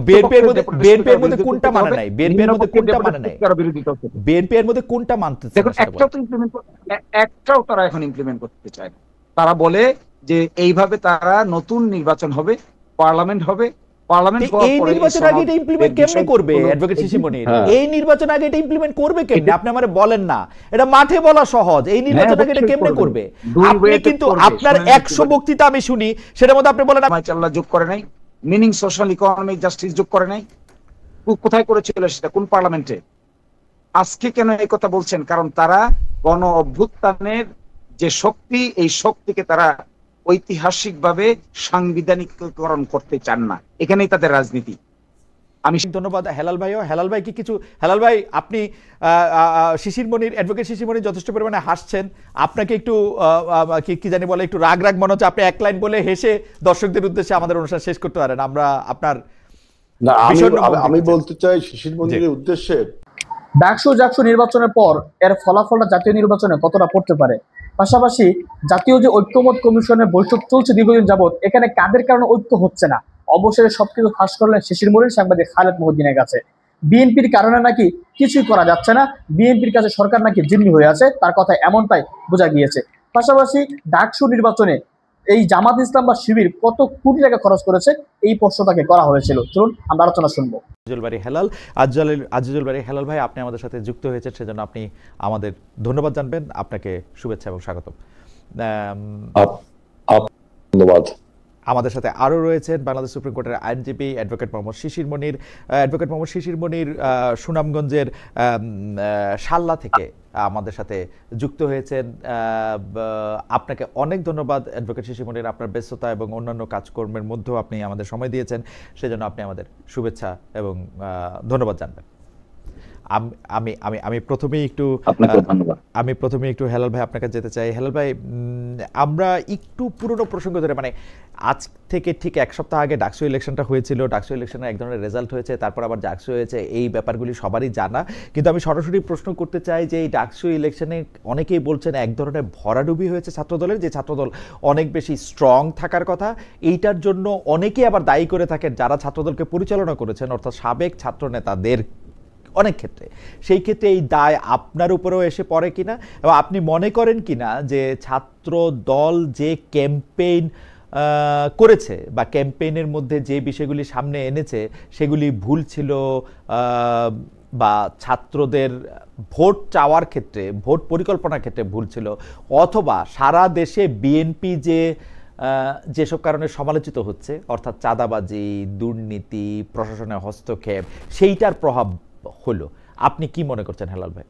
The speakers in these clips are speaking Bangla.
বিএনপির মধ্যে কোনটা মানে নাই? বিএনপির মধ্যে কোনটা মানে নাই? বিএনপির মধ্যে কোনটা মানতেছে? দেখুন, একটাও তারা এখন ইমপ্লিমেন্ট করতে চায় না। তারা বলে যে এইভাবে তারা নতুন নির্বাচন হবে, পার্লামেন্ট হবে, পার্লামেন্ট হওয়ার এই পরে নির্বাচন আগে এটা ইমপ্লিমেন্ট কেমনে করবে অ্যাডভোকেট শিশিরমণি? এই নির্বাচন আগে এটা ইমপ্লিমেন্ট করবে কেমনে? আপনি আমারে বলেন না। এটা মাঠে বলা সহজ। এই নির্বাচন আগে এটা কেমনে করবে? আপনি কিন্তু আপনার 100 বক্তৃতা আমি শুনি, সেটার মধ্যে আপনি বলেন মাইচাল্লাহ যোগ করে নাই, মিনিং সোশ্যাল ইকোনমিক জাস্টিস যোগ করে নাই। কোথায় করেছিল সেটা? কোন পার্লামেন্টে? আজকে কেন এই কথা বলছেন? কারণ তারা গণ অভ্যুত্থানের যে শক্তি, এই শক্তিকে তারা ঐতিহাসিকভাবে সাংবিধানিকরণ করতে চান না। এখানেই তাদের রাজনীতি। আমি ধন্যবাদ হেলাল ভাইও। হেলাল ভাই কি কিছু, হেলাল ভাই আপনি শিশিরমণির, অ্যাডভোকেট শিশিরমণির যথেষ্ট পরিমাণে হাসছেন, আপনাকে একটু কি জানি বলে একটু রাগ রাগ মনে হচ্ছে, আপনি এক লাইন বলে হেসে দর্শকদের উদ্দেশ্যে আমাদের অনুষ্ঠান শেষ করতে পারেন। আমরা আপনার না, আমি বলতে চাই শিশিরমণির উদ্দেশ্যে, ডাকসু নির্বাচনের পর এর ফলাফলটা জাতীয় নির্বাচনে কতটা পড়তে পারে, পাশাপাশি জাতীয় যে ঐক্যমত কমিশনের বৈঠক চলছে দীর্ঘদিন যাবত, এখানে কাদের কারণে ঐক্য হচ্ছে না? অবশেষে সবকিছু ফাঁস করলেন শিশিরমণির সাংবাদিক খালেদ মহিউদ্দিনের কাছে। বিএনপির কারণে নাকি কিছুই করা যাচ্ছে না, বিএনপির কাছে সরকার নাকি জিম্মি হয়ে আছে, তার কথা এমনটাই বোঝা গিয়েছে। পাশাপাশি ডাকসু নির্বাচনে এই জামাত ইসলাম বা শিবির কত কোটি টাকা খরচ করেছে, এই প্রশ্নটাকে করা হয়েছিল। চলুন আমরা আলোচনা শুনবো। আজিজুল বাড়ি হেলাল ভাই, আপনি আমাদের সাথে যুক্ত হয়েছেন, সেজন্য আপনি আমাদের ধন্যবাদ জানবেন। আপনাকে শুভেচ্ছা এবং স্বাগতম। ধন্যবাদ। আমাদের সাথে আরও রয়েছেন বাংলাদেশ সুপ্রিম কোর্টের আইনজীবী অ্যাডভোকেট মোহাম্মদ শিশির মনির সুনামগঞ্জের শাল্লা থেকে আমাদের সাথে যুক্ত হয়েছেন। আপনাকে অনেক ধন্যবাদ অ্যাডভোকেট শিশির মনির, আপনার ব্যস্ততা এবং অন্যান্য কাজকর্মের মধ্যেও আপনি আমাদের সময় দিয়েছেন, সেজন্য আপনি আমাদের শুভেচ্ছা এবং ধন্যবাদ জানবেন। আমি প্রথমেই একটু হেলাল ভাই আপনার কাছে যেতে চাই। হেলাল ভাই, আমরা একটু পুরনো প্রসঙ্গ ধরে, মানে আজ থেকে ঠিক এক সপ্তাহ আগে ডাকসু ইলেকশনটা হয়েছিল, ডাকসু ইলেকশনে এক ধরনের রেজাল্ট হয়েছে, তারপর আবার ডাকসু হয়েছে, এই ব্যাপারগুলি সবারই জানা। কিন্তু আমি সরাসরি প্রশ্ন করতে চাই যে এই ডাকসু ইলেকশনে অনেকেই বলছেন এক ধরনের ভরাডুবি হয়েছে ছাত্রদলের, যে ছাত্রদল অনেক বেশি স্ট্রং থাকার কথা, এইটার জন্য অনেকেই আবার দায়ী করে থাকেন যারা ছাত্রদলকে পরিচালনা করেছেন, অর্থাৎ সাবেক ছাত্র নেতাদের অনেক ক্ষেত্রে। সেই ক্ষেত্রে এই দায় আপনার উপরেও এসে পড়ে কিনা, এবং আপনি মনে করেন কিনা যে ছাত্র দল যে ক্যাম্পেইন করেছে বা ক্যাম্পেইনের মধ্যে যে বিষয়গুলি সামনে এনেছে সেগুলি ভুল ছিল, বা ছাত্রদের ভোট চাওয়ার ক্ষেত্রে, ভোট পরিকল্পনার ক্ষেত্রে ভুল ছিল, অথবা সারা দেশে বিএনপি যেসব কারণে সমালোচিত হচ্ছে, অর্থাৎ চাঁদাবাজি, দুর্নীতি, প্রশাসনের হস্তক্ষেপ, সেইটার প্রভাব হলো? আপনি কি মনে করছেন হেলাল ভাই?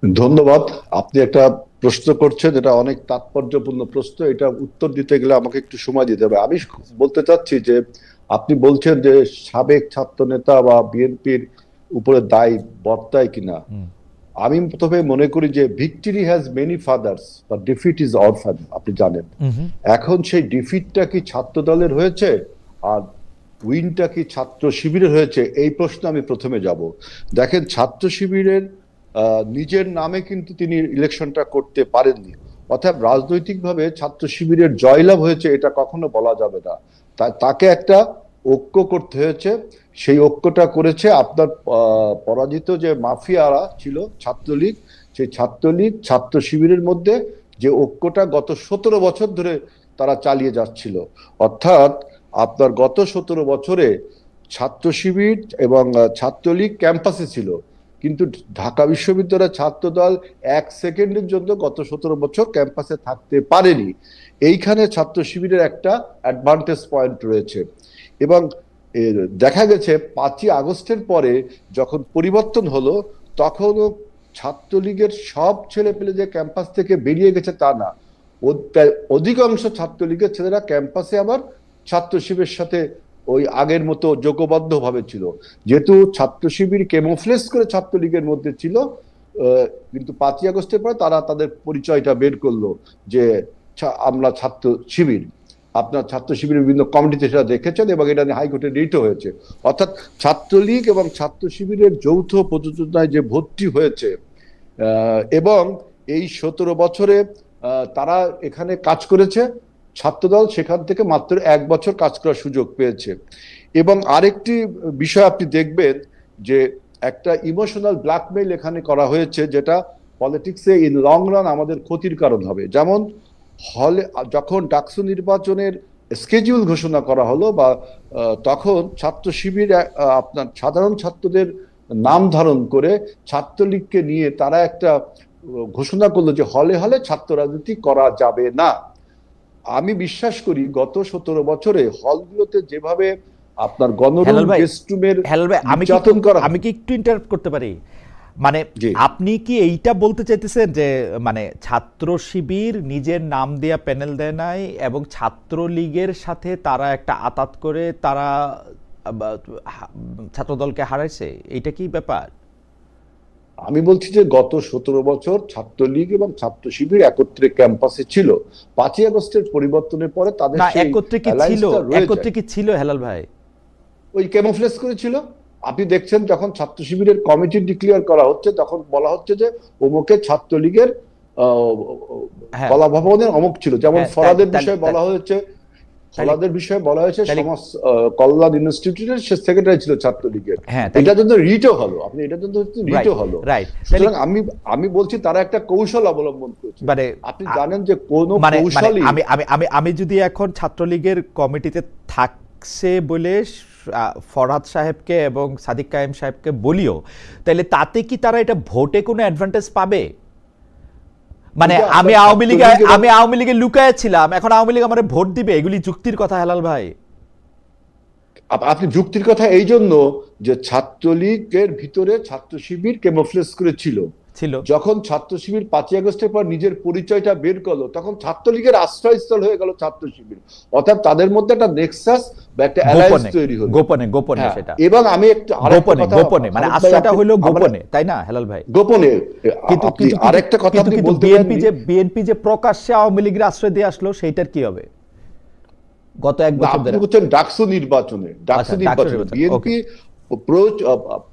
ধন্যবাদ। আপনি একটা প্রশ্ন করছেন, এটা অনেক তাৎপর্যপূর্ণ প্রশ্ন। এটা উত্তর দিতে গেলে আমাকে একটু সময় দিতে হবে। আমি বলতে চাচ্ছি যে আপনি বলছেন যে সাবেক ছাত্র নেতা বা বিএনপির উপরে দায় বর্তায় কিনা। আমি প্রথমে মনে করি যে victory has many father's but defeat is orphan. আপনি জানেন, এখন সেই ডিফিটটা কি ছাত্র দলের হয়েছে আর উইনটা কি ছাত্র শিবিরের হয়েছে, এই প্রশ্ন আমি প্রথমে যাব। দেখেন, ছাত্র শিবিরের নিজের নামে কিন্তু তিনি ইলেকশনটা করতে পারেননি, অর্থাৎ রাজনৈতিকভাবে ছাত্র শিবিরের জয়লাভ হয়েছে এটা কখনো বলা যাবে না। তাকে একটা ঐক্য করতে হয়েছে, সেই ঐক্যটা করেছে আপনার পরাজিত যে মাফিয়ারা ছিল ছাত্রলীগ, সেই ছাত্রলীগ ছাত্র শিবিরের মধ্যে যে ঐক্যটা গত 17 বছর ধরে তারা চালিয়ে যাচ্ছিল। অর্থাৎ আপনার গত 17 বছরে ছাত্র শিবির এবং ছাত্রলীগ ক্যাম্পাসে ছিল, কিন্তু ঢাকা বিশ্ববিদ্যালয়ের ছাত্রদল 1 সেকেন্ডের জন্য গত 17 বছর ক্যাম্পাসে থাকতে পারেনি। এইখানে ছাত্র শিবিরের একটা অ্যাডভান্টেজ পয়েন্ট রয়েছে। এবং দেখা গেছে 5ই আগস্টের পরে যখন পরিবর্তন হলো, তখনও ছাত্রলীগের সব ছেলে পেলে যে ক্যাম্পাস থেকে বেরিয়ে গেছে তা না, অধিকাংশ ছাত্রলীগের ছেলেরা ক্যাম্পাসে আবার ছাত্র শিবিরের সাথে ওই আগের মতো যোগবদ্ধ ভাবে ছিল। যেহেতু ছাত্র শিবির কেমোফ্লেজ করে ছাত্রলীগের মধ্যে ছিল, কিন্তু 5ই আগস্টের পরে তারা তাদের পরিচয়টা বের করলো যে আমরা ছাত্র শিবির। আপনার ছাত্র শিবিরের বিভিন্ন কমিটিতে সেটা দেখেছেন এবং এটা নিয়ে হাইকোর্টে রিটও হয়েছে। অর্থাৎ ছাত্রলীগ এবং ছাত্র শিবিরের যৌথ প্রযোজনায় যে ভর্তি হয়েছে, এবং এই 17 বছরে তারা এখানে কাজ করেছে, ছাত্রদল সেখান থেকে মাত্র 1 বছর কাজ করার সুযোগ পেয়েছে। এবং আরেকটি বিষয় আপনি দেখবেন যে একটা ইমোশনাল ব্ল্যাকমেইল এখানে করা হয়েছে, যেটা পলিটিক্সে ইন লং রান আমাদের ক্ষতির কারণ হবে। যেমন হলে যখন ডাকসু নির্বাচনের স্কেডিউল ঘোষণা করা হলো বা তখন ছাত্র শিবির আপনার সাধারণ ছাত্রদের নাম ধারণ করে ছাত্রলীগকে নিয়ে তারা একটা ঘোষণা করলো যে হলে হলে ছাত্র রাজনীতি করা যাবে না। আমি বিশ্বাস করি গত 17 বছরে হলগুলোতে যেভাবে আপনার গণরুম গেস্টরুমের নির্যাতন করা। আমি কি একটু ইন্টারাপ্ট করতে পারি? মানে আপনি কি এইটা বলতে চাইতেছেন যে মানে ছাত্র শিবির নিজের নাম দেয়া প্যানেল দেয় নাই এবং ছাত্রলীগের সাথে তারা একটা আতাত করে তারা ছাত্রদলকে হারাইছে, এইটা কি ব্যাপার? আমি বলছি যে গত 17 বছর ছাত্রলীগ এবং ছাত্র শিবির একত্রে ক্যাম্পাসে ছিল। 5ই আগস্টের পরিবর্তনের পরে তাদের একত্রে কি ছিল হেলাল ভাই? ওই ক্যামোফ্লেজ করেছিল। আপনি দেখছেন যখন ছাত্র শিবিরের কমিটি ডিক্লেয়ার করা হচ্ছে তখন বলা হচ্ছে যে অমুকে ছাত্রলীগের কলা ভবনের অমুক ছিল। যেমন ফরাদের বিষয়ে বলা হয়েছে, ফলাদের বিষয়ে বলা হয়েছে সমাজ কল্যাণ ইনস্টিটিউটের সে সেক্রেটারি ছিল ছাত্রলীগের। এটার জন্য রিটও হলো, আপনি এটার জন্য রিটও হলো। সুতরাং আমি বলছি তারা একটা কৌশল অবলম্বন করেছে। মানে আপনি জানেন যে কোন কৌশলই আমি যদি এখন ছাত্রলীগের কমিটিতে থাকছে বলে ফরহাদ সাহেবকে এবং সাদিক কায়েম সাহেবকে বলিও, তাহলে তাতে কি তারা এটা ভোটে কোনো অ্যাডভান্টেজ পাবে? মানে আমি আওয়ামী লীগে লুকায় ছিলাম, এখন আওয়ামী লীগ আমার ভোট দিবে, এগুলি যুক্তির কথা হেলাল ভাই? আপনি যুক্তির কথা এই জন্য যে ছাত্রলীগের ভিতরে ছাত্র শিবির ক্যামোফ্লেজ করেছিল। যখন ছাত্র শিবির 5ই আগস্টের পর নিজের পরিচয়টা বের করলো তখন ছাত্রলীগের আশ্রয়স্থল হয়ে গেল ছাত্র শিবির। অর্থাৎ তাদের মধ্যে একটা নেক্সাস বা একটা অ্যালায়েন্স তৈরি হলো গোপনে সেটা। এবং আমি একটা গোপনে মানে আশ্রয়টা হলো গোপনে, তাই না হেলাল ভাই? গোপনে। কিন্তু আরেকটা কথা আপনি বলতে পারেন, বিএনপি যে প্রকাশ্যে আওয়ামী লীগের আশ্রয় দিয়ে আসলো সেইটার কি হবে? গত এক বছর ধরে আপনি বলছেন ডাকসু নির্বাচনে বিএনপি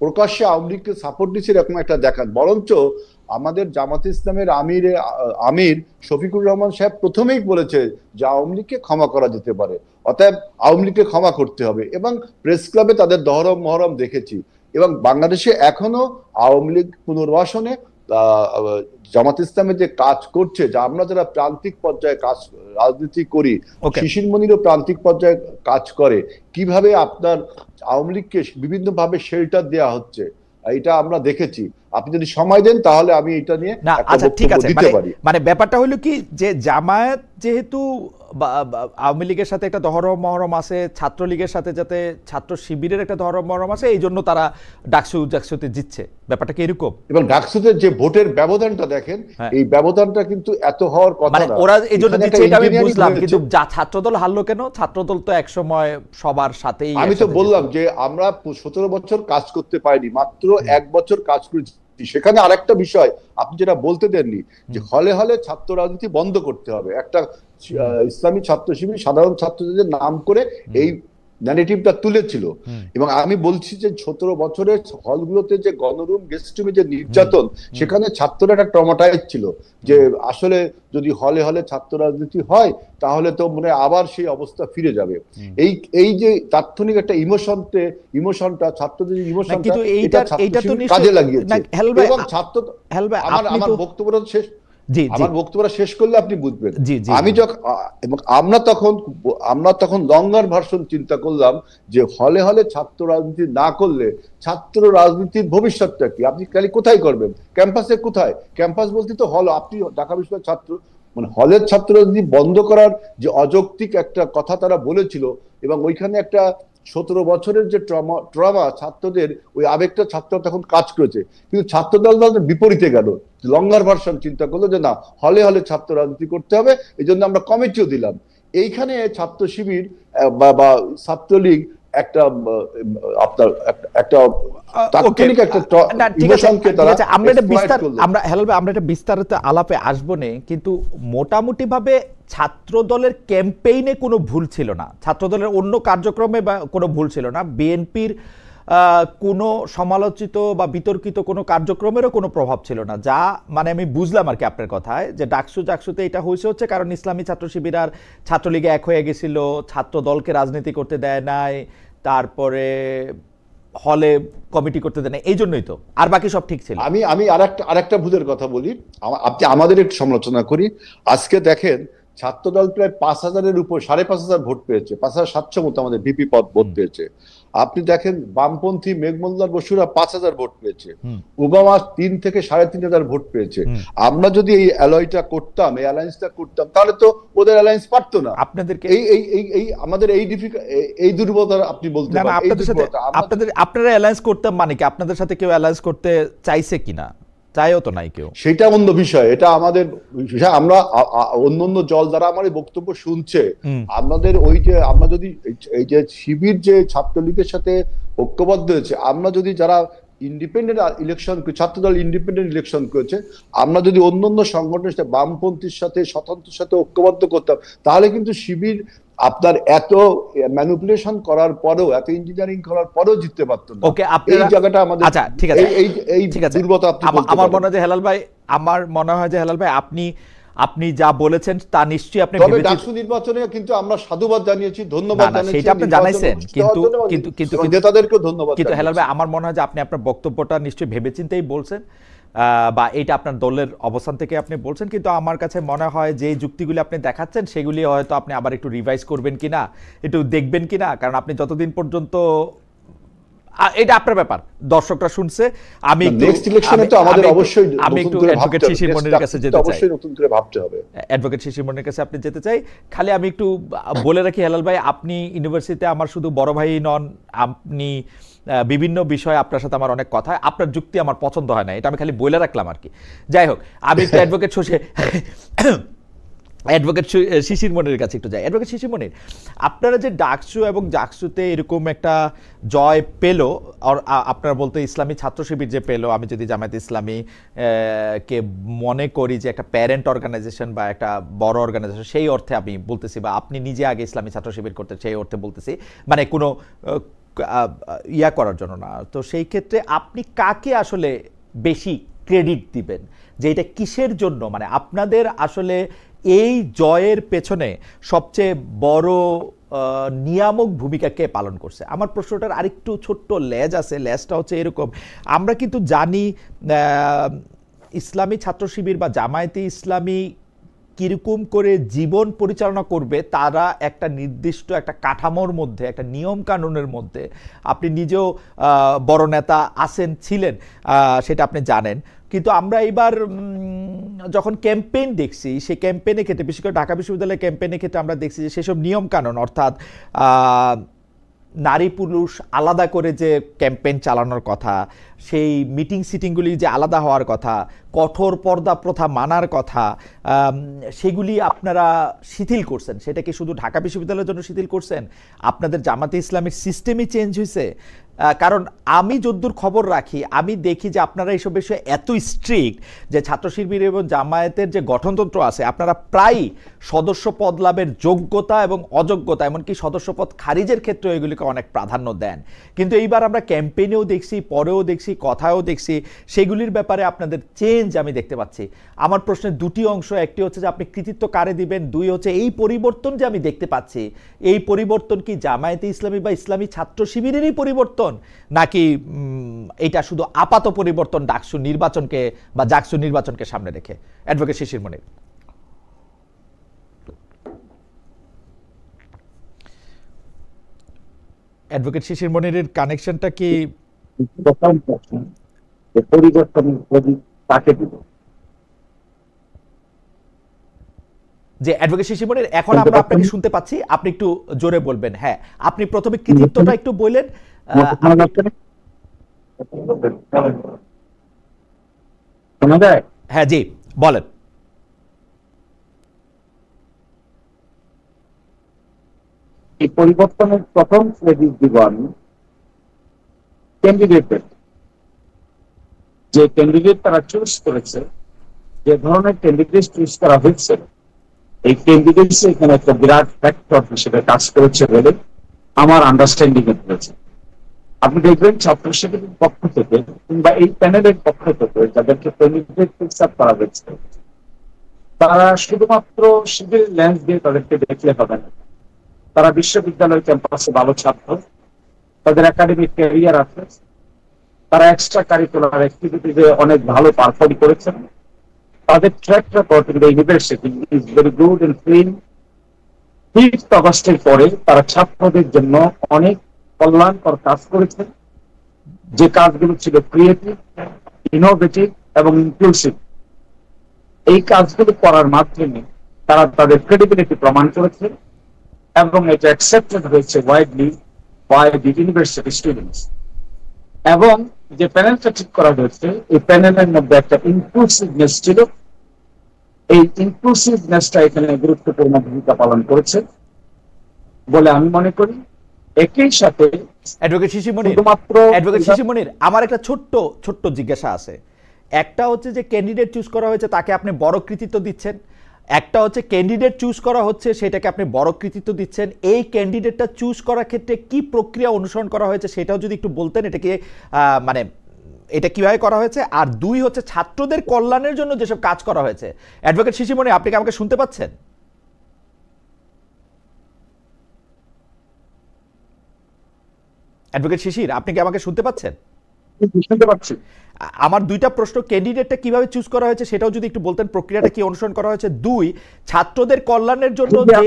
প্রকাশ্যে আওয়ামী লীগকে সাপোর্ট দিচ্ছে এরকম একটা দেখান। বরঞ্চ আমাদের জামাত ইসলামের আমির শফিকুর রহমান সাহেব প্রথমেই বলেছে যে আওয়ামী লীগকে ক্ষমা করা যেতে পারে, অতএব আওয়ামী লীগকে ক্ষমা করতে হবে। এবং প্রেস ক্লাবে তাদের দহরম মহরম দেখেছি। এবং বাংলাদেশে এখনো আওয়ামী লীগ পুনর্বাসনে জামাত ইসলামের যে কাজ করছে, যা আমরা যারা প্রান্তিক পর্যায়ে কাজ রাজনীতি করি, শিশির মনিরও প্রান্তিক পর্যায়ে কাজ করে, কিভাবে আপনার আওয়ামী লীগকে বিভিন্ন ভাবে শেল্টার দেওয়া হচ্ছে এটা আমরা দেখেছি। আপনি যদি সময় দেন তাহলে আমি এটা নিয়ে ঠিক আছে দিতে পারি। মানে ব্যাপারটা হলো কি যে জামায়াত যেহেতু আওয়ামী লীগের সাথে একটা দহরম মহরম আছে, ছাত্রলীগের সাথে যাতে ছাত্র শিবিরের একটা দহরম মহরম আছে, এই জন্য তারা ডাকসুতে জিতছে, ব্যাপারটা কি এরকম? এবং ডাকসুতে যে ভোটের ব্যবধানটা দেখেন, এই ব্যবধানটা কিন্তু এত হওয়ার কথা না। ওরা এই জন্য জিতছে এটা আমি বুঝলাম, কিন্তু ছাত্রদল হারলো কেন? ছাত্রদল তো একসময় সবার সাথেই। আমি তো বললাম যে আমরা 17 বছর কাজ করতে পারিনি, মাত্র 1 বছর কাজ করেছি। সেখানে আরেকটা বিষয় আপনি যেটা বলতে দেননি যে হলে হলে ছাত্র রাজনীতি বন্ধ করতে হবে। একটা ইসলামী ছাত্র শিবির সাধারণ ছাত্রদের নাম করে এই ন্যারেটিভটা তুলেছিল। এবং আমি বলছি যে 17 বছরের হলগুলোতে যে গণরুম গেস্টরুমে যে নির্যাতন, সেখানে ছাত্ররা একটা ট্রমাটাইজ ছিল যে আসলে যদি হলে হলে ছাত্র রাজনীতি হয় তাহলে তো মনে আবার সেই অবস্থা ফিরে যাবে। এই যে তাৎক্ষণিক একটা ইমোশনটা ছাত্রদের ইমোশনটা কাজে লাগিয়েছে। এবং ছাত্র আমার বক্তব্যটা শেষ শেষ করলে আপনি বুঝবেন। আমরা তখন লঙ্গার ভার্সন চিন্তা করলাম যে হলে হলে ছাত্র রাজনীতি না করলে ছাত্র রাজনীতির ভবিষ্যৎটা কি? আপনি খালি কোথায় করবেন? ক্যাম্পাসে কোথায়? ক্যাম্পাস বলতে তো হল। আপনি ঢাকা বিশ্ববিদ্যালয়ের ছাত্র মানে হলের ছাত্র রাজনীতি বন্ধ করার যে অযৌক্তিক একটা কথা তারা বলেছিল, এবং ওইখানে একটা 17 বছরের যে ট্রমা ছাত্রদের, ওই আবেগটা ছাত্র তখন কাজ করেছে। কিন্তু ছাত্রদল বিপরীতে গেল, লঙ্গার ভার্সন চিন্তা করলো যে না, হলে হলে ছাত্র রাজনীতি করতে হবে, এই জন্য আমরা কমিটিও দিলাম। এইখানে ছাত্র শিবির বা ছাত্রলীগ একটা আপনার একটা তাৎক্ষণিক একটা ইমোশনকে তারা আমরা এটা বিস্তারিত আলাপে আসবো না, কিন্তু মোটামুটি ভাবে ছাত্র দলের ক্যাম্পেইনে কোনো ভুল ছিল না, ছাত্র দলের অন্য কার্যক্রমে বা কোনো ভুল ছিল না, বিএনপির কোনো সমালোচিত বা বিতর্কিত কোনো কার্যক্রমেরও কোনো প্রভাব ছিল না। যা মানে আমি বুঝলাম আর কি আপনার কথায়, যে ডাকসুতে এটা হচ্ছে কারণ ইসলামী ছাত্র শিবির আর ছাত্রলীগে এক হয়ে গেছিল, ছাত্র দলকে রাজনীতি করতে দেয় নাই, তারপরে হলে কমিটি করতে দেন, এই জন্যই তো, আর বাকি সব ঠিক ছিল। আমি আরেকটা ভুলের কথা বলি, আপনি আমাদের একটু সমালোচনা করি। আজকে দেখেন ছাত্রদল প্রায় 5,000-এর উপর, 5,500 ভোট পেয়েছে, 5,700 মতো আমাদের ভিপি পদ ভোট পেয়েছে। আপনি দেখেন বামপন্থী মেঘমল্লার বসুরা 5,000 ভোট পেয়েছে, ওবামা 3 থেকে 3,500 ভোট পেয়েছে। আমরা যদি এই অ্যালয়টা করতাম, এই অ্যালায়েন্সটা করতাম, তাহলে তো ওদের অ্যালায়েন্স পারতো না। আপনাদেরকে এই আমাদের এই দুর্বলতা আপনি বলতে পারেন। আপনাদের সাথে আপনারা অ্যালায়েন্স করতাম মানে কি? আপনাদের সাথে কেউ অ্যালায়েন্স করতে চাইছে কিনা? চাইও তো নাই কেউ, সেটা অন্য বিষয়, এটা আমাদের বিষয়। আমরা অন্য দল দ্বারা আমার এই বক্তব্য শুনছে, আমাদের ওই যে আমরা যদি এই যে শিবির যে ছাত্রলীগের সাথে ঐক্যবদ্ধ হয়েছে, আমরা যদি যারা ইন্ডিপেন্ডেন্ট ইলেকশন, ছাত্রদল ইন্ডিপেন্ডেন্ট ইলেকশন করেছে, আমরা যদি অন্য সংগঠনের সাথে, বামপন্থীর সাথে, স্বতন্ত্রের সাথে ঐক্যবদ্ধ করতাম, তাহলে কিন্তু শিবির আপনার এত ম্যানিপুলেশন করার পরেও, এত ইঞ্জিনিয়ারিং করার পরেও জিততে পারতো না। ওকে, এই জায়গাটা আমাদের, আচ্ছা ঠিক আছে, এই দুর্বলতা আপনি বলতে পারেন। আমার মনে হয় যে হেলাল ভাই আপনি যা বলেছেন তা নিশ্চয়ই আপনি তবে ডাকসু নির্বাচনে কিন্তু আমরা সাধুবাদ জানিয়েছি, ধন্যবাদ জানিয়েছি, সেটা আপনি জানাইছেন, কিন্তু নেতাদেরকেও ধন্যবাদ। কিন্তু হেলাল ভাই, আমার মনে হয় যে আপনি আপনার বক্তব্যটা নিশ্চয়ই ভেবেচিন্তেই বলছেন, বা এটা আপনার দলের অবস্থান থেকে আপনি বলছেন। কিন্তু আমার কাছে মনে হয় যে যুক্তিগুলি আপনি দেখাচ্ছেন সেগুলি হয়তো আপনি আবার একটু রিভাইজ করবেন কিনা, একটু দেখবেন কিনা, কারণ আপনি যতদিন পর্যন্ত, এটা আপনার ব্যাপার, দর্শকরা শুনছে। আমি নেক্সট ইলেকশনে তো আমাদের অবশ্যই আমি একটু অ্যাডভোকেট শিশির মনির কাছে যেতে চাই, অবশ্যই নতুন করে ভাবতে হবে। অ্যাডভোকেট শিশির মনির কাছে আপনি যেতে চাই। খালি আমি একটু বলে রাখি হেলাল ভাই, আপনি ইউনিভার্সিটিতে আমার শুধু বড় ভাই নন, আপনি বিভিন্ন বিষয়ে আপনার সাথে আমার অনেক কথা, আপনার যুক্তি আমার পছন্দ হয় না, এটা আমি খালি বলে রাখলাম আর কি। যাই হোক, আমি একটু অ্যাডভোকেট শিশির মনির কাছে একটু যাই। অ্যাডভোকেট শিশির মনির, আপনারা যে ডাকসু এবং জাকসুতে এরকম একটা জয় পেল, আর আপনারা বলতে ইসলামী ছাত্র শিবির যে পেল, আমি যদি জামায়াত ইসলামী কে মনে করি যে একটা প্যারেন্ট অর্গানাইজেশন বা একটা বড় অর্গানাইজেশন, সেই অর্থে আমি বলতেছি, বা আপনি নিজে আগে ইসলামী ছাত্র শিবির করতে, সেই অর্থে বলতেছি, মানে কোনো ইয়া করার জন্য না। তো সেই ক্ষেত্রে আপনি কাকে আসলে বেশি ক্রেডিট দিবেন, যে এটা কিসের জন্য, মানে আপনাদের আসলে এই জয়ের পেছনে সবচেয়ে বড় নিয়ামক ভূমিকা কে পালন করছে? আমার প্রশ্নটার আরেকটু ছোট্ট লেজ আছে, লেজটা হচ্ছে এরকম, আমরা কিন্তু জানি ইসলামী ছাত্র শিবির বা জামায়াতে ইসলামী কিরকম করে জীবন পরিচালনা করবে, তারা একটা নির্দিষ্ট একটা কাঠামোর মধ্যে, একটা নিয়ম কানুনের মধ্যে, আপনি নিজেও বড় নেতা আছেন, ছিলেন, সেটা আপনি জানেন। কিন্তু আমরা এবার যখন ক্যাম্পেইন দেখছি, সেই ক্যাম্পেইনের ক্ষেত্রে, বিশেষ করে ঢাকা বিশ্ববিদ্যালয়ের ক্যাম্পেইনের ক্ষেত্রে আমরা দেখছি যে সেসব নিয়ম কানুন, অর্থাৎ নারী পুরুষ আলাদা করে যে ক্যাম্পেইন চালানোর কথা, সেই মিটিং সিটিংগুলি যে আলাদা হওয়ার কথা, কঠোর পর্দা প্রথা মানার কথা, সেগুলি আপনারা শিথিল করছেন। সেটা কি শুধু ঢাকা বিশ্ববিদ্যালয়ের জন্য শিথিল করছেন? আপনাদের জামাতে ইসলামের সিস্টেমই চেঞ্জ হয়েছে? কারণ আমি যদ্দূর খবর রাখি, আমি দেখি যে আপনারা এইসব বিষয়ে এত স্ট্রিক্ট যে ছাত্র শিবির এবং জামায়াতের যে গঠনতন্ত্র আছে, আপনারা প্রায়ই সদস্য পদ লাভের যোগ্যতা এবং অযোগ্যতা, এমনকি সদস্য পদ খারিজের ক্ষেত্রে এগুলিকে অনেক প্রাধান্য দেন। কিন্তু এইবার আমরা ক্যাম্পেইনেও দেখছি, পরেও দেখছি, কথায়ও দেখছি, সেগুলির ব্যাপারে আপনাদের চেঞ্জ আমি দেখতে পাচ্ছি। আমার প্রশ্নের দুটি অংশ, একটি হচ্ছে যে আপনি কৃতিত্ব কারে দিবেন, দুই হচ্ছে এই পরিবর্তন যে আমি দেখতে পাচ্ছি, এই পরিবর্তন কি জামায়াতে ইসলামী বা ইসলামী ছাত্র শিবিরেরই পরিবর্তন, নাকি এটা শুধু আপাত পরিবর্তন ডাকসু নির্বাচনকে বা জাকসু নির্বাচনকে সামনে রেখে? অ্যাডভোকেট শিশির মনির। অ্যাডভোকেট শিশির মনিরের কানেকশনটা কি? পরিবর্তন তাকে দিব যে অ্যাডভোকেট শিশির মনির, এখন আমরা আপনাকে শুনতে পাচ্ছি, আপনি একটু জোরে বলবেন। হ্যাঁ, আপনি প্রথমে কৃতিত্বটা একটু বললেন। হ্যাঁ জি, বলেন। এই পরিবর্তনের প্রথম ক্রেডিট দিব আমি ক্যান্ডিডেটের, যে ক্যান্ডিডেট তারা চুজ করেছে, যে ধরনের ক্যান্ডিডেট চুজ করা হয়েছে, এই ক্যান্ডিডেট এখানে একটা বিরাট ফ্যাক্টর হিসেবে কাজ করেছে বলে আমার আন্ডারস্ট্যান্ডিং হয়েছে। আপনি দেখবেন ছাত্র শিবিরের পক্ষ থেকে কিংবা এই প্যানেলের পক্ষ থেকে যাদেরকে ক্যান্ডিডেট ফিক্স আপ করা হয়েছে, তারা শুধুমাত্র শিবিরের লেন্স দিয়ে তাদেরকে দেখলে হবে না। তারা বিশ্ববিদ্যালয় ক্যাম্পাসে ভালো ছাত্র, তাদের একাডেমিক ক্যারিয়ার আছে, তারা এক্সট্রা কারিকুলার অ্যাক্টিভিটিতে অনেক ভালো পারফর্ম করেছেন, তাদের track record in the university is very good and clean. 5th অগস্টের পরে তারা ছাত্রদের জন্য অনেক কল্যাণকর কাজ করেছে, যে কাজগুলো ছিল ক্রিয়েটিভ, ইনোভেটিভ এবং ইনক্লুসিভ। এই কাজগুলো করার মাধ্যমে তারা তাদের ক্রেডিবিলিটি প্রমাণ করেছে এবং এটা অ্যাকসেপ্টেড হয়েছে widely by the university students. এবং যে প্যানেলটা ঠিক করা হয়েছে, এই প্যানেলের মধ্যে একটা ইনক্লুসিভনেস ছিল। এই ইনক্লুসিভনেসটা এখানে গুরুত্বপূর্ণ ভূমিকা পালন করেছে বলে আমি মনে করি। একই সাথে অ্যাডভোকেট শিশির মনির, আমার একটা ছোট্ট জিজ্ঞাসা আছে। একটা হচ্ছে যে ক্যান্ডিডেট চুজ করা হয়েছে, তাকে আপনি বড় কৃতিত্ব দিচ্ছেন। একটা হচ্ছে ক্যান্ডিডেট চুজ করা হচ্ছে, সেটাকে আপনি বড় কৃতিত্ব দিচ্ছেন। এই ক্যান্ডিডেটটা চুজ করার ক্ষেত্রে কি প্রক্রিয়া অনুসরণ করা হয়েছে সেটাও যদি একটু বলতেন, এটাকে মানে এটা কিভাবে করা হয়েছে। আর 2 হচ্ছে ছাত্রদের কল্যাণের জন্য যেসব কাজ করা হয়েছে। অ্যাডভোকেট শিশির মনির, আপনি কি আমাকে শুনতে পাচ্ছেন? অ্যাডভোকেট শিশির, আপনি কি আমাকে শুনতে পাচ্ছেন? শুনতে পাচ্ছি। আমার 2টা প্রশ্ন, ক্যান্ডিডেটটা কিভাবে চুজ করা হয়েছে সেটাও যদি একটু বলতেন, প্রক্রিয়াটা কি অনুসরণ করা হয়েছে। 2, ছাত্রদের কল্যাণের জন্য যে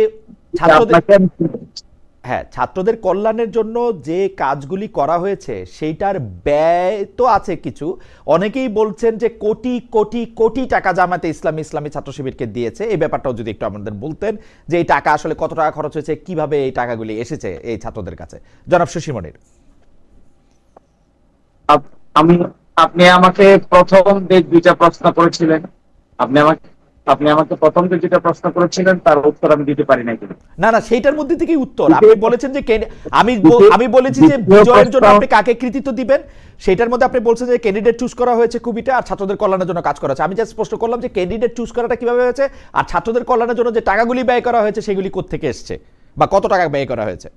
ছাত্রদের কল্যাণের জন্য যে কাজগুলি করা হয়েছে সেইটার ব্যয় তো আছে কিছু। অনেকেই বলছেন যে কোটি কোটি কোটি টাকা জামায়াতে ইসলামী ছাত্র শিবিরকে দিয়েছে। এই ব্যাপারটাও যদি একটু আমাদের বলতেন যে এই টাকা আসলে কত টাকা খরচ হয়েছে, কিভাবে এই টাকাগুলি এসেছে এই ছাত্রদের কাছে। জনাব শিশির মনির। আপনি আমাকে প্রথম যে 2টা প্রশ্ন করেছিলেন, আপনি আমাকে প্রথম যে 2টা প্রশ্ন করেছিলেন তার উত্তর আমি দিতে পারি নাই। না, সেইটার মধ্যে থেকেই উত্তর। আপনি বলেছেন যে আমি বলেছি যে বিজয়ের জন্য আপনি কাকে কৃতিত্ব দিবেন, সেটার মধ্যে আপনি বলছেন যে ক্যান্ডিডেট চুজ করা হয়েছে খুবইটা, আর ছাত্রদের কল্যাণের জন্য কাজ করা হয়েছে। আমি জাস্ট স্পষ্ট করলাম যে ক্যান্ডিডেট চুজ করাটা কিভাবে হয়েছে, আর ছাত্রদের কল্যাণের জন্য যে টাকাগুলি ব্যয় করা হয়েছে সেগুলি কোত্থেকে এসছে বা কত টাকা ব্যয় করা হয়েছে।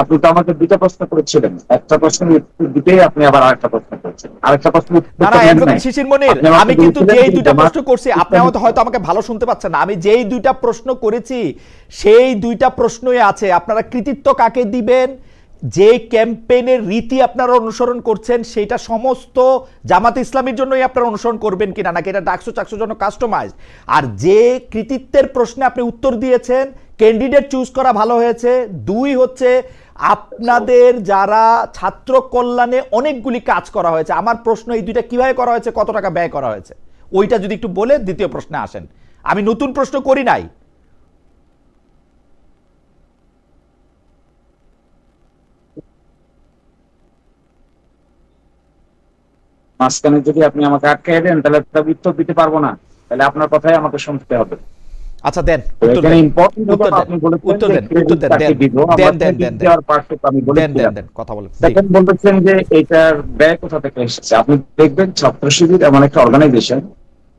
আপনি তো আমাকে 2টা প্রশ্ন করেছিলেন, একটা প্রশ্নের উত্তর দিতেই আপনি আবার আরেকটা প্রশ্ন করেছেন। আরেকটা প্রশ্ন শিশির মনির, আমি কিন্তু যেই 2টা প্রশ্ন করছি আপনি হয়তো আমাকে ভালো শুনতে পাচ্ছেন না। আমি যেই 2টা প্রশ্ন করেছি সেই 2টা প্রশ্নই আছে। আপনারা কৃতিত্ব কাকে দিবেন, যে ক্যাম্পেইনের রীতি আপনারা অনুসরণ করছেন সেটা সমস্ত জামাত ইসলামীর জন্যই আপনারা অনুসরণ করবেন কিনা, নাকি এটা ডাকসুর জন্য কাস্টমাইজ। আর যে কৃতিত্বের প্রশ্নে আপনি উত্তর দিয়েছেন ক্যান্ডিডেট চুজ করা ভালো হয়েছে। 2 হচ্ছে আপনাদের যারা ছাত্র কল্যাণে অনেকগুলি কাজ করা হয়েছে। আমার প্রশ্ন এই 2টা কিভাবে করা হয়েছে, কত টাকা ব্যয় করা হয়েছে, ওইটা যদি একটু বলে দ্বিতীয় প্রশ্নে আসেন। আমি নতুন প্রশ্ন করি নাই। মাঝখানে যদি আপনি আমাকে আটকাই দেন তাহলে উত্তর দিতে পারবো না, তাহলে আপনার কথাই আমাকে শুনতে হবে। আচ্ছা দেন, কথা বলেন। সেকেন্ড বলতেছেন যে এটার ব্যয় কোথা থেকে এসেছে। আপনি দেখবেন ছাত্র শিবির এমন একটা অর্গানাইজেশন,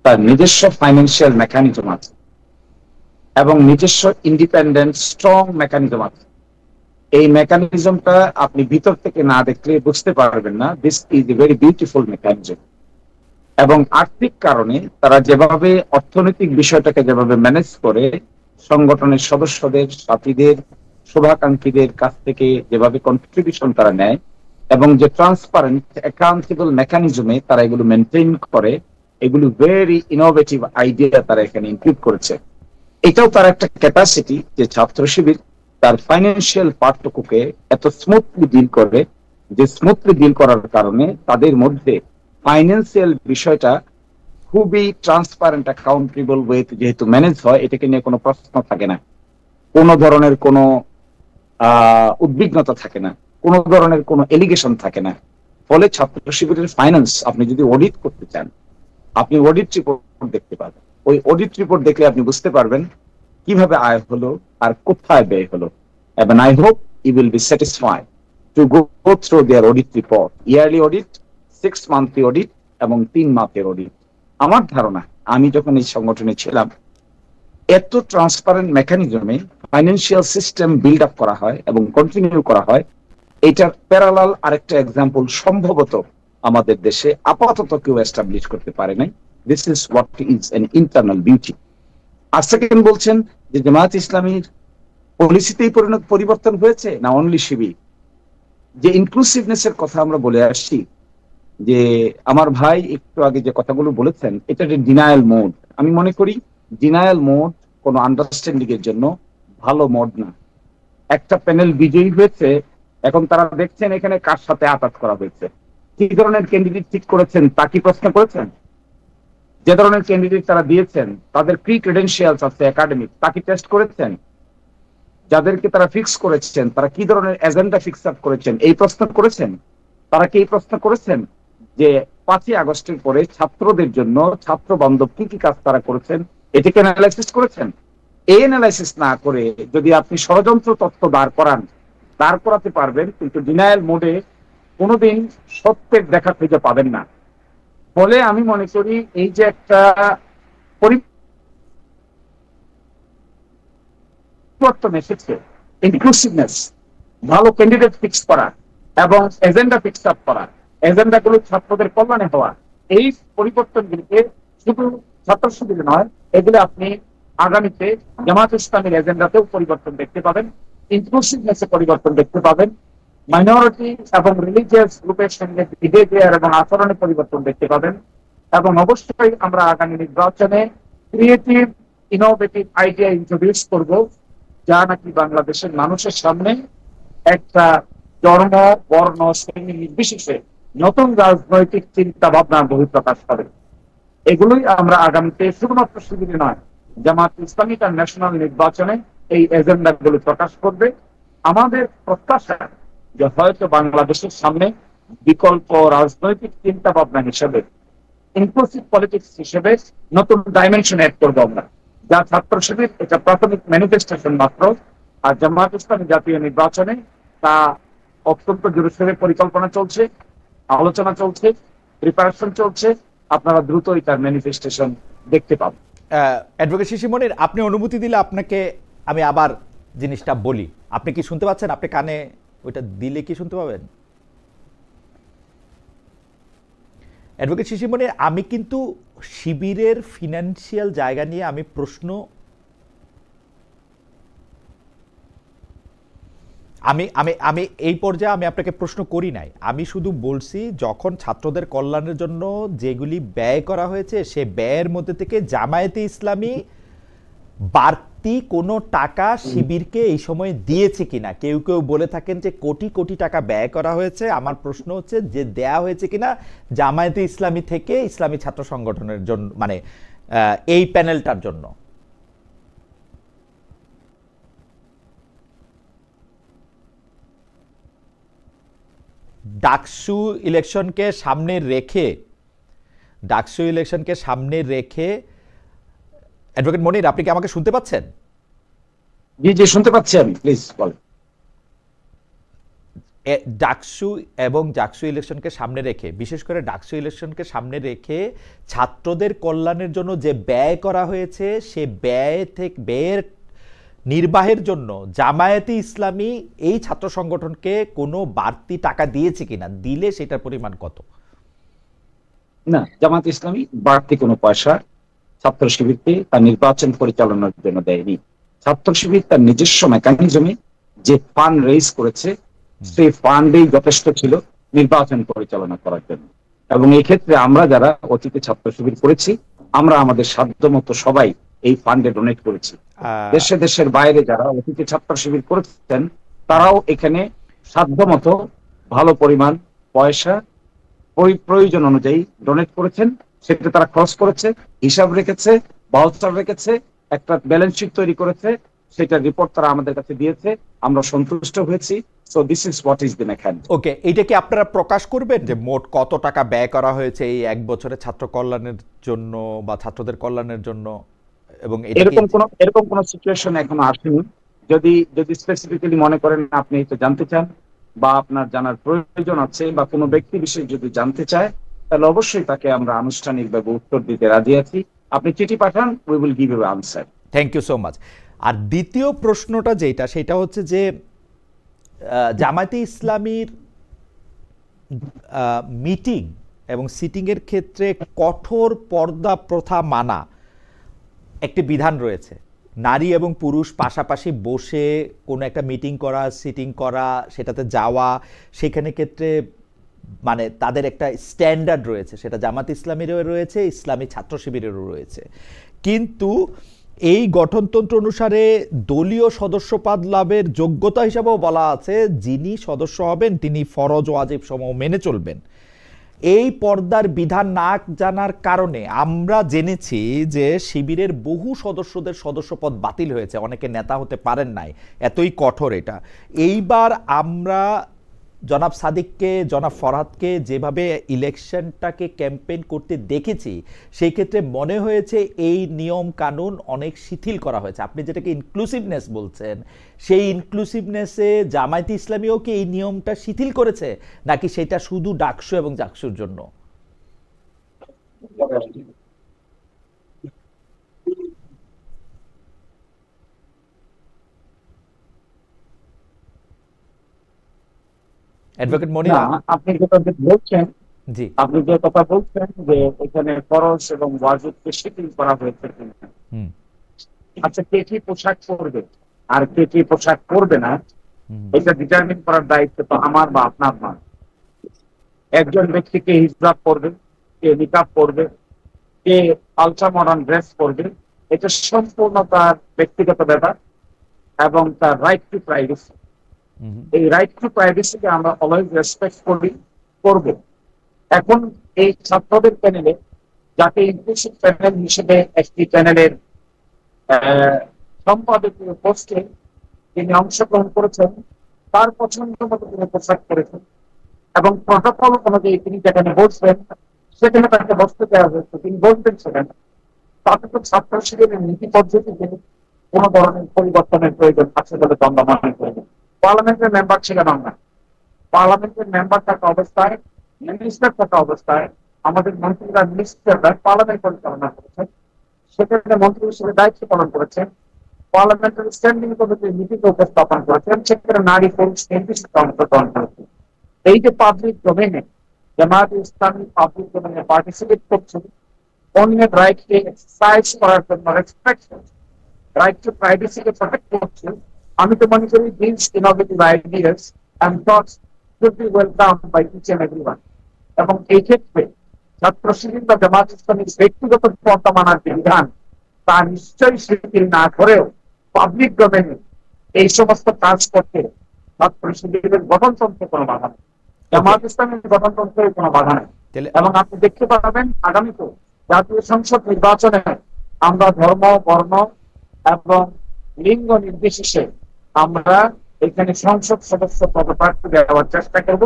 তার নিজস্ব ফাইন্যান্সিয়াল মেকানিজম আছে এবং নিজস্ব ইন্ডিপেন্ডেন্ট স্ট্রং মেকানিজম আছে। এই মেকানিজমটা আপনি ভিতর থেকে না দেখলে বুঝতে পারবেন না। This is a very beautiful mechanism. এবং আর্থিক কারণে তারা যেভাবে অর্থনৈতিক বিষয়টাকে যেভাবে ম্যানেজ করে, সংগঠনের সদস্যদের, সাথীদের, শুভাকাঙ্ক্ষীদের কাছ থেকে যেভাবে কন্ট্রিবিউশন তারা নেয় এবং যে ট্রান্সপারেন্ট অ্যাকাউন্টেবল মেকানিজমে তারা এগুলো মেনটেন করে, এগুলো ভেরি ইনোভেটিভ আইডিয়া তারা এখানে ইনক্লুড করেছে। এটাও তার একটা ক্যাপাসিটি যে ছাত্র শিবির তার ফাইন্যান্সিয়াল পার্টটুকুকে এত স্মুথলি ডিল করে, যে স্মুথলি ডিল করার কারণে তাদের মধ্যে ফাইন্যান্সিয়াল বিষয়টা খুবই ট্রান্সপারেন্ট অ্যাকাউন্টেবল ওয়েতে যেহেতু ম্যানেজ হয়, এটাকে নিয়ে কোনো প্রশ্ন থাকে না, কোনো ধরনের কোনো উদ্বিগ্নতা থাকে না, কোনো ধরনের কোনো এলিগেশন থাকে না। ফলে ছাত্র শিবিরের ফাইন্যান্স আপনি যদি অডিট করতে চান, আপনি অডিট রিপোর্ট দেখতে পাবেন। ওই অডিট রিপোর্ট দেখলে আপনি বুঝতে পারবেন কিভাবে আয় হলো আর কোথায় ব্যয় হলো। এবং I hope you will be satisfied to go through their audit report, yearly audit, 6 monthly audit এবং 3 মাসের অডিট। আমার ধারণা, আমি যখন এই সংগঠনে ছিলাম, এত ট্রান্সপারেন্ট মেকানিজমে ফাইন্যান্সিয়াল সিস্টেম বিল্ড আপ করা হয় এবং কন্টিনিউ করা হয়, এটার প্যারালাল আরেকটা এক্সাম্পল সম্ভবত আমাদের দেশে আপাতত কেউ এস্টাবলিশ করতে পারে নাই। This is what is an internal beauty. আর সেকেন্ড বলছেন যে জামায়াত ইসলামীর পলিসিতেই পরিবর্তন হয়েছে না অনলি শিবির। যে ইনক্লুসিভনেস এর কথা আমরা বলে আসছি, যে আমার ভাই একটু আগে যে কথাগুলো বলেছেন, এটা যে ডিনায়াল মোড, আমি মনে করি ডিনায়াল মোড কোনো আন্ডারস্ট্যান্ডিং এর জন্য ভালো মোড না। একটা প্যানেল বিজয়ী হয়েছে, এখন তারা দেখছেন এখানে কার সাথে আঘাত করা হয়েছে, কি ধরনের ক্যান্ডিডেট ঠিক করেছেন তা কি প্রশ্ন করেছেন? যে ধরনের ক্যান্ডিডেট তারা দিয়েছেন তাদের প্রি ক্রেডেন্সিয়ালস আছে একাডেমিক, তা কি টেস্ট করেছেন? যাদেরকে তারা ফিক্স করেছেন তারা কি ধরনের এজেন্ডা ফিক্স আপ করেছেন এই প্রশ্ন করেছেন? তারা কি এই প্রশ্ন করেছেন যে 5ই আগস্টের পরে ছাত্রদের জন্য ছাত্র বান্ধব কি কি কাজ তারা করেছেন, এটাকে অ্যানালাইসিস করেছেন? এই অ্যানালাইসিস না করে যদি আপনি ষড়যন্ত্র তত্ত্ব দাঁড় করাতে পারবেন, কিন্তু ডিনায়াল মোডে কোনোদিন সত্যের দেখা খুঁজে পাবেন না। ফলে আমি মনে করি এই যে একটা পরিবর্তন এসেছে, ইনক্লুসিভনেস, ভালো ক্যান্ডিডেট ফিক্স করা এবং এজেন্ডা ফিক্স আপ করা, এজেন্ডা গুলো ছাত্রদের কল্যাণে হওয়া, এই পরিবর্তনগুলিকে শুধু ছাত্র শিবির নয়, এগুলো আপনি আগামীতে জামায়াত ইসলামের এজেন্ডাতেও পরিবর্তন দেখতে পাবেন, ইনক্লুসিভনেসে পরিবর্তন দেখতে পাবেন, মাইনরিটি এবং রিলিজিয়াস গ্রুপের সঙ্গে বিহেভিয়ার এবং আচরণে পরিবর্তন দেখতে পাবেন। এবং অবশ্যই আমরা আগামী নির্বাচনে ক্রিয়েটিভ ইনোভেটিভ আইডিয়া ইন্ট্রোডিউস করব, যা নাকি বাংলাদেশের মানুষের সামনে একটা ধর্ম, বর্ণ, শ্রেণী নির্বিশেষে নতুন রাজনৈতিক চিন্তা ভাবনার বহিঃপ্রকাশ করে। এগুলোই আমরা আগামীতে শুধুমাত্র শিবিরে নয়, জামাত ইসলামী তার ন্যাশনাল নির্বাচনে এই এজেন্ডা গুলো প্রকাশ করবে। আমাদের প্রত্যাশা যে হয়তো বাংলাদেশের সামনে বিকল্প রাজনৈতিক চিন্তা ভাবনা হিসেবে, ইনক্লুসিভ পলিটিক্স হিসেবে নতুন ডাইমেনশন অ্যাড করবো আমরা, যা ছাত্র শিবির এটা প্রাথমিক ম্যানিফেস্টেশন মাত্র। আর জামায়াত ইসলামী জাতীয় নির্বাচনে তা অত্যন্ত জোরসোরে পরিকল্পনা চলছে, আলোচনা চলছে, প্রিপারেশন চলছে। আপনারা দ্রুতই তার ম্যানিফেস্টেশন দেখতে পাবেন। অ্যাডভোকেট শিশির মনির, আপনি অনুমতি দিলে আপনাকে আমি আবার জিনিসটা বলি। আপনি কি শুনতে পাচ্ছেন? আপনি কানে ওইটা দিলে কি শুনতে পাবেন? অ্যাডভোকেট শিশির মনির, আমি কিন্তু শিবিরের ফিনান্সিয়াল জায়গা নিয়ে আমি প্রশ্ন আমি এই পর্যায়ে আমি আপনাকে প্রশ্ন করি নাই। আমি শুধু বলছি যখন ছাত্রদের কল্যাণের জন্য যেগুলি ব্যয় করা হয়েছে সে ব্যয়ের মধ্যে থেকে জামায়াতে ইসলামী বাড়তি কোনো টাকা শিবিরকে এই সময় দিয়েছে কিনা। কেউ কেউ বলে থাকেন যে কোটি কোটি টাকা ব্যয় করা হয়েছে। আমার প্রশ্ন হচ্ছে যে দেয়া হয়েছে কিনা জামায়াতে ইসলামী থেকে ইসলামী ছাত্র সংগঠনের জন্য, মানে এই প্যানেলটার জন্য। ডাকসু ইলেকশনকে সামনে রেখে অ্যাডভোকেট মনির, আপনি কি আমাকে শুনতে পাচ্ছেন? জি জি, শুনতে পাচ্ছি আমি, প্লিজ বলেন। ডাকসু এবং জাকসু ইলেকশনকে সামনে রেখে, বিশেষ করে ডাকসু ইলেকশনকে সামনে রেখে ছাত্রদের কল্যাণের জন্য যে ব্যয় করা হয়েছে সে ব্যয়ের নির্বাহের জন্য জামায়াতে ইসলামী এই ছাত্র সংগঠনকে কোনো বাড়তি টাকা দিয়েছে কিনা, দিলে সেটার পরিমাণ কত? না, জামায়াত ইসলামী বাড়তি কোনো পয়সা ছাত্র শিবিরকে তার নির্বাচন পরিচালনার জন্য দেয়নি। ছাত্র শিবির তার নিজস্ব মেকানিজমে যে ফান্ড রেইজ করেছে সেই ফান্ডেই যথেষ্ট ছিল নির্বাচন পরিচালনা করার জন্য। এবং এই ক্ষেত্রে আমরা যারা অতীতে ছাত্র শিবির করেছি, আমরা আমাদের সাধ্য মতো সবাই এই ফান্ডে ডোনেট করেছি। দেশের বাইরে যারা অতীতে ছাত্র শিবির করেছেন তারাও এখানে সাধ্য মতো ভালো পরিমাণ পয়সা প্রয়োজন অনুযায়ী ডোনেট করেছেন। সেটা তারা খরচ করেছে, হিসাব রেখেছে, বাউচার রেখেছে, একটা ব্যালেন্স শিট তৈরি করেছে, সেটা রিপোর্ট তারা আমাদের কাছে দিয়েছে, আমরা সন্তুষ্ট হয়েছি। So this is what is the mechanism. Okay, এটা কি আপনারা প্রকাশ করবেন যে মোট কত টাকা ব্যয় করা হয়েছে এই এক বছরে ছাত্র কল্যাণের জন্য বা ছাত্রদের কল্যাণের জন্য? এবং এরকম কোন সিচুয়েশন এখনো আসেনি। যদি স্পেসিফিক্যালি মনে করেন আপনি এটা জানতে চান বা আপনার জানার প্রয়োজন আছে বা কোনো ব্যক্তি বিশেষ যদি জানতে চায়, তাহলে অবশ্যই তাকে আমরা আনুষ্ঠানিকভাবে উত্তর দিতে রাজি আছি। আপনি চিঠি পাঠান, we will give you answer. Thank you so much. আর দ্বিতীয় প্রশ্নটা সেটা হচ্ছে যে জামায়াতে ইসলামীর মিটিং এবং সিটিংয়ের ক্ষেত্রে কঠোর পর্দা প্রথা মানা একটি বিধান রয়েছে। নারী এবং পুরুষ পাশাপাশি বসে কোনো একটা মিটিং করা, সিটিং করা, সেটাতে যাওয়া, সেখানে ক্ষেত্রে মানে তাদের একটা স্ট্যান্ডার্ড রয়েছে, সেটা জামাত ইসলামীরও রয়েছে, ইসলামী ছাত্র শিবিরেরও রয়েছে। কিন্তু এই গঠনতন্ত্র অনুসারে দলীয় সদস্যপদ লাভের যোগ্যতা হিসাবেও বলা আছে যিনি সদস্য হবেন তিনি ফরজ ওয়াজিব সমূহ মেনে চলবেন। এই পর্দার বিধান না জানার কারণে আমরা জেনেছি যে শিবিরের বহু সদস্যদের সদস্যপদ বাতিল হয়েছে, অনেকে নেতা হতে পারেন নাই, এতই কঠোর এটা। এইবার আমরা জনাব সাদিককে, জনাব ফরহাদকে যেভাবে ইলেকশনটাকে ক্যাম্পেইন করতে দেখেছি, সেই ক্ষেত্রে মনে হয়েছে এই নিয়ম কানুন অনেক শিথিল করা হয়েছে। আপনি যেটাকে ইনক্লুসিভনেস বলছেন, সেই ইনক্লুসিভনেসে জামায়াতে ইসলামীও কি এই নিয়মটা শিথিল করেছে, নাকি সেটা শুধু ডাকসু এবং জাকসুর জন্য? অ্যাডভোকেট মনির, আপনি যেটা বলছেন, জি, আপনি যে কথা বলছেন যে এখানে ফরজ এবং ওয়াজিবকে শিথিল করা হয়েছে, আচ্ছা কে কি পোশাক পরবে আর কে কি পোশাক পরবে না এটা ডিটারমিন করার দায়িত্ব তো আমার বা আপনার না। একজন ব্যক্তিকে হিজাব পরবে, কে নিকাব পরবে, কে আলট্রা মডার্ন ড্রেস পরবে, এটা সম্পূর্ণ তার ব্যক্তিগত ব্যাপার এবং তার রাইট টু প্রাইভেসি। এই রাইট টু প্রাইভেসিকে আমরা অলওয়েজ রেসপেক্ট করব। এখন এই ছাত্রদের প্যানেলে যাকে ইনক্লুসিভ প্যানেল হিসেবে একটি প্যানেলের সম্পাদকীয় পোস্টে তিনি অংশগ্রহণ করেছেন, তার পছন্দ মতো তিনি পোশাক করেছেন এবং প্রটোকল অনুযায়ী তিনি যেখানে বসবেন সেখানে তাকে বসতে দেওয়া হয়েছে, তিনি বলতেন ছিলেন। তাতে তো ছাত্র শিবিরের নীতি পদ্ধতিতে কোন ধরনের পরিবর্তনের প্রয়োজন আছে বলে দ্বন্দ্ব মনে করেন। পার্লামেন্টের মেম্বার ছিলেন আমরা, পার্লামেন্টের মেম্বার থাকা অবস্থায়, মিনিস্টার থাকা অবস্থায় আমাদের মন্ত্রীরা, মিনিস্টাররা পার্লামেন্ট পরিচালনা করেছেন, সেখানে মন্ত্রী হিসেবে দায়িত্ব পালন করেছেন, পার্লামেন্টের স্ট্যান্ডিং কমিটির নীতিকে উপস্থাপন করেছেন, সেখানে নারী পুরুষ নির্দিষ্ট অংশগ্রহণ করেছেন। এই যে পাবলিক ডোমেইনে জামায়াতে ইসলামী পাবলিক ডোমেইনে পার্টিসিপেট করছে, অন্যের রাইটকে এক্সারসাইজ করার জন্য রেসপেক্ট, রাইট টু প্রাইভেসিকে প্রোটেক্ট করছে, আমি তো মনে করি this innovative ideas and thoughts should be welcome by each and everyone. এবং এই ক্ষেত্রে ছাত্র শিবির বা জামায়াত ইসলামীর ব্যক্তিগত পন্থা মানার যে বিধান তা নিশ্চয়ই শিথিল না করেও পাবলিক ডোমেইনে এই সমস্ত কাজ করতে ছাত্র শিবিরের গঠনতন্ত্রে কোনো বাধা নেই, জামায়াত ইসলামের গঠনতন্ত্রের কোনো বাধা নেই। এবং আপনি দেখতে পাবেন আগামীতে জাতীয় সংসদ নির্বাচনে আমরা ধর্ম, বর্ণ এবং লিঙ্গ নির্বিশেষে আমরা এখানে সংসদ সদস্য পদপ্রার্থী দেওয়ার চেষ্টা করব,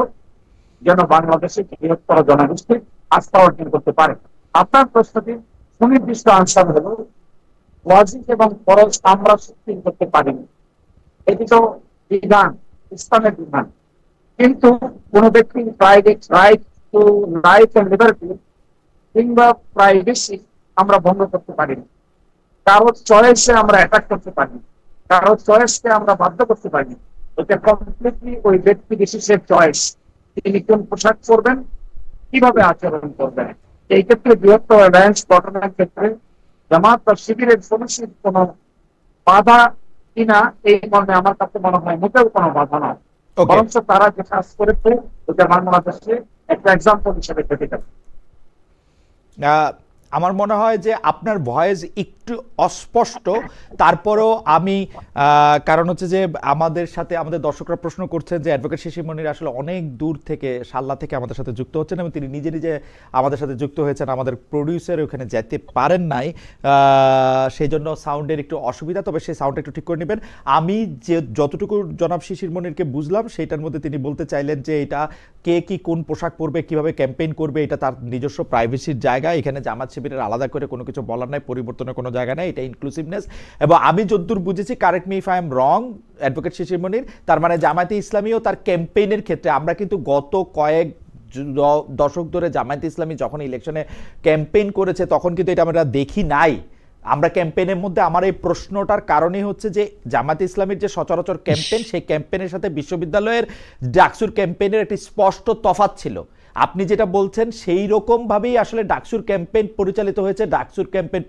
যেন বাংলাদেশের বৃহত্তর জনগোষ্ঠী আস্থা অর্জন করতে পারে। আপনার প্রশ্নটি সুনির্দিষ্ট আনসার হলো ওয়াজিব এবং ফরজ আমরা শিথিল করতে পারিনি, এটি তো বিধান, ইসলামের বিধান। কিন্তু কোন ব্যক্তির private right to life and liberty কিংবা প্রাইভেসি আমরা ভঙ্গ করতে পারিনি, কারো চয়েসে আমরা অ্যাটাক করতে পারি, কারো চয়েসকে আমরা বাধ্য করতে পারি। এটা কমপ্লিটলি ওই ব্যক্তি বিশেষের চয়েস, তিনি কোন পোশাক পরবেন, কিভাবে আচরণ করবেন। এই ক্ষেত্রে বৃহত্তর অ্যালায়েন্স গঠনের ক্ষেত্রে জামাত বা শিবিরের সদস্যের কোন বাধা কিনা এই মর্মে আমার কাছে মনে হয় মোটেও কোনো বাধা নয়, বরঞ্চ তারা যে কাজ করেছে ওটা বাংলাদেশে একটা এক্সাম্পল হিসেবে থেকে যাবে। আমার মনে হয় যে আপনার ভয়েস একটু অস্পষ্ট, তারপরেও আমি কারণ হচ্ছে যে আমাদের সাথে আমাদের দর্শকরা প্রশ্ন করছেন যে অ্যাডভোকেট শিশির মনির আসলে অনেক দূর থেকে, শাল্লা থেকে আমাদের সাথে যুক্ত হচ্ছেন এবং তিনি নিজে নিজে আমাদের সাথে যুক্ত হয়েছেন, আমাদের প্রডিউসার ওখানে যেতে পারেন নাই, সেই জন্য সাউন্ডের একটু অসুবিধা, তবে সেই সাউন্ডটা একটু ঠিক করে নেবেন। আমি যে যতটুকু জনাব শিশির মনিরকে বুঝলাম সেইটার মধ্যে তিনি বলতে চাইলেন যে এটা কে কি কোন পোশাক পরবে, কিভাবে ক্যাম্পেইন করবে, এটা তার নিজস্ব প্রাইভেসির জায়গা, এখানে জামাত শিবিরের আলাদা করে কোনো কিছু বলার নাই, পরিবর্তনের কোনো জায়গা নেই, এটা ইনক্লুসিভনেস। এবং আমি যতদূর বুঝেছি, correct me if I am wrong advocate Shishir Monir, তার মানে জামায়াতে ইসলামীও তার ক্যাম্পেইনের ক্ষেত্রে, আমরা কিন্তু গত কয়েক দশক ধরে জামায়াতে ইসলামী যখন ইলেকশনে ক্যাম্পেইন করেছে তখন কিন্তু এটা আমরা দেখি নাই। আমরা ক্যাম্পেইনের মধ্যে আমার এই প্রশ্নটার কারণই হচ্ছে যে জামায়াতে ইসলামীর যে সচরাচর ক্যাম্পেইন, সেই ক্যাম্পেইনের সাথে বিশ্ববিদ্যালয়ের ডাকসুর ক্যাম্পেইনের একটি স্পষ্ট তফাৎ ছিল। আপনি যেটা বলছেন সেই রকম ভাবেই আসলে ডাকসুর ক্যাম্পেইন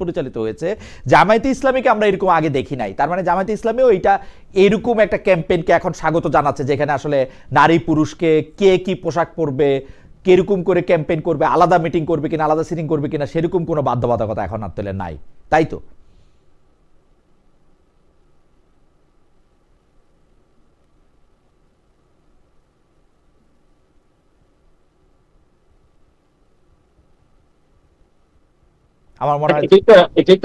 পরিচালিত হয়েছে। জামায়াতে ইসলামীকে আমরা এরকম আগে দেখি নাই। তার মানে জামায়াতে ইসলামীও এটা এরকম একটা ক্যাম্পেইনকে এখন স্বাগত জানাচ্ছে, যেখানে আসলে নারী পুরুষকে কে কি পোশাক পরবে, কিরকম করে ক্যাম্পেইন করবে, আলাদা মিটিং করবে কিনা, আলাদা সিটিং করবে কিনা, সেরকম কোনো বাধ্যবাধকতা এখন আর তাহলে নাই, তাই তো? আমার মনে হয় এটাই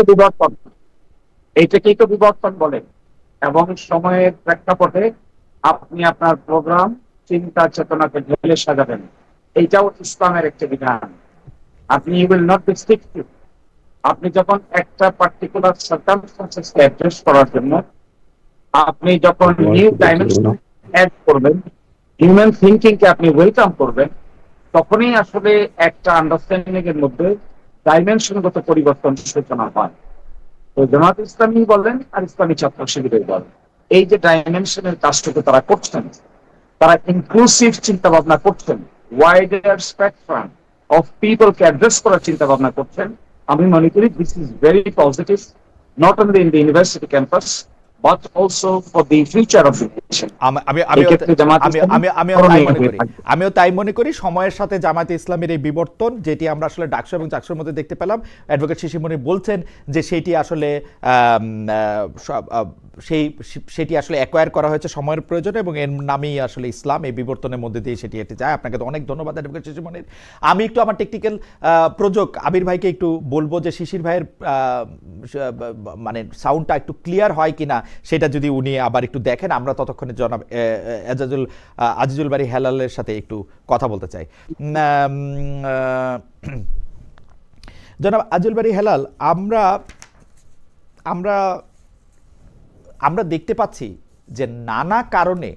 তো বিবর্তন বলে। এবং সময়ের প্রেক্ষাপটে আপনি আপনার প্রোগ্রাম, চিন্তা চেতনাকে ঢেলে সাজাবেন, এইটাও ইসলামের একটি বিধান। আপনি উইল নট বি স্ট্রিক্ট। আপনি যখন একটা পার্টিকুলার সার্কামস্টেন্সেসকে অ্যাড্রেস করার জন্য আপনি যখন নিউ ডাইমেনশন অ্যাড করবেন, হিউম্যান থিংকিং কে আপনি ওয়েলকাম করবেন, তখনই আসলে একটা আন্ডারস্ট্যান্ডিং এর মধ্যে ডাইমেনশনগত পরিবর্তন সূচনা হয়। তো জামাত ইসলামী বলেন আর ইসলামী ছাত্র শিবিরের বলেন, এই যে ডাইমেনশনের কাজটুকু তারা করছেন, তারা ইনক্লুসিভ চিন্তা ভাবনা করছেন, ওয়াইডার স্পেকট্রাম অফ পিপলকে অ্যাড্রেস করার চিন্তা ভাবনা করছেন। আমি মনে করি this is very positive, not only in the university campus but also for the future of the nation. আমিও তাই মনে করি। সময়ের সাথে জামায়াতে ইসলামের এই বিবর্তন, যেটি আমরা আসলে ডাকসু এবং চাকসুর মধ্যে দেখতে পেলাম, অ্যাডভোকেট শিশির মনির বলছেন যে সেটি আসলে সেটি আসলে অ্যাকোয়ার করা হয়েছে সময়ের প্রয়োজনে এবং এর নামেই আসলে ইসলাম। এই বিবর্তনের মধ্যে দিয়ে সেটি এটি যায়। আপনাকে তো অনেক ধন্যবাদ অ্যাডভোকেট শিশির মনির। আমি একটু আমার টেকনিক্যাল প্রযোজক আবির ভাইকে একটু বলবো যে শিশির ভাইয়ের মানে সাউন্ডটা একটু ক্লিয়ার হয় কিনা সেটা যদি উনি আবার একটু দেখেন। আমরা ততক্ষণে জনাব আজিজুল বারী হেলালের সাথে একটু কথা বলতে চাই। জনাব আজিজুল বারী হেলাল, আমরা দেখতে পাচ্ছি যে নানা কারণে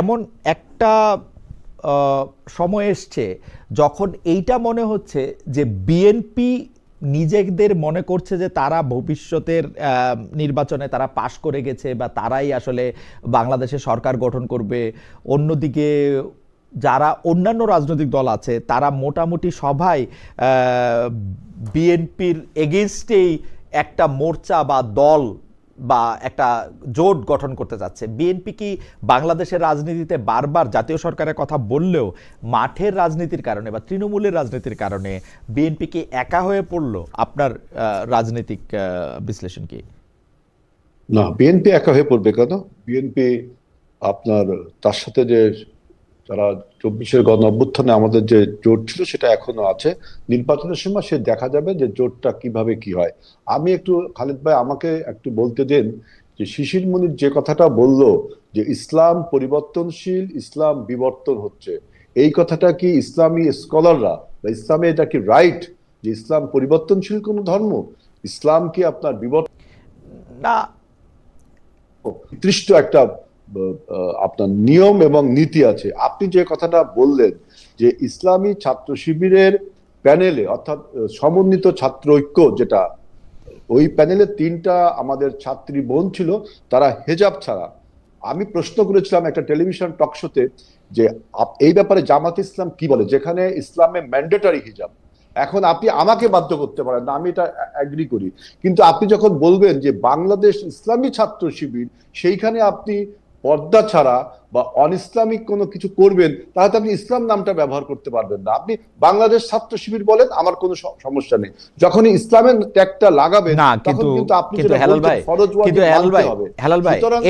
এমন একটা সময় এসছে যখন এইটা মনে হচ্ছে যে বিএনপি নিজেদের মনে করছে যে তারা ভবিষ্যতের নির্বাচনে তারা পাশ করে গেছে বা তারাই আসলে বাংলাদেশে সরকার গঠন করবে। অন্যদিকে যারা অন্যান্য রাজনৈতিক দল আছে তারা মোটামুটি সবাই বিএনপির এগেইনস্টেই একটা মোর্চা বা দল বা একটা জোট গঠন করতে যাচ্ছে। বিএনপি কি বাংলাদেশের রাজনীতিতে বারবার জাতীয় সরকারের কথা বললেও মাঠের রাজনীতির কারণে বা তৃণমূলের রাজনীতির কারণে বিএনপি কি একা হয়ে পড়লো? আপনার রাজনৈতিক বিশ্লেষণ কি? না, বিএনপি একা হয়ে পড়বে কেন? বিএনপি আপনার তার সাথে যে তারা 24-এর গণ অভ্যুত্থানে আমাদের যে জোট ছিল সেটা এখনো আছে। নির্বাচনের সময় সে দেখা যাবে যে জোটটা কিভাবে কি হয়। আমি একটু খালিদ ভাই আমাকে একটু বলতে দেন যে শিশির মনির যে কথাটা বলল যে ইসলাম পরিবর্তনশীল, ইসলাম বিবর্তন হচ্ছে, এই কথাটা কি ইসলামী স্কলাররা বা ইসলামে এটা কি রাইট যে ইসলাম পরিবর্তনশীল কোন ধর্ম? ইসলাম কি আপনার বিবর্তন না, নির্দিষ্ট একটা আপনার নিয়ম এবং নীতি আছে। আপনি যে কথাটা বললেন যে ইসলামী ছাত্র শিবিরের প্যানেলে অর্থাৎ সমন্বিত ছাত্র ঐক্য, যেটা ওই প্যানেলে 3টা আমাদের ছাত্রী বোন ছিল, তারা হেজাব ছাড়া। আমি প্রশ্ন করেছিলাম একটা টেলিভিশন টক শোতে যে এই ব্যাপারে জামাত ইসলাম কি বলে, যেখানে ইসলামে ম্যান্ডেটরি হিজাব। এখন আপনি আমাকে বাধ্য করতে পারেন না, আমি এটা এগ্রি করি, কিন্তু আপনি যখন বলবেন যে বাংলাদেশ ইসলামী ছাত্র শিবির, সেইখানে আপনি পর্দা ছাড়া বা অন ইসলামিক কোনো কিছু করবেন, তাহলে আপনি ইসলাম নামটা ব্যবহার করতে পারবেন না। আপনি বাংলাদেশ ছাত্র শিবির বলেন, আমার কোনো সমস্যা নেই। যখনই ইসলামের ট্যাগটা লাগাবেন না, কিন্তু আপনি হেলাল ভাই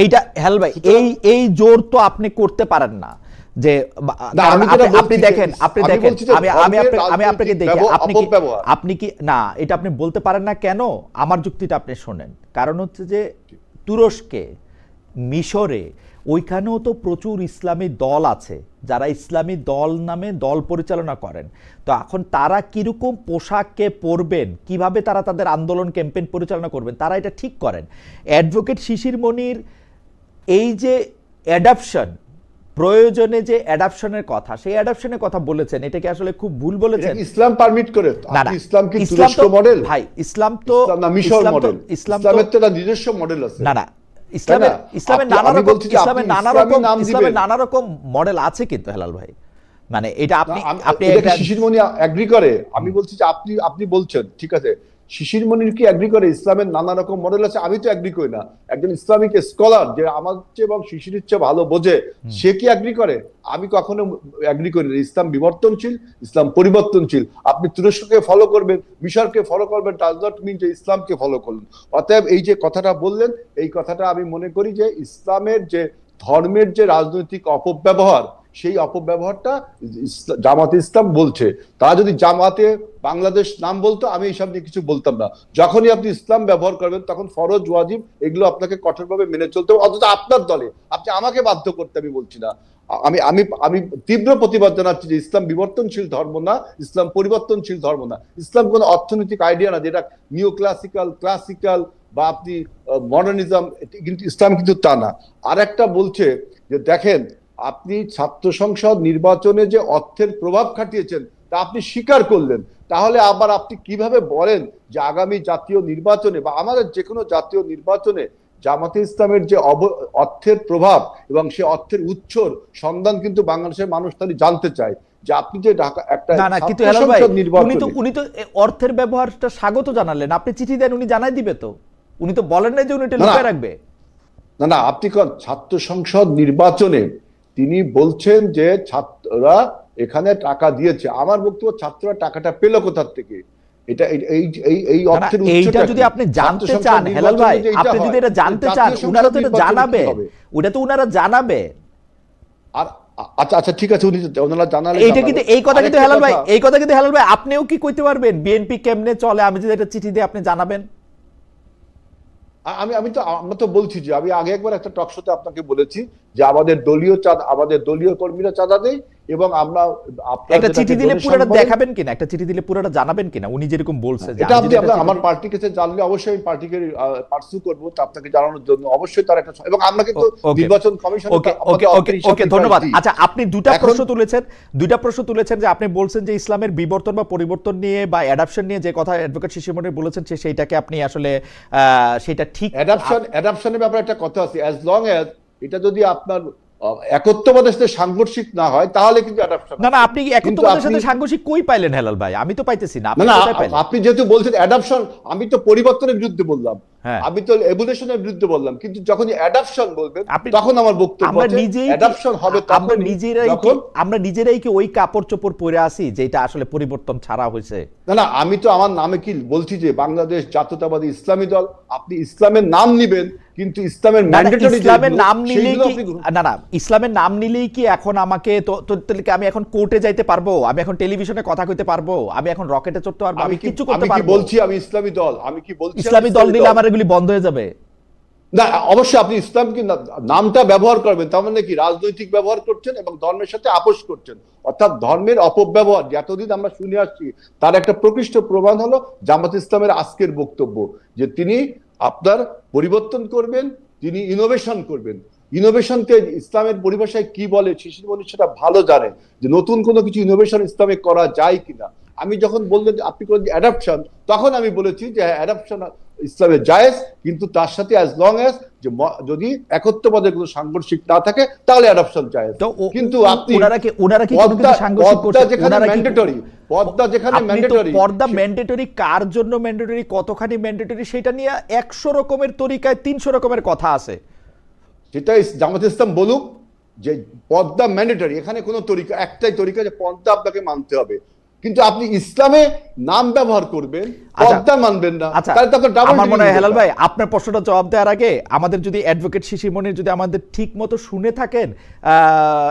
এইটা হেলাল ভাই এই জোর তো আপনি করতে পারেন না যে আপনি দেখেন আমি আপনাকে দেখি আপনি কি না, এটা আপনি বলতে পারেন না কেন? আমার যুক্তিটা আপনি শোনেন। কারণ হচ্ছে যে তুরস্কে, মিশরে, ওইখানেও তো প্রচুর ইসলামী দল আছে যারা ইসলামী দল নামে দল পরিচালনা করেন। তো এখন তারা কিরকম পোশাককে পরবেন, কিভাবে তারা তাদের আন্দোলন ক্যাম্পেইন পরিচালনা করবেন, তারা এটা ঠিক করেন। অ্যাডভোকেট শিশির মনির এই যে অ্যাডাপশন, প্রয়োজনে যে অ্যাডাপশনের কথা, সেই অ্যাডাপশনের কথা বলেছেন, এটা কি আসলে খুব ভুল বলেছেন? ইসলাম পারমিট করে? না, ইসলাম কি তুরস্ক মডেল? ভাই ইসলাম তো না, মিশর মডেল। ইসলামের তো নিজস্ব মডেল আছে। না, ইসলামের নানা রকম মডেল আছে কিন্তু হেলাল ভাই। মানে এটা আপনি আপনি এটা শিশিরমণি এগ্রি করে? আমি বলছি যে আপনি বলছেন ঠিক আছে, শিশিরমণির কি এগ্রি করে ইসলামের নানা রকম মডেল আছে? আমি তো এগ্রি করি না। একজন ইসলামিক স্কলার যে আমার চেয়ে এবং শিশিরের চেয়ে ভালো বোঝে, সে কি এগ্রি করে? আমি কখনো এগ্রি করি না। ইসলাম বিবর্তনশীল, ইসলাম পরিবর্তনশীল। আপনি তুরস্ককে ফলো করবেন, মিশরকে ফলো করবেন, ডাজ নট মিন যে ইসলামকে ফলো করলেন। অতএব এই যে কথাটা বললেন, এই কথাটা আমি মনে করি যে ইসলামের যে ধর্মের যে রাজনৈতিক অপব্যবহার, সেই অপব্যবহারটা জামাতে ইসলাম বলছে। তারা যদি জামাতে বাংলাদেশ নাম বলতো, আমি এইসব নিয়ে কিছু বলতাম না। যখনই আপনি ইসলাম ব্যবহার করবেন, তখন ফরজ ওয়াজিব এগুলো আপনাকে কঠোরভাবে মেনে চলতে হবে। অথচ আপনার দলে আপনি আমাকে বাধ্য করতে আমি বলছি না। আমি আমি আমি তীব্র প্রতিবাদ জানাচ্ছি যে ইসলাম বিবর্তনশীল ধর্ম না, ইসলাম পরিবর্তনশীল ধর্ম না। ইসলাম কোনো অর্থনৈতিক আইডিয়া না যেটা নিও ক্লাসিক্যাল বা আপনি মডার্নিজম, কিন্তু ইসলাম কিন্তু তা না। আর একটা বলছে যে দেখেন, আপনি ছাত্র সংসদ নির্বাচনে যে অর্থের প্রভাব খাটিয়েছেন তা আপনি স্বীকার করলেন, তাহলে আবার আপনি কিভাবে বলেন যে আগামী জাতীয় নির্বাচনে বা আমাদের যে কোনো জাতীয় নির্বাচনে জামাতে ইসলামের যে অর্থের প্রভাব এবং সে অর্থের উৎসর সন্ধান কিন্তু বাংলাদেশের মানুষ তাহলে জানতে চায় যে আপনি যে ঢাকা একটা কিন্তু উনি তো অর্থের ব্যবহারটা স্বাগত জানালেন। আপনি চিঠি দেন, উনি জানাই দিবে তো, উনি তো বলেন না যে উনি এটা লুকিয়ে রাখবে। না, আপনি কোন ছাত্র সংসদ নির্বাচনে তিনি বলছেন যে ছাত্ররা এখানে টাকা দিয়েছে। আমার বক্তব্য, ছাত্ররা টাকাটা পেল কোথা থেকে? এটা এই অর্থের এইটা যদি আপনি জানতে চান হেলাল ভাই, আপনি যদি এটা জানতে চান, উনারা তো এটা জানাবে, ওটা তো উনারা জানাবে। আর আচ্ছা ঠিক আছে, ওনারা জানালে এইটা কিন্তু এই কথা কিন্তু হেলাল ভাই আপনিও কি কইতে পারবেন বিএনপি কেমনে চলে? আমি যদি এটা চিঠি দিয়ে আপনি জানাবেন। আমরা তো বলছি যে আমি আগে একবার একটা টক শোতে আপনাকে বলেছি যে আমাদের দলীয় কর্মীরা চাঁদা দেয় এবং আমরা একটা চিঠি দিলে পুরোটা দেখাবেন কিনা, একটা চিঠি দিলে পুরোটা জানাবেন কিনা উনি যেরকম বলছে? এটা আপনি আমার পার্টির কাছে জানলে অবশ্যই আমি পার্টিকে পার্সু করব তা আপনাকে জানানোর জন্য। অবশ্যই তার একটা, এবং আমরা কিন্তু নির্বাচন কমিশন। ওকে ধন্যবাদ। আচ্ছা, আপনি দুইটা প্রশ্ন তুলেছেন যে আপনি বলছেন যে ইসলামের বিবর্তন বা পরিবর্তন নিয়ে বা অ্যাডাপশন নিয়ে যে কথা অ্যাডভোকেট শিশিরমণি বলেছেন, সেইটাকে আপনি আসলে সেটা ঠিক অ্যাডাপশনের ব্যাপারে একটা কথা আছে, অ্যাজ লং অ্যাজ এটা যদি আপনার একত্ববাদের সাথে সাংঘর্ষিক না হয় তাহলে কিন্তু অ্যাডাপশন। না, আপনি একত্ববাদের সাথে সাংঘর্ষিক কই পাইলেন হেলাল ভাই? আমি তো পাইতেছি না। আপনি যেহেতু বলছেন অ্যাডাপশন, আমি তো পরিবর্তনের বিরুদ্ধে বললাম, আমি তো এভলিউশনের বিরুদ্ধে বললাম, কিন্তু যখন অ্যাডাপশন বলবেন তখন আমার বক্তব্য অ্যাডাপশন হবে। আমরা নিজেরাই কি ওই কাপড় চোপড় পরে আসি যেটা আসলে পরিবর্তন ছাড়া হয়েছে? না, আমি তো আমার নামে কি বলছি যে বাংলাদেশ জাতীয়তাবাদী ইসলামী দল। আপনি ইসলামের নাম নিবেন, কিন্তু ইসলামের ম্যান্ডেটরি ইসলামের নাম নিলেই কি ইসলামের নাম নিলেই কি এখন আমাকে আমি এখন কোর্টে যাইতে পারবো? আমি এখন টেলিভিশনে কথা কইতে পারবো? আমি এখন রকেটে চড়তে পারবো? আমি কিছু করতে পারবো? আমি কি বলছি আমি ইসলামী দল? আমি কি বলছি ইসলামী দল নিলে আমার এগুলি বন্ধ হয়ে যাবে? না, অবশ্যই আপনি ইসলামকে নামটা ব্যবহার করবেন, তার মানে কি রাজনৈতিক ব্যবহার করছেন এবং ধর্মের সাথে আপোষ করছেন। অর্থাৎ ধর্মের অপব্যবহার এতদিন আমরা শুনে আসছি, তার একটা প্রকৃষ্ট প্রমাণ হলো জামাত ইসলামের আজকের বক্তব্য যে তিনি আপনার পরিবর্তন করবেন, তিনি ইনোভেশন করবেন। ইনোভেশনকে ইসলামের পরিভাষায় কি বলে শিশিরমণি সেটা ভালো জানে, যে নতুন কোনো কিছু ইনোভেশন ইসলামে করা যায় কিনা। আমি যখন বললেন যে আপনি করেন অ্যাডাপশন, তখন আমি বলেছি যে অ্যাডাপশন ইসলামে জায়েজ, কিন্তু তার সাথে অ্যাজ লং অ্যাজ যে যদি একত্ববাদের কোনো সাংঘর্ষিক না থাকে তাহলে অ্যাডাপশন জায়েজ। কিন্তু আপনি পর্দা ম্যান্ডেটরি কার জন্য ম্যান্ডেটরি, কতখানি ম্যান্ডেটরি, সেটা নিয়ে 100 রকমের তরিকায় 300 রকমের কথা আছে। সেটা জামাত ইসলাম বলুক যে পর্দা ম্যান্ডেটরি, এখানে কোনো তরিকা, একটাই তরিকা যে পর্দা আপনাকে মানতে হবে, কিন্তু আপনি ইসলামে নাম ব্যবহার করবেন, পর্দা মানবেন না। আমার মনে হয় হেলাল ভাই, আপনার প্রশ্নটা জবাব দেওয়ার আগে আমাদের যদি অ্যাডভোকেট শিশিরমণির যদি আমাদের ঠিক মতো শুনে থাকেন,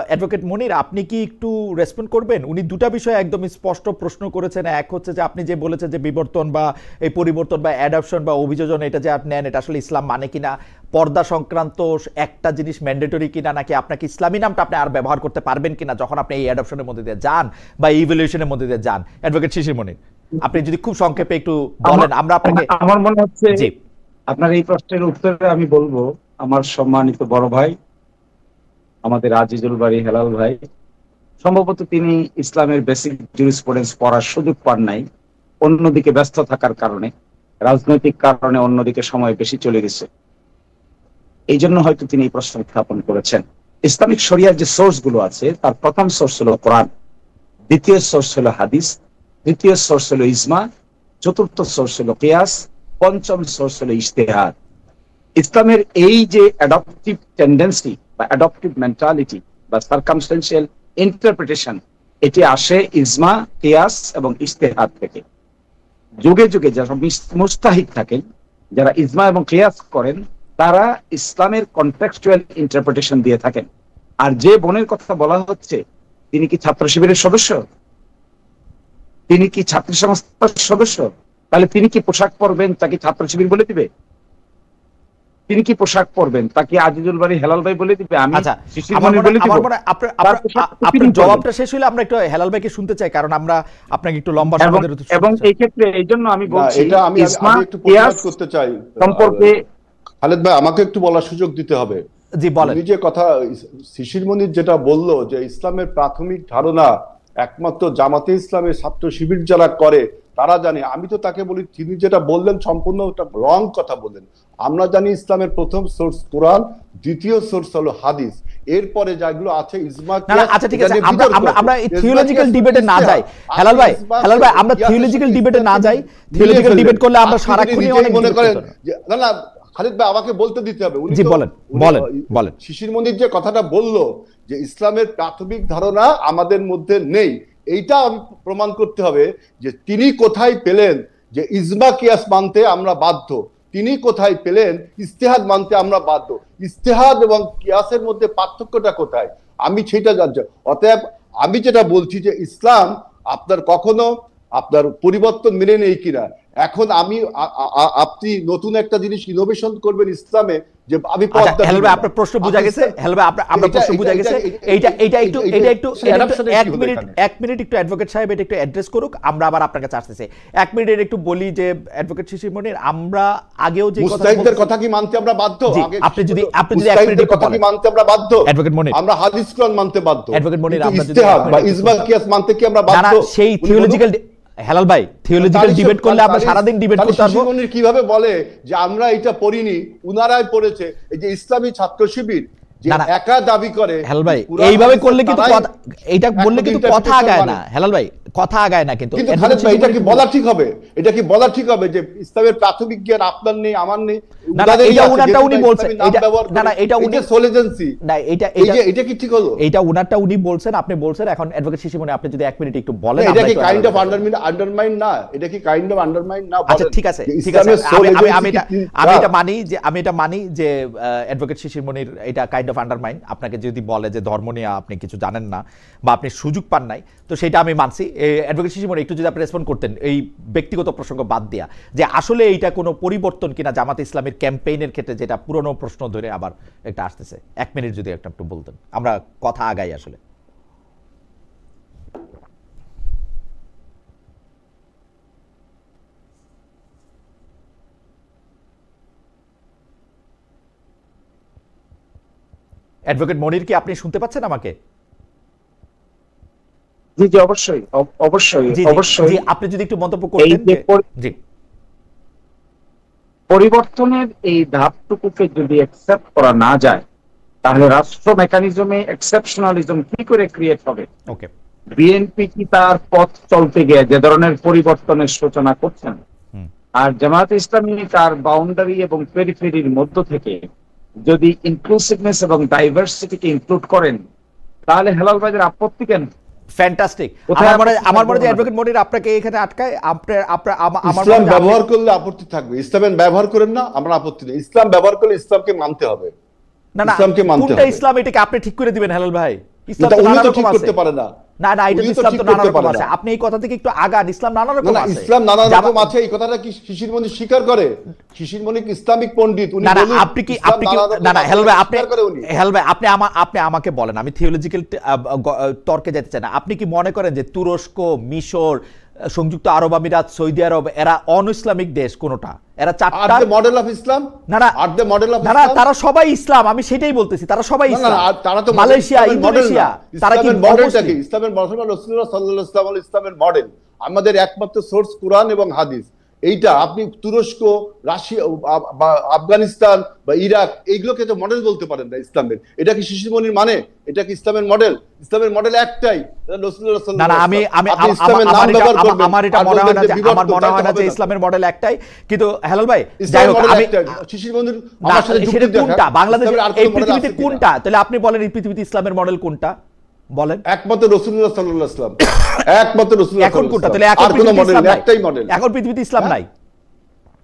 অ্যাডভোকেট মনির আপনি কি একটু রেসপন্ড করবেন? উনি দুটা বিষয় একদম স্পষ্ট প্রশ্ন করেছেন। এক হচ্ছে যে আপনি যে বলেছেন যে বিবর্তন বা এই পরিবর্তন বা অ্যাডাপশন বা অভিযোজন, এটা যে আপনি নেন এটা আসলে ইসলাম মানে কিনা, পর্দা সংক্রান্ত একটা জিনিস ম্যান্ডেটরি কিনা, নাকি আপনাকে ইসলামী নামটা আপনি আর ব্যবহার করতে পারবেন কিনা যখন আপনি এই অ্যাডাপশনের মধ্যে দিয়ে যান বা ইভ্যালুয়েশনের মধ্যে দিয়ে যান। অ্যাডভোকেট শিশিরমণি, আপনি যদি খুব সংক্ষেপে একটু বলেন। আমরা আপনাকে, আমার মনে হচ্ছে আপনার এই প্রশ্নের উত্তরে আমি বলবো, আমার সম্মানিত বড় ভাই আমাদের আজিজুল বারী হেলাল ভাই, সম্ভবত তিনি ইসলামের বেসিক জুরিসপ্রুডেন্স পড়ার সুযোগ পান নাই, অন্যদিকে ব্যস্ত থাকার কারণে, রাজনৈতিক কারণে অন্যদিকে সময় বেশি চলে গেছে, এই জন্য হয়তো তিনি এই প্রশ্ন উত্থাপন করেছেন। ইসলামিক শরিয়ার যে সোর্স গুলো আছে তার প্রথম সোর্স হলো কোরআন। দ্বিতীয় সোর্স হলো হাদিস, তৃতীয় সোর্স হলো ইজমা, চতুর্থ সোর্স হলো কিয়াস, পঞ্চম সোর্স হলো ইজতিহাদ। ইসলামের এই যে অ্যাডপটিভ টেন্ডেন্সি বা অ্যাডপটিভ মেন্টালিটি বা সার্কামস্টেন্সিয়াল ইন্টারপ্রিটেশন, এটি আসে ইজমা, কিয়াস এবং ইজতিহাদ থেকে। যুগে যুগে যারা মুস্তাহিদ থাকেন, যারা ইজমা এবং কিয়াস করেন, তারা ইসলামের কনটেক্সচুয়াল ইন্টারপ্রিটেশন দিয়ে থাকেন। আর যে বোনের কথা বলা হচ্ছে, তিনি কি ছাত্র শিবিরের সদস্য? তিনি কি ছাত্র সংস্থার সদস্য? তাহলে তিনি কি পোশাক পরবেন তাকে ছাত্র শিবির বলে দিবে? তিনি কি পোশাক পরবেন তাকে আজিজুল বাড়ি হেলাল ভাই বলে দিবে? আমি আপনার জবাবটা শেষ হলে আমরা একটু হেলাল ভাইকে শুনতে চাই, কারণ আমরা আপনাকে একটু লম্বা সময় ধরে এবং এই ক্ষেত্রে এই জন্য আমি বলছি এটা আমি একটু প্রতিবাদ করতে চাই সম্পর্কে। খালেদ ভাই, আমাকে একটু বলার সুযোগ দিতে হবে। জি বলেন। যে কথা শিশির মনির যেটা বললো যে ইসলামের প্রাথমিক ধারণা একমাত্র জামাতে ইসলামের ছাত্র শিবির যারা করে তারা জানে, আমি তো তাকে বলি তিনি যেটা বললেন সম্পূর্ণ রং কথা বললেন। আমরা জানি ইসলামের প্রথম সোর্স কোরআন, দ্বিতীয় সোর্স হলো হাদিস, এরপরে যেগুলো আছে ইজমা। আচ্ছা ঠিক আছে, আমরা থিওলজিক্যাল ডিবেটে না যাই হেলাল ভাই, আমরা থিওলজিক্যাল ডিবেটে না যাই। থিওলজিক্যাল ডিবেট করলে আমরা সারাক্ষণই অনেক মনে করেন না খালিদ ভাই আমাকে বলতে দিতে হবে। জি বলেন বলেন বলেন। শিশির মনির যে কথাটা বললো যে ইসলামের প্রাথমিক ধারণা আমাদের মধ্যে নেই, এইটা আমি প্রমাণ করতে হবে যে তিনি কোথায় পেলেন যে ইজমা কিয়াস মানতে আমরা বাধ্য, তিনি কোথায় পেলেন ইজতিহাদ মানতে আমরা বাধ্য। ইজতিহাদ এবং কিয়াসের মধ্যে পার্থক্যটা কোথায় আমি সেটা জানছি। অতএব আমি যেটা বলছি যে ইসলাম আপনার কখনো আপনার পরিবর্তন মেনে নেই কিনা। এখন আপনি নতুন একটা জিনিস ইনোভেশন করবেন ইসলামে যে আমি আপনার প্রশ্ন বুঝা গেছে আপনার প্রশ্ন বুঝা গেছে। একটু 1 মিনিট একটু অ্যাডভোকেট সাহেব এটা একটু অ্যাড্রেস করুক, আমরা আবার আপনার কাছে আসতেছি। 1 মিনিটের একটু বলি যে অ্যাডভোকেট শিশির মনির, আমরা আগেও যে মুস্তাহিদের কথা কি মানতে আমরা বাধ্য? আপনি যদি 1 মিনিটের কথা কি মানতে আমরা বাধ্য? অ্যাডভোকেট মনির, আমরা হাদিস কোরআন মানতে বাধ্য। অ্যাডভোকেট মনির, আমরা যদি ইজতিহাদ বা ইজমা কিয়াস মানতে কি আমরা বাধ্য? না, সেই থিওলজিক্যাল হেলাল ভাই থিওলজিক্যাল ডিবেট করলে আমরা সারা দিন ডিবেট করতে পারবো। শিশির মনির কিভাবে বলে যে আমরা এটা পড়িনি, উনারাই পড়েছে? এই যে ইসলামী ছাত্র শিবির যে একা দাবি করে হেলাল ভাই, এইভাবে করলে কিন্তু এইটা বললে কিন্তু কথা আগায় না হেলাল ভাই, কথা আগায় না। কিন্তু খালেদ ভাই, এটা কি বলা ঠিক হবে? এটা কি বলা ঠিক হবে যে ইসলামের প্রাথমিক জ্ঞান আপনার নেই, আমার নেই? না না, এটা উনারটা উনি বলছেন, না না, এটা উনি সোলেজেন্সি না, এটা কি ঠিক হলো? এটা উনারটা উনি বলছেন, আপনি বলছেন। এখন অ্যাডভোকেট শিশির মনির, আপনি যদি 1 মিনিট একটু বলেন। এটা কি কাইন্ড অফ আন্ডারমাইন না? এটা কি কাইন্ড অফ আন্ডারমাইন না? আচ্ছা ঠিক আছে, ঠিক আছে, আমি এটা মানি যে অ্যাডভোকেট শিশির মনির এটা কাইন্ড অফ আন্ডারমাইন। আপনাকে যদি বলে যে ধর্ম নিয়ে আপনি কিছু জানেন না বা আপনি সুযোগ পান নাই, তো সেটা আমি মানছি। অ্যাডভোকেট শিশির মনির, একটু যদি আপনি রেসপন্ড করতেন এই ব্যক্তিগত প্রসঙ্গ বাদ দিয়া, যে আসলে এইটা কোনো পরিবর্তন কিনা জামাত ইসলামের ক্যাম্পেইনের ক্ষেত্রে, যেটা পুরনো প্রশ্ন ধরে আবার একটা আসতেছে। 1 মিনিট যদি একটু বলতেন, আমরা কথা আগাই আসলে। অ্যাডভোকেট মনির, কি আপনি শুনতে পাচ্ছেন আমাকে? জি জি, অবশ্যই অবশ্যই অবশ্যই। আপনি যদি একটু মন্তব্য করতেন। জি, পরিবর্তনের এই ধাপটুকুকে যদি অ্যাকসেপ্ট করা না যায়, তাহলে রাষ্ট্র মেকানিজমে এক্সেপশনালিজম কি করে ক্রিয়েট হবে? ওকে, বিএনপি কি তার পথ চলতে গিয়ে যে ধরনের পরিবর্তনের সূচনা করছেন, আর জামায়াতে ইসলামী তার বাউন্ডারি এবং পেরিফেরির মধ্য থেকে যদি ইনক্লুসিভনেস এবং ডাইভার্সিটিকে ইনক্লুড করেন, তাহলে হেলাল ভাইদের আপত্তি কেন? ফ্যান্টাস্টিক। আমার মনে হয় অ্যাডভোকেট মনির আপনাকে এখানে আটকায়। ইসলাম ব্যবহার করলে আপত্তি থাকবে, ইসলামের ব্যবহার করেন না, আমরা আপত্তি নেই। ইসলাম ব্যবহার করলে ইসলামকে মানতে হবে। না না, ইসলামকে মানতে হবে। ইসলাম এটাকে আপনি ঠিক করে দিবেন হেলাল ভাই। ইসলাম তো উনি তো ঠিক করতে পারে না। না না, এটা ইসলাম তো নানা রকম আছে। আপনি এই কথা থেকে একটু আগান। ইসলাম নানা রকম আছে। ইসলাম নানা রকম আছে, এই কথাটা কি শিশির মনির স্বীকার করে? শিশির মনির ইসলামিক পণ্ডিত, উনি বলেন আপনি কি না না হেলাল ভাই, আপনি আমাকে বলেন, আমি থিওলজিক্যাল তর্কে যেতে চাই না। আপনি কি মনে করেন যে তুরস্ক, মিশর, সংযুক্ত আরব আমিরাত, সৌদি আরব এরা অন ইসলামিক দেশ কোনটা? এরা চারটা মডেল অফ ইসলাম। না না, তারা সবাই ইসলাম, আমি সেটাই বলতেছি, তারা সবাই ইসলাম। তারা তো মালয়েশিয়া, ইন্দোনেশিয়া, তারা কি ইসলামের মডেল? রাসূলুল্লাহ সাল্লাল্লাহু আলাইহি ওয়াসাল্লাম ইসলামের মডেল। আমাদের একমাত্র সোর্স কোরআন এবং হাদিস। এইটা আপনি তুরস্ক, রাশিয়া বা আফগানিস্তান বা ইরাক এইগুলোকে তো মডেল বলতে পারেন না ইসলামের। এটা কি শিশিরমণির মানে? এটা কি ইসলামের মডেল? ইসলামের মডেল একটাই, রাসূলুল্লাহ সাল্লাল্লাহু না না, আলাইহি আমি ওয়াসাল্লাম। আপনি ইসলামের নাম ব্যবহার করবেন, আমার এটা আর মনে হয় বলবেন না যে যে বিবর্তন, আমার মনে হয় না তাই তো যে হবে না। ইসলামের মডেল একটাই। কিন্তু হেলাল ভাই, যাই ইসলামের হোক, মডেল আমি একটাই। শিশিরমণির না, আমার সাথে সেটা যুক্তি দেখান, কোনটা বাংলাদেশে, ইসলামের আর এই কোনো মডেল পৃথিবীতে আছে কিনা? কোনটা? তাহলে আপনি বলেন এই পৃথিবীতে ইসলামের মডেল কোনটা বলেন। একমাত্র রাসূলুল্লাহ সাল্লাল্লাহু আলাইহি ওয়াসাল্লাম, একমাত্র রাসূলুল্লাহ এখন কোনটা? তাহলে এখন আর কোনো পৃথিবীতে মডেল ইসলাম নাই, একটাই মডেল। এখন পৃথিবীতে ইসলাম হ্যাঁ? নাই,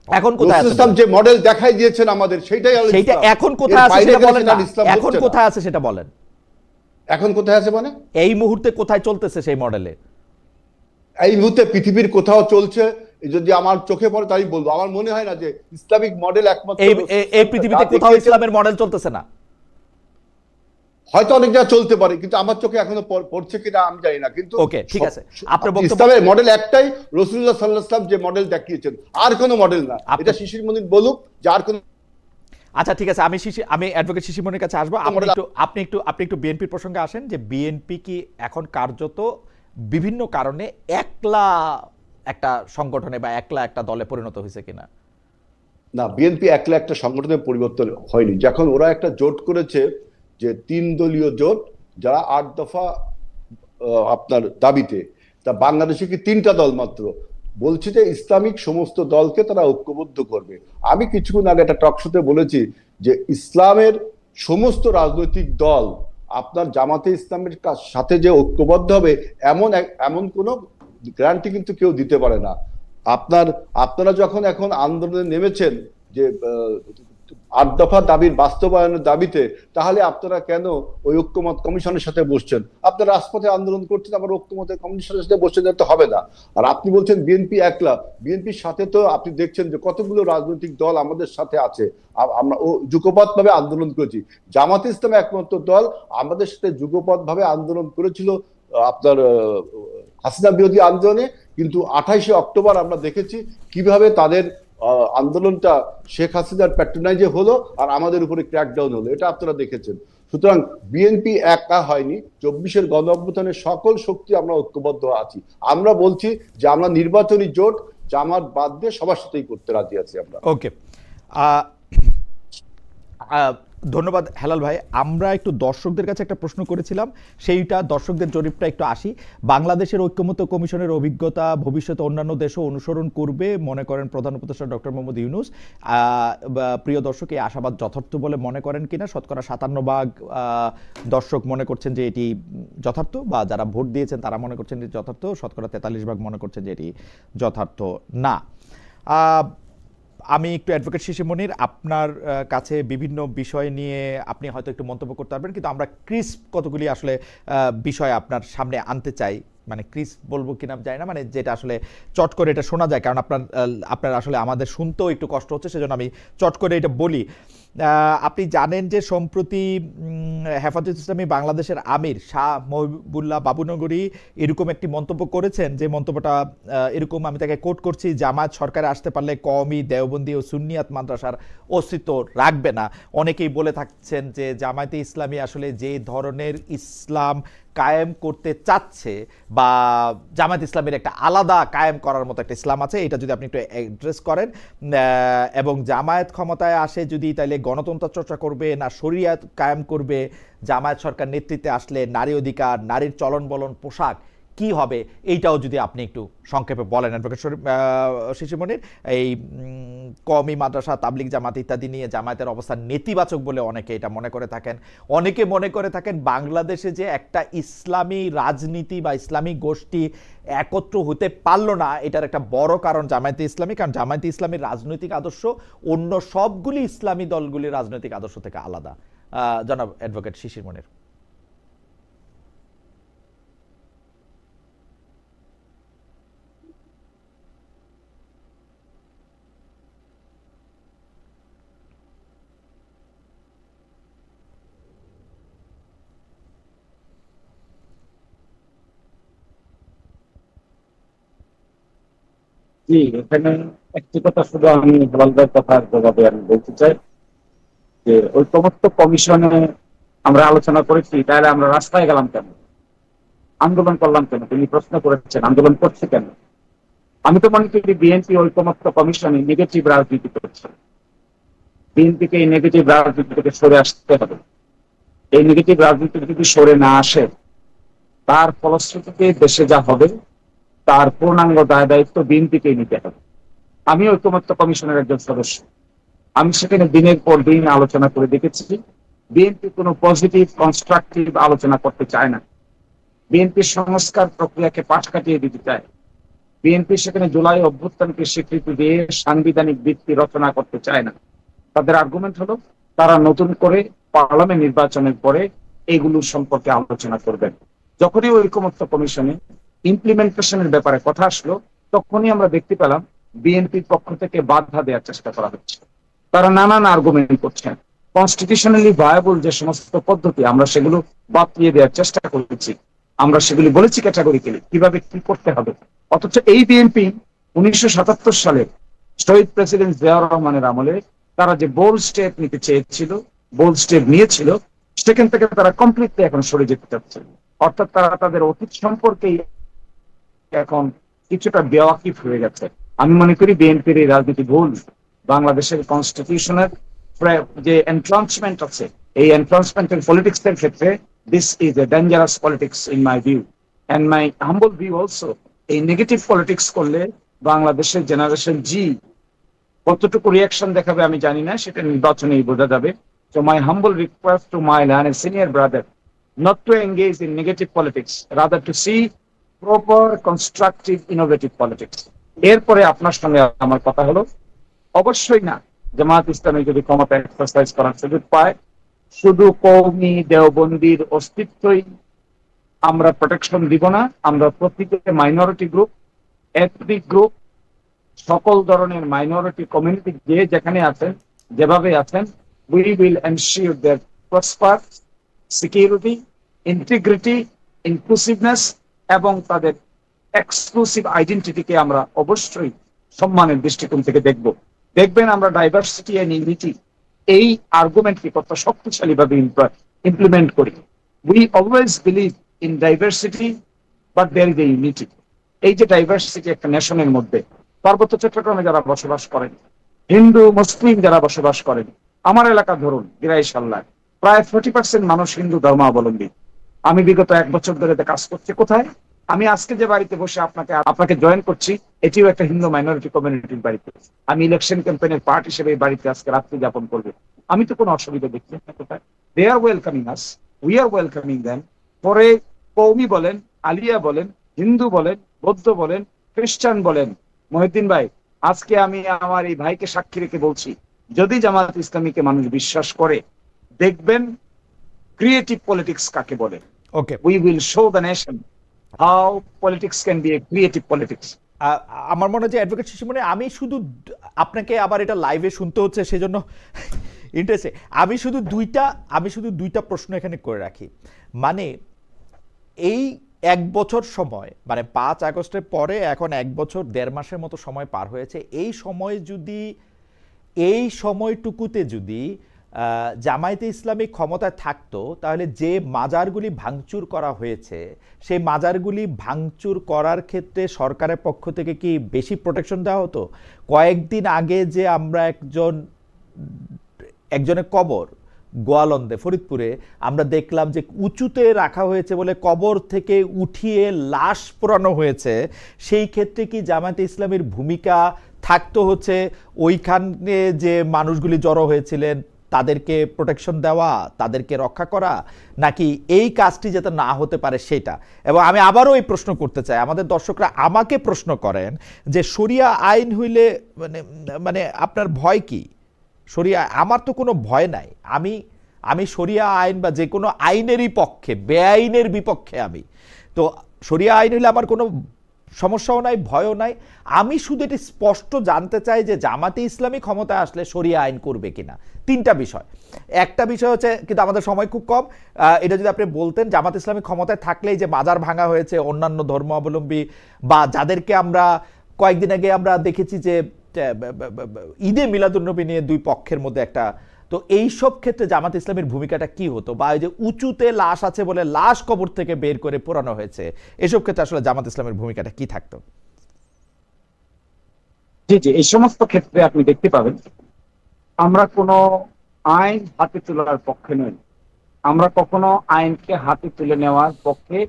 এখন কোথায় আছে? ইসলাম যে মডেল দেখাই দিয়েছেন আমাদের, সেটাই হলো সেইটা ইসলাম। এখন কোথায় এর আছে বাইরে সেটা গেলে বলেন সেটা না, আর ইসলাম এখন হচ্ছে না। কোথায় আছে সেটা বলেন। এখন কোথায় আছে মানে? এই মুহূর্তে কোথায় চলতেছে সেই মডেলে? এই মুহূর্তে পৃথিবীর কোথাও চলছে, যদি আমার চোখে পড়ে তাই বলবো। আমার মনে হয় না যে ইসলামিক মডেল একমাত্র এই পৃথিবীতে কোথাও ইসলামের মডেল চলতেছে না। হয়তো অনেক জায়গায় চলতে পারে, কিন্তু আমার চোখে এখনো পড়ছে কিনা আমি জানি না। কিন্তু ওকে, ঠিক আছে, আপনার বক্তব্য। ইসলামের মডেল একটাই, রাসূলুল্লাহ সাল্লাল্লাহু আলাইহি ওয়াসাল্লাম যে মডেল দেখিয়েছেন, আর কোনো মডেল না। এটা শিশিরমণি বলুক যে আর কোনো। আচ্ছা ঠিক আছে, আমি অ্যাডভোকেট শিশিরমণির কাছে আসবো। আপনি একটু বিএনপির প্রসঙ্গে আসেন, যে বিএনপি কি এখন কার্যত বিভিন্ন কারণে একলা একটা সংগঠনে বা একলা একটা দলে পরিণত হয়েছে কিনা? না, বিএনপি একলা একটা সংগঠনের পরিবর্তন হয়নি। যখন ওরা একটা জোট করেছে, যে 3 দলীয় জোট, যারা 8 দফা আপনার দাবিতে, তা বাংলাদেশে কি 3টা দল মাত্র বলছে যে ইসলামিক সমস্ত দলকে তারা ঐক্যবদ্ধ করবে। আমি কিছুক্ষণ আগে একটা টক শোতে বলেছি যে ইসলামের সমস্ত রাজনৈতিক দল আপনার জামাতে ইসলামের সাথে যে ঐক্যবদ্ধ হবে, এমন কোনো গ্যারান্টি কিন্তু কেউ দিতে পারে না। আপনারা যখন এখন আন্দোলনে নেমেছেন যে 8 দফা দাবির বাস্তবায়নের দাবিতে, তাহলে আপনারা কেন ওই ঐক্যমত কমিশনের সাথে বসছেন? আপনারা রাজপথে আন্দোলন করছেন, আবার ঐক্যমত কমিশনের সাথে বসছেন, তো হবে না। আর আপনি বলছেন বিএনপি একলা, বিএনপির সাথে তো আপনি দেখছেন যে কতগুলো রাজনৈতিক দল আমাদের সাথে আছে। আমরা যুগপৎভাবে আন্দোলন করেছি। জামাতে ইসলাম একমাত্র দল আমাদের সাথে যুগপৎভাবে আন্দোলন করেছিল আপনার হাসিনা বিরোধী আন্দোলনে। কিন্তু 28শে অক্টোবর আমরা দেখেছি কিভাবে তাদের আন্দোলনটা শেখ হাসিনার প্যাট্রোনাইজে হলো আর আমাদের উপরে ক্র্যাকডাউন হলো, এটা আপনারা দেখেছেন। সুতরাং বিএনপি একা হয়নি, 24-এর গণ অভ্যুত্থানের সকল শক্তি আমরা ঐক্যবদ্ধ আছি। আমরা বলছি যে আমরা নির্বাচনী জোট জামাত বাদ দিয়ে সবার সাথেই করতে রাজি আছি আমরা। ওকে, ধন্যবাদ হেলাল ভাই। আমরা একটু দর্শকদের কাছে একটা প্রশ্ন করেছিলাম, সেইটা দর্শকদের জরিপটা একটু আসি। বাংলাদেশের ঐক্যমত্য কমিশনের অভিজ্ঞতা ভবিষ্যতে অন্যান্য দেশও অনুসরণ করবে মনে করেন প্রধান উপদেষ্টা ডক্টর মোহাম্মদ ইউনূস। প্রিয় দর্শক, এই আশাবাদ যথার্থ বলে মনে করেন কিনা? শতকরা 57% দর্শক মনে করছেন যে এটি যথার্থ, বা যারা ভোট দিয়েছেন তারা মনে করছেন যে যথার্থ। শতকরা 43% মনে করছেন যে এটি যথার্থ না। আমি একটু অ্যাডভোকেট শিশিরমণির আপনার কাছে বিভিন্ন বিষয় নিয়ে আপনি হয়তো একটু মন্তব্য করতে পারবেন, কিন্তু আমরা ক্রিস্প কতগুলি আসলে বিষয় আপনার সামনে আনতে চাই। মানে ক্রিস্প বলবো কিনা জানি না, মানে যেটা আসলে চট করে এটা শোনা যায়, কারণ আপনার আসলে আমাদের শুনতেও একটু কষ্ট হচ্ছে, সেজন্য আমি চট করে এটা বলি। আপনি জানেন যে সম্প্রতি হেফাজত ইসলামী বাংলাদেশের আমির শাহ মহিবুল্লাহ বাবুনগরী এরকম একটি মন্তব্য করেছেন, যে মন্তব্যটা এরকম, আমি তাকে কোট করছি: জামায়াত সরকারে আসতে পারলে কওমি, দেওবন্দি ও সুন্নিয়াত মাদ্রাসার অস্তিত্ব রাখবে না। অনেকেই বলে থাকছেন যে জামায়াতে ইসলামী আসলে যে ধরনের ইসলাম কায়েম করতে চাচ্ছে, বা জামায়াত ইসলামের একটা আলাদা কায়েম করার মতো একটা ইসলাম আছে, এটা যদি আপনি একটু অ্যাড্রেস করেন। এবং জামায়াত ক্ষমতায় আসে যদি, তাইলে গণতন্ত্র চর্চা করবে না শরিয়াত কায়েম করবে? জামায়াত সরকার নেতৃত্বে আসলে নারী অধিকার, নারীর চলন বলন, পোশাক কি হবে, এইটাও যদি আপনি একটু সংক্ষেপে বলেন অ্যাডভোকেট শিশিরমণির। এই কওমি, মাদ্রাসা, তাবলিগ জামাত ইত্যাদি নিয়ে জামায়াতের অবস্থান নেতিবাচক বলে অনেকে এটা মনে করে থাকেন। অনেকে মনে করে থাকেন বাংলাদেশে যে একটা ইসলামী রাজনীতি বা ইসলামী গোষ্ঠী একত্র হতে পারল না, এটার একটা বড় কারণ জামায়াতে ইসলামী। কারণ জামায়াতে ইসলামীর রাজনৈতিক আদর্শ অন্য সবগুলি ইসলামী দলগুলির রাজনৈতিক আদর্শ থেকে আলাদা। জনাব অ্যাডভোকেট শিশিরমণির। জি, এখানে একটি কথা শুধু আমি হেলালদের কথার জবাবে আমি বলতে চাই যে ঐকমত্য কমিশনে আমরা আলোচনা করেছি, তাহলে আমরা রাস্তায় গেলাম কেন, আন্দোলন করলাম কেন? তিনি প্রশ্ন করেছেন আন্দোলন করছে কেন। আমি তো মনে করি বিএনপি ঐকমত্য কমিশনে নেগেটিভ রাজনীতি করছে। বিএনপিকে এই নেগেটিভ রাজনীতি থেকে সরে আসতে হবে। এই নেগেটিভ রাজনীতি যদি সরে না আসে, তার ফলশ্রুতিতে দেশে যা হবে তার পূর্ণাঙ্গ দায় দায়িত্ব বিএনপিকেই নিতে হবে। আমি ঐকমত্য কমিশনের একজন সদস্য। আমি সেখানে দিনের পর দিন আলোচনা করে দেখেছি, বিএনপি কোনো পজিটিভ কনস্ট্রাকটিভ আলোচনা করতে চায় না। বিএনপি সংস্কার প্রক্রিয়াকে পাশ কাটিয়ে দিতে চায়। বিএনপি সেখানে জুলাই অভ্যুত্থানকে স্বীকৃতি দিয়ে সাংবিধানিক ভিত্তি রচনা করতে চায় না। তাদের আর্গুমেন্ট হলো তারা নতুন করে পার্লামেন্ট নির্বাচনের পরে এগুলো সম্পর্কে আলোচনা করবেন। যখনই ঐকমত্য কমিশনে ইমপ্লিমেন্টেশনের ব্যাপারে কথা আসলো, তখনই আমরা দেখতে পেলাম বিএনপির পক্ষ থেকে বাধা দেওয়ার চেষ্টা করা হচ্ছে। তারা নানান আর্গুমেন্ট করছেন। কনস্টিটিউশনালি ভায়াবল যে সমস্ত পদ্ধতি, আমরা সেগুলো বাতিয়ে দেওয়ার চেষ্টা করেছি। আমরা সেগুলি বলেছি ক্যাটাগরিক্যালি কিভাবে কি করতে হবে। অথচ এই বিএনপি 1977 সালে শহীদ প্রেসিডেন্ট জিয়াউর রহমানের আমলে তারা যে বোল্ড স্টেপ নিতে চেয়েছিল, বোল্ড স্টেপ নিয়েছিল, সেখান থেকে তারা কমপ্লিটলি এখন সরে যেতে চাচ্ছে। অর্থাৎ তারা তাদের অতীত সম্পর্কেই এখন কিছুটা বেওয়াকিফ হয়ে গেছে। আমি মনে করি বিএনপির এই রাজনীতি ভুল। বাংলাদেশের কনস্টিটিউশনের যে এনট্রান্সমেন্ট আছে, এই এনট্রান্সমেন্টের পলিটিক্স এর ক্ষেত্রে this is a dangerous politics in my view and my humble view also. এই নেগেটিভ পলিটিক্স করলে বাংলাদেশের জেনারেশন জি কতটুকু রিয়াকশন দেখাবে আমি জানি না, সেটা নির্বাচনেই বোঝা যাবে। So my humble request to my learned senior brother not to engage in negative politics, rather to see proper, constructive, innovative politics. এরপরে আপনার সঙ্গে আমার কথা হলো, অবশ্যই না জামায়াত ইসলামী যদি ক্ষমতা এক্সারসাইজ করার সুযোগ পায়, শুধু কওমি দেওবন্দির অস্তিত্বই আমরা প্রোটেকশন দিব না। আমরা প্রত্যেকটা মাইনরিটি গ্রুপ, এথনিক গ্রুপ, সকল ধরনের মাইনরিটি কমিউনিটি যে যেখানে আছেন, যেভাবে আছেন, we will ensure their prosper, security, integrity, inclusiveness এবং তাদের এক্সক্লুসিভ আইডেন্টিটিকে আমরা অবশ্যই সম্মানের দৃষ্টিকোণ থেকে দেখব। দেখবেন আমরা ডাইভার্সিটি এন্ড ইউনিটি এই আর্গুমেন্টকে কত শক্তিশালী ভাবে ইমপ্লিমেন্ট করি। We always believe in diversity, but there is a unity. এই যে ডাইভার্সিটি একটা নেশনের মধ্যে, পার্বত্য চট্টগ্রামে যারা বসবাস করেন, হিন্দু মুসলিম যারা বসবাস করেন, আমার এলাকা ধরুন গিরাইশাল্লাহ প্রায় 40% মানুষ হিন্দু ধর্মাবলম্বী। আমি বিগত 1 বছর ধরে কাজ করছি। কোথায়? আমি আজকে যে বাড়িতে বসে আপনাকে জয়েন করছি, এটিও একটা হিন্দু মাইনরিটি কমিউনিটির বাড়িতে। আমি ইলেকশন ক্যাম্পেইনের পার্ট হিসেবে এই বাড়িতে আজকে রাত্রি যাপন করবো। আমি তো কোনো অসুবিধা দেখছি না। কোথায়? They are welcoming us, we are welcoming them. পরে কওমি বলেন, আলিয়া বলেন, হিন্দু বলেন, বৌদ্ধ বলেন, খ্রিস্টান বলেন। মহিউদ্দিন ভাই, আজকে আমি আমার এই ভাইকে সাক্ষী রেখে বলছি, যদি জামায়াত ইসলামীকে মানুষ বিশ্বাস করে, দেখবেন ক্রিয়েটিভ পলিটিক্স কাকে বলে। Okay, we will show the nation how politics can be a creative politics. আমার মনে হয় যে অ্যাডভোকেট শিশিমণি, আমি শুধু আপনাকে আবার এটা লাইভে শুনতে হচ্ছে, সেজন্য ইন্টারেস্টে আমি শুধু দুইটা প্রশ্ন এখানে করে রাখি। মানে এই 1 বছর সময়, মানে 5 আগস্টের পরে এখন 1 বছর 1.5 মাসের মতো সময় পার হয়েছে। এই সময়টুকুতে যদি জামায়াতে ইসলামী ক্ষমতায় থাকতো, তাহলে যে মাজারগুলি ভাঙচুর করা হয়েছে, সেই মাজারগুলি ভাঙচুর করার ক্ষেত্রে সরকারের পক্ষ থেকে কি বেশি প্রোটেকশন দেওয়া হতো? কয়েকদিন আগে যে আমরা একজনের কবর গোয়ালন্দে ফরিদপুরে আমরা দেখলাম যে উঁচুতে রাখা হয়েছে বলে কবর থেকে উঠিয়ে লাশ পোড়ানো হয়েছে, সেই ক্ষেত্রে কি জামায়াতে ইসলামীর ভূমিকা থাকতো হচ্ছে ওইখানে যে মানুষগুলি জড়ো হয়েছিলেন তাদেরকে প্রোটেকশন দেওয়া, তাদেরকে রক্ষা করা, নাকি এই কাজটি যাতে না হতে পারে সেটা? এবং আমি আবারও এই প্রশ্ন করতে চাই, আমাদের দর্শকরা আমাকে প্রশ্ন করেন যে শরিয়া আইন হইলে মানে আপনার ভয় কি? শরিয়া, আমার তো কোনো ভয় নাই। আমি শরিয়া আইন বা যে কোনো আইনেরই পক্ষে, বেআইনের বিপক্ষে। আমি তো শরিয়া আইন হইলে আমার কোনো সমস্যাও নাই, ভয়ও নাই। আমি শুধু এটি স্পষ্ট জানতে চাই যে জামাতে ইসলামী ক্ষমতায় আসলে শরিয়া আইন করবে কিনা। 3টা বিষয়। একটা বিষয় হচ্ছে, কিন্তু আমাদের সময় খুব কম, এটা যদি আপনি বলতেন, জামাতে ইসলামী ক্ষমতায় থাকলেই যে মাজার ভাঙা হয়েছে অন্যান্য ধর্মাবলম্বী বা যাদেরকে আমরা কয়েকদিন আগে আমরা দেখেছি যে ঈদে মিলাদুন্নবী নিয়ে 2 পক্ষের মধ্যে একটা, তো এই সব ক্ষেত্রে জামাত ইসলামের ভূমিকাটা কি হতো? বা এই যে উঁচুতে লাশ আছে বলে লাশ কবর থেকে বের করে পোড়ানো হয়েছে, এসব ক্ষেত্রে আসলে জামাত ইসলামের ভূমিকাটা কি থাকতো? জি জি, এই সমস্ত ক্ষেত্রে আপনি দেখতে পাবেন আমরা কোনো আইন হাতে তোলার পক্ষে নই। আমরা কখনো আইনকে হাতে তুলে নেওয়ার পক্ষে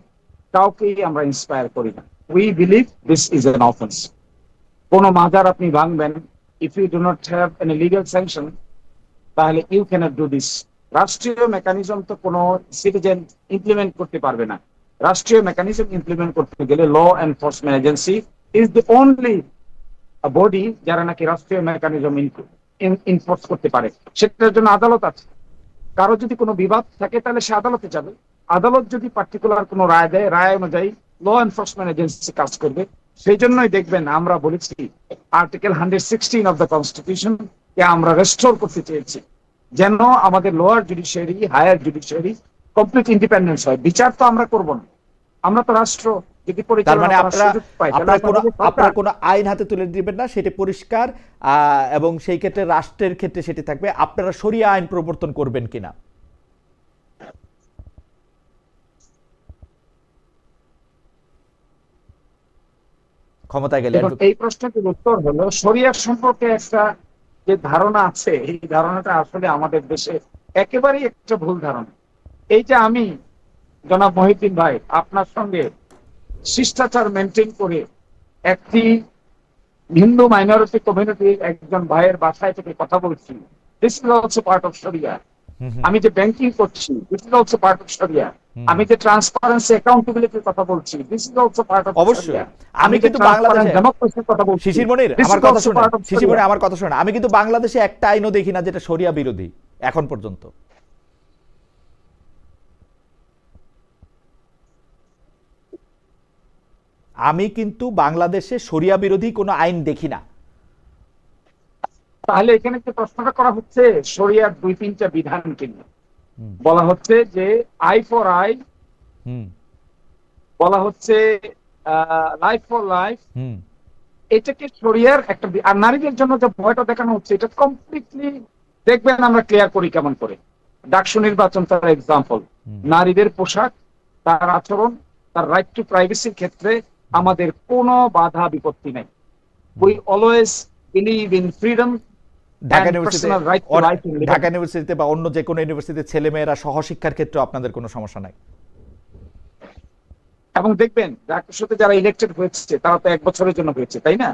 কাউকেই আমরা ইন্সপায়ার করি না। We believe this is an offence. কোনো মাজার আপনি ভাঙবেন, if you do not have any legal sanction, তাহলে ইউ ক্যানট ডু দিস। রাষ্ট্রীয় মেকানিজম তো কোনো সিটিজেন ইমপ্লিমেন্ট করতে পারবে না। রাষ্ট্রীয় মেকানিজম ইমপ্লিমেন্ট করতে গেলে law enforcement agency is the only body যারা নাকি রাষ্ট্রীয় মেকানিজম ইনফোর্স করতে পারে। সেটার জন্য আদালত আছে। কারো যদি কোনো বিবাদ থাকে তাহলে সে আদালতে যাবে। আদালত যদি পার্টিকুলার কোনো রায় দেয়, রায় অনুযায়ী ল এনফোর্সমেন্ট এজেন্সি কাজ করবে। সেই জন্যই দেখবেন আমরা বলেছি আর্টিকেল 116 অফ দ্য কনস্টিটিউশন কে আমরা রেস্টোর করতে চেয়েছি, যেন আমাদের lower judiciary, higher judiciary complete independence হয়। বিচার তো আমরা করব না, আমরা তো রাষ্ট্র। যদি তার পরিচালনা মানে করার সুযোগ পাই আপনারা কোনো আইন হাতে তুলে দিবেন না, সেটি পরিষ্কার। এবং সেই ক্ষেত্রে রাষ্ট্রের ক্ষেত্রে সেটি থাকবে। আপনারা শরিয়া আইন প্রবর্তন করবেন কিনা? ক্ষমতায় গেলে এই প্রশ্নটির উত্তর হলো, শরিয়ার সম্পর্কে একটা যে ধারণা আছে, এই ধারণাটা আসলে আমাদের দেশে একেবারেই একটা ভুল ধারণা। এই যে আমি জনাব মহিউদ্দিন ভাই আপনার সঙ্গে শিষ্টাচার মেনটেন করে একটি হিন্দু মাইনরিটি কমিউনিটির একজন ভাইয়ের বাসায় থেকে কথা বলছি, this is also part of শরিয়া। আমি যে ব্যাংকিং করছি, this is also part of শরিয়া। আমি যে ট্রান্সপারেন্সি অ্যাকাউন্টেবিলিটির কথা বলছি, this is also part of শরিয়া। আমি কিন্তু বাংলাদেশে ডেমোক্রেসির কথা বলছি। শিশির মনির, আমার কথা শুনে, আমি কিন্তু বাংলাদেশে একটা আইনও দেখি না যেটা শরিয়া বিরোধী এখন পর্যন্ত। আমি কিন্তু বাংলাদেশে শরিয়া বিরোধী কোনো আইন দেখি না। তাহলে এখানে যে প্রশ্নটা করা হচ্ছে শরিয়ার 2-3টা বিধানকে নিয়ে, বলা হচ্ছে যে আই ফর আই, বলা হচ্ছে লাইফ ফর লাইফ। এটাকে শরিয়ার একটা, আর নারীদের জন্য যে ভয়টা দেখানো হচ্ছে এটা কমপ্লিটলি দেখবেন আমরা ক্লিয়ার করি কেমন করে। ডাকসু নির্বাচন তার এক্সাম্পল। নারীদের পোশাক, তার আচরণ, তার রাইট টু প্রাইভেসির ক্ষেত্রে আমাদের কোনো বাধা বিপত্তি নেই। We always believe in freedom. Dhaka ইউনিভার্সিটিতে বা অন্য যে কোনো ইউনিভার্সিটিতে ছেলেমেয়েরা সহশিক্ষার ক্ষেত্রে আপনাদের কোনো সমস্যা নাই। এবং দেখবেন ডাকসুতে যারা ইলেক্টেড হয়েছে তারা তো 1 বছরের জন্য হয়েছে, তাই না?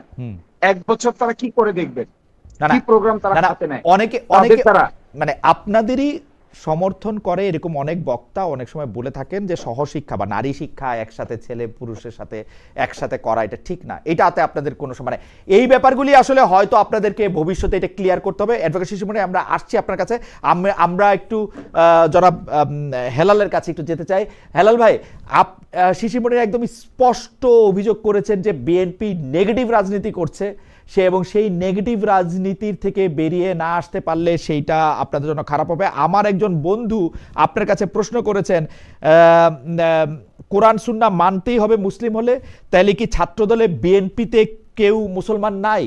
1 বছর তারা কি করে দেখবেন, কি প্রোগ্রাম তারা হাতে নেয়। অনেকে মানে আপনাদেরই সমর্থন করে এরকম অনেক বক্তা অনেক সময় বলে থাকেন যে সহশিক্ষা বা নারী শিক্ষা একসাথে ছেলে পুরুষের সাথে একসাথে করা এটা ঠিক না। এটাতে আপনাদের কোনো সময় এই ব্যাপারগুলি আসলে হয়তো আপনাদেরকে ভবিষ্যতে এটা ক্লিয়ার করতে হবে। অ্যাডভোকেট শিশির মনির, আমরা আসছি আপনার কাছে। আমরা একটু জনাব হেলালের কাছে একটু যেতে চাই। হেলাল ভাই, শিশির মনির একদম স্পষ্ট অভিযোগ করেছেন যে বিএনপি নেগেটিভ রাজনীতি করছে সে, এবং সেই নেগেটিভ রাজনীতির থেকে বেরিয়ে না আসতে পারলে সেইটা আপনাদের জন্য খারাপ হবে। আমার একজন বন্ধু আপনার কাছে প্রশ্ন করেছেন, কোরআন সুন্নাহ মানতেই হবে মুসলিম হলে, তাহলে কি ছাত্রদলে বিএনপিতে কেউ মুসলমান নাই?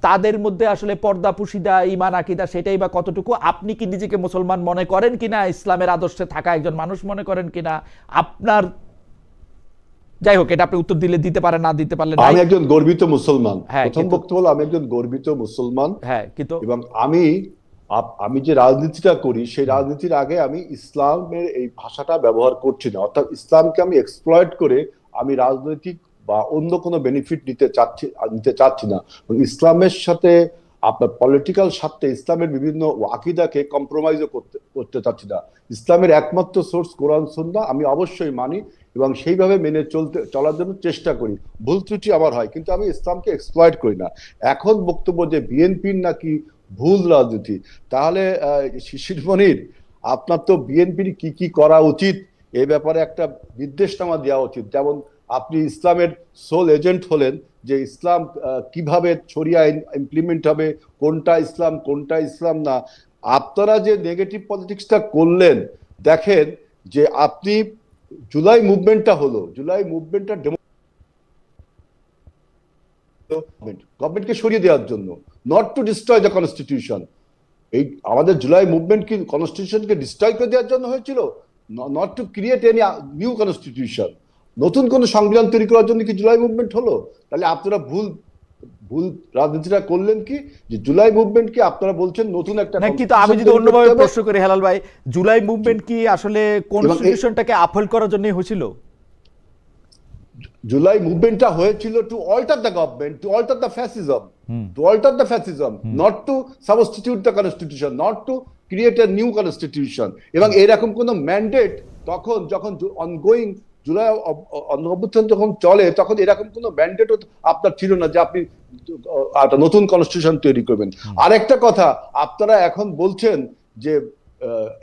তাদের মধ্যে আসলে পর্দা পুশিদা ঈমান আকীদা সেটাই বা কতটুকু? আপনি কি নিজেকে মুসলমান মনে করেন কিনা, ইসলামের আদর্শে থাকা একজন মানুষ মনে করেন কিনা? আপনার, যাই হোক, এটা আপনি উত্তর দিলে দিতে পারেন, না দিতে পারলে আমি একজন গর্বিত মুসলমান। প্রথম বক্তব্য হলো আমি একজন গর্বিত মুসলমান। হ্যাঁ, কিন্তু এবং আমি যে রাজনীতিটা করি সেই রাজনীতির আগে আমি ইসলামের এই ভাষাটা ব্যবহার করছি না। অর্থাৎ ইসলামকে আমি এক্সপ্লয়েট করে আমি রাজনৈতিক বা অন্য কোনো বেনিফিট নিতে চাচ্ছি না। ইসলামের সাথে আপনার পলিটিক্যাল স্বার্থে ইসলামের বিভিন্ন আকীদাকে কম্প্রোমাইজও করতে চাচ্ছি না। ইসলামের একমাত্র সোর্স কোরআন সুন্নাহ আমি অবশ্যই মানি এবং সেইভাবে মেনে চলার জন্য চেষ্টা করি। ভুল ত্রুটি আমার হয়, কিন্তু আমি ইসলামকে এক্সপ্লয়েট করি না। এখন বক্তব্য যে বিএনপির নাকি ভুল রাজনীতি, তাহলে শিশির মনির, আপনার তো বিএনপির কি কি করা উচিত এ ব্যাপারে একটা নির্দেশনামা দেওয়া উচিত। যেমন আপনি ইসলামের সোল এজেন্ট হলেন, যে ইসলাম কিভাবে শরিয়া ইমপ্লিমেন্ট হবে, কোনটা ইসলাম না। আপনারা যে নেগেটিভ পলিটিক্সটা করলেন, দেখেন যে আপনি জুলাই মুভমেন্টটা হলো, জুলাই মুভমেন্টটা গভর্নমেন্টকে সরিয়ে দেওয়ার জন্য, not to destroy the constitution. এই আমাদের জুলাই মুভমেন্ট কি কনস্টিটিউশনকে ডিস্ট্রয় করে দেওয়ার জন্য হয়েছিল? Not to create any new constitution. নতুন কোন সংবিধান তৈরি করার জন্য কি জুলাই মুভমেন্ট হলো? তাহলে আপনারা ভুল রাজনীতিটা করলেন কি, যে জুলাই মুভমেন্ট কি আপনারা বলছেন নতুন একটা, না কিন্তু আমি যদি অন্যভাবে প্রশ্ন করি হেলাল ভাই, জুলাই মুভমেন্ট কি আসলে কনস্টিটিউশনটাকে আপহোল্ড করার জন্য হয়েছিল? জুলাই মুভমেন্টটা হয়েছিল to alter the government, to alter the fascism, to alter the fascism, not to substitute the constitution, not to create a new constitution. এবং এরকম কোন ম্যান্ডেট তখন যখন অনগোয়িং জুলাই অভ্যুত্থান যখন চলে, তখন এরকম কোন ম্যান্ডেটও আপনার ছিল না যে আপনি একটা নতুন কনস্টিটিউশন তৈরি করবেন। আরেকটা কথা, আপনারা এখন বলছেন যে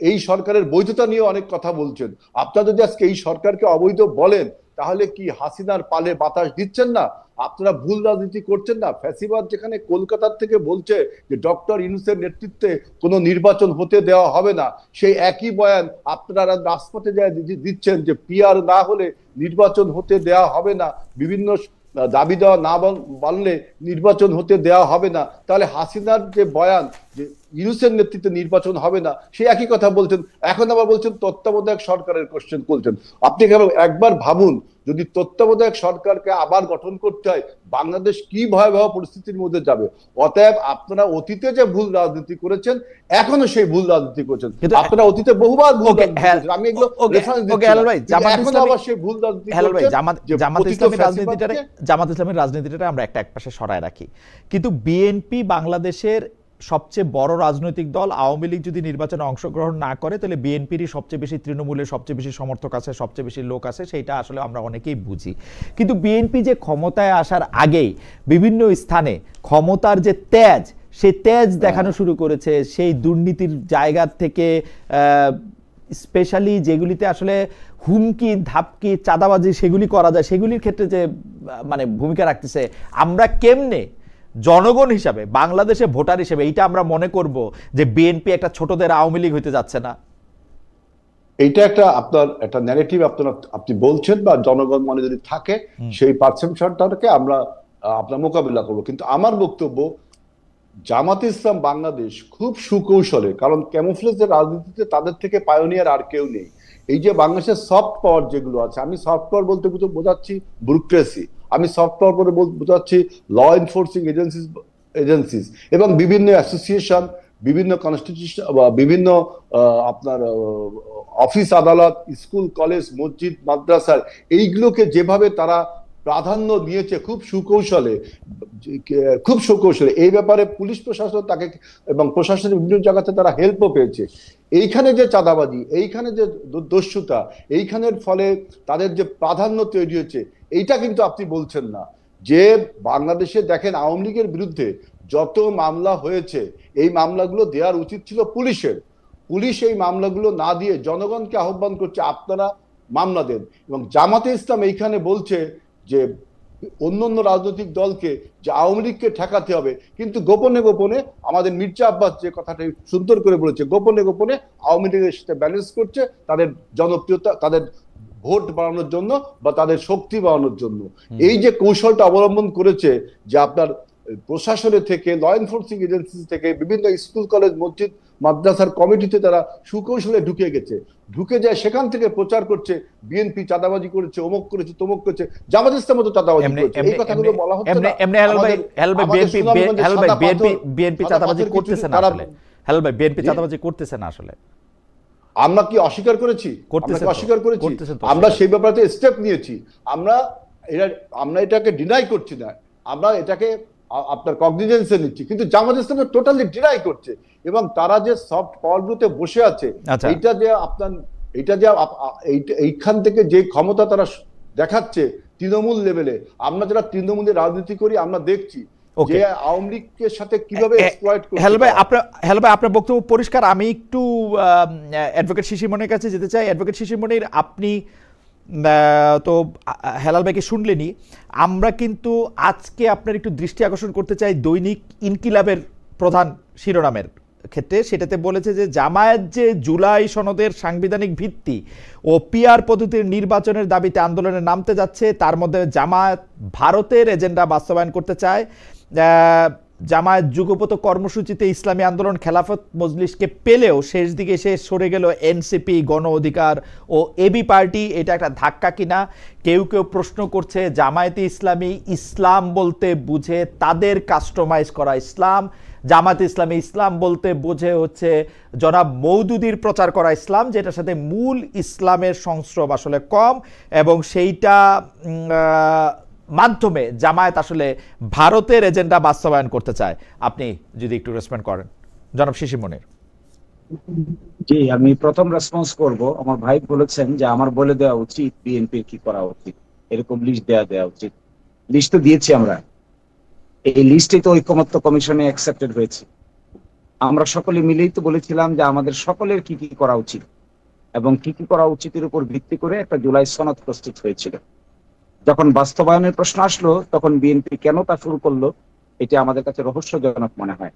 এই সরকারের বৈধতা নিয়ে অনেক কথা বলছেন। আপনারা যদি আজকে এই সরকারকে অবৈধ বলেন, তাহলে কি হাসিনার পালে বাতাস দিচ্ছেন না? আপনারা ভুল রাজনীতি করছেন না? ফ্যাসিবাদ যেখানে কলকাতার থেকে বলছে যে ডক্টর ইউনূসের নেতৃত্বে কোনো নির্বাচন হতে দেওয়া হবে না, সেই একই বয়ান আপনারা রাজপথে যায় দিচ্ছেন যে পিআর না হলে নির্বাচন হতে দেওয়া হবে না, বিভিন্ন দাবি দেওয়া না মানলে নির্বাচন হতে দেওয়া হবে না। তাহলে হাসিনার যে বয়ান যে ইউনূসের নেতৃত্বে নির্বাচন হবে না, সেই একই কথা বলছেন। এখন আবার বলছেন তত্ত্বাবধায়ক সরকারের কোশ্চেন করছেন। আপনি একবার ভাবুন, যদি তত্ত্বাবধায়ক সরকারকে আবার গঠন করতে হয়, বাংলাদেশ কি ভয়াবহ পরিস্থিতির মধ্যে যাবে। অতএব আপনারা অতীতে যে ভুল রাজনীতি করেছেন, এখনো সেই ভুল রাজনীতি করছেন। আপনারা অতীতে বহুবার ভুল রাজনীতি করেছেন, আমি এগুলো রেফারেন্স দিচ্ছি, এখন আবার সেই ভুল রাজনীতি করছেন। জামাত ইসলামের রাজনীতিটা আমরা এক পাশে সরায় রাখি, কিন্তু বিএনপি বাংলাদেশের সবচেয়ে বড় রাজনৈতিক দল। আওয়ামী লীগ যদি নির্বাচনে অংশগ্রহণ না করে, তাহলে বিএনপিরই সবচেয়ে বেশি, তৃণমূলের সবচেয়ে বেশি সমর্থক আছে, সবচেয়ে বেশি লোক আছে, সেইটা আসলে আমরা অনেকেই বুঝি। কিন্তু বিএনপি যে ক্ষমতায় আসার আগেই বিভিন্ন স্থানে ক্ষমতার যে তেজ, সেই তেজ দেখানো শুরু করেছে। সেই দুর্নীতির জায়গা থেকে স্পেশালি যেগুলিতে আসলে হুমকি ধাপকি চাঁদাবাজি সেগুলি করা যায়, সেগুলির ক্ষেত্রে যে মানে ভূমিকা রাখতেছে, আমরা কেমনে জনগণ হিসাবে, বাংলাদেশে ভোটার হিসেবে এইটা আমরা মনে করব যে বিএনপি একটা ছোটদের আওয়ামী লীগ হইতে যাচ্ছে না? এইটা আপনার একটা ন্যারেটিভ আপনি বলছেন, বা জনগণ মনে যদি থাকে, সেই পারসেপশনটাকে আমরা আপনার মোকাবিলা করবো। কিন্তু আমার বক্তব্য, জামাতে ইসলাম বাংলাদেশ খুব সুকৌশলে, কারণ ক্যামোফ্লেজের রাজনীতিতে তাদের থেকে পায়োনিয়ার আর কেউ নেই। এই যে বাংলাদেশের সফট পাওয়ার যেগুলো আছে, আমি সফট পাওয়ার বলতে বোঝাচ্ছি ব্যুরোক্রেসি, আমি সফট পাওয়ার বলে বোঝাচ্ছি ল এনফোর্সিং এজেন্সিস এবং বিভিন্ন অ্যাসোসিয়েশন, বিভিন্ন কনস্টিটিউশন, বিভিন্ন আপনার অফিস আদালত, স্কুল কলেজ মসজিদ মাদ্রাসার, এইগুলোকে যেভাবে তারা প্রাধান্য দিয়েছে খুব সুকৌশলে, এই ব্যাপারে পুলিশ প্রশাসন তাকে এবং প্রশাসনের বিভিন্ন জায়গাতে তারা হেল্পও পেয়েছে। এইখানে যে চাঁদাবাজি, এইখানে যে দস্যুতা, এইখানের ফলে তাদের যে প্রাধান্য তৈরি হয়েছে, এইটা কিন্তু আপনি বলছেন না। যে বাংলাদেশে দেখেন আওয়ামী লীগের বিরুদ্ধে যত মামলা হয়েছে, এই মামলাগুলো দেওয়ার উচিত ছিল পুলিশের। পুলিশ এই মামলাগুলো না দিয়ে জনগণকে আহ্বান করছে আপনারা মামলা দেন। এবং জামাতে ইসলাম এইখানে বলছে যে অন্য রাজনৈতিক দলকে যে আওয়ামী লীগকে ঠেকাতে হবে, কিন্তু গোপনে গোপনে আমাদের মির্জা আব্বাস যে কথাটা সুন্দর করে বলেছে, গোপনে গোপনে আওয়ামী লীগের সাথে ব্যালেন্স করছে তাদের জনপ্রিয়তা, তাদের ভোট বাড়ানোর জন্য বা তাদের শক্তি বাড়ানোর জন্য। এই যে কৌশলটা অবলম্বন করেছে, যে আপনার প্রশাসনের থেকে, ল এনফোর্সিং এজেন্সি থেকে, বিভিন্ন স্কুল কলেজ মসজিদ মাদ্রাসার কমিটিতে তারা সুকৌশলে ঢুকে গেছে, ঢুকে যায় সেখান থেকে প্রচার করছে বিএনপি চাঁদাবাজি করেছে, অমুক করেছে, তমুক করেছে, জামাত ইসলাম তো চাঁদাবাজি করেছে। এই কথাগুলো বলা হচ্ছে না। বিএনপি চাঁদাবাজি করতেছে না আসলে, হেলাল ভাই, বিএনপি চাঁদাবাজি করতেছে না আসলে। আমরা কি অস্বীকার করেছি? অস্বীকার করেছি, আমরা সেই ব্যাপারে স্টেপ নিয়েছি। আমরা এটাকে ডিনাই করছি না, আমরা এটাকে আপনার কগনিজেন্সে নিচ্ছি। কিন্তু জামাত ইসলাম টোটালি ডিনাই করছে, এবং তারা যে সফট পাওয়ারগুলোতে বসে আছে, এইটা যে এইখান থেকে যে ক্ষমতা তারা দেখাচ্ছে তৃণমূল লেভেলে, আমরা যারা তৃণমূলের রাজনীতি করি আমরা দেখছি যে আওয়ামী লীগের সাথে কিভাবে এক্সপ্লয়েট করছে। হেলাল ভাই, আপনার বক্তব্য পরিষ্কার। আমি একটু অ্যাডভোকেট শিশিরমণির কাছে যেতে চাই। অ্যাডভোকেট শিশিরমণির, আপনি তো হেলাল ভাইকে শুনলেনি, আমরা কিন্তু আজকে আপনার একটু দৃষ্টি আকর্ষণ করতে চাই দৈনিক ইনকিলাবের প্রধান শিরোনামের ক্ষেত্রে। সেটাতে বলেছে যে জামায়াত যে জুলাই সনদের সাংবিধানিক ভিত্তি ও পিআর পদ্ধতির নির্বাচনের দাবিতে আন্দোলনে নামতে যাচ্ছে, তার মধ্যে জামায়াত ভারতের এজেন্ডা বাস্তবায়ন করতে চায়। জামায়াত যুগপত কর্মসূচিতে ইসলামী আন্দোলন খেলাফত মজলিসকে পেলেও শেষ দিকে সে সরে গেল এনসিপি, গণ অধিকার ও এবি পার্টি। এটা একটা ধাক্কা কিনা? কেউ কেউ প্রশ্ন করছে জামায়াতে ইসলামী ইসলাম বলতে বুঝে তাদের কাস্টমাইজ করা ইসলাম, জামায়াতে ইসলামী ইসলাম বলতে বোঝে হচ্ছে জনাব মওদুদির প্রচার করা ইসলাম, যেটার সাথে মূল ইসলামের সংস্রব আসলে কম, এবং সেইটা মাধ্যমে জামায়াত আসলে ভারতের এজেন্ডা বাস্তবায়ন করতে চায়। আপনি যদি একটু রেসপন্ড করেন জনাব শিশির মনির। জি, আমি প্রথম রেসপন্স করব। আমার ভাই বলেছেন যে আমার বলে দেওয়া উচিত বিএনপির কি করা উচিত, এরকম লিস্ট দেওয়া উচিত। লিস্ট তো দিয়েছি আমরা, এই লিস্টে তো ঐকমত্য কমিশনে অ্যাকসেপ্টেড হয়েছে। আমরা সকলে মিলেই তো বলেছিলাম যে আমাদের সকলের কি কি করা উচিত এবং কি কি করা উচিতের উপর ভিত্তি করে একটা জুলাই সনদ প্রস্তুত হয়েছিল। যখন বাস্তবায়নের প্রশ্ন আসলো তখন বিএনপি কেন তা শুরু করলো, এটা আমাদের কাছে রহস্যজনক মনে হয়।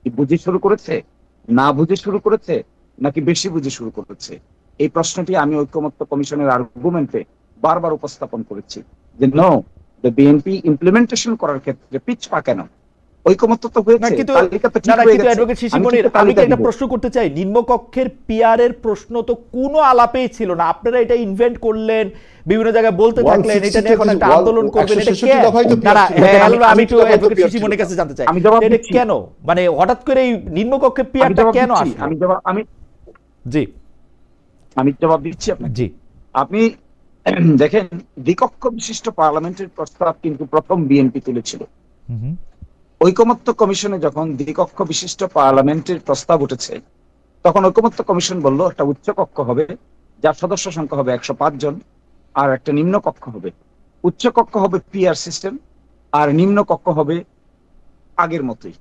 কি বুঝে শুরু করেছে, না বুঝে শুরু করেছে, নাকি বেশি বুঝে শুরু করেছে? এই প্রশ্নটি আমি ঐকমত্য কমিশনের আর্গুমেন্টে বারবার উপস্থাপন করেছি যে নো, বিএনপি ইমপ্লিমেন্টেশন করার ক্ষেত্রে পিছপা কেন? ঐকমত্য তো হয়েছে, তালিকা তো ঠিক হয়ে গেছে। অ্যাডভোকেট শিশির মনির, আমি একটা প্রশ্ন করতে চাই। নিম্নকক্ষের পিআর এর প্রশ্ন তো কোনো আলাপেই ছিল না, আপনারা এটা ইনভেন্ট করলেন, বিভিন্ন জায়গায় বলতে থাকলেন এটা নিয়ে এখন একটা আন্দোলন করবেন। এটা কেন? আমি তো অ্যাডভোকেট শিশির মনির কাছে জানতে চাই এটা কেন, মানে হঠাৎ করে এই নিম্নকক্ষের পিআরটা কেন আসলো? আমি জবাব দিচ্ছি আপনাকে। জি, আপনি দেখেন, দ্বিকক্ষ বিশিষ্ট পার্লামেন্টের প্রস্তাব কিন্তু প্রথম বিএনপি তুলেছিল। ঐকমত্য কমিশনে যখন দ্বিকক্ষ বিশিষ্ট পার্লামেন্টের প্রস্তাব উঠেছে তখন ঐকমত্য কমিশন বলল একটা উচ্চ কক্ষ হবে যার সদস্য সংখ্যা হবে 105 জন, আর একটা নিম্ন কক্ষ হবে। উচ্চ কক্ষ হবে পিআর সিস্টেম আর নিম্ন কক্ষ হবে আগের মতোই।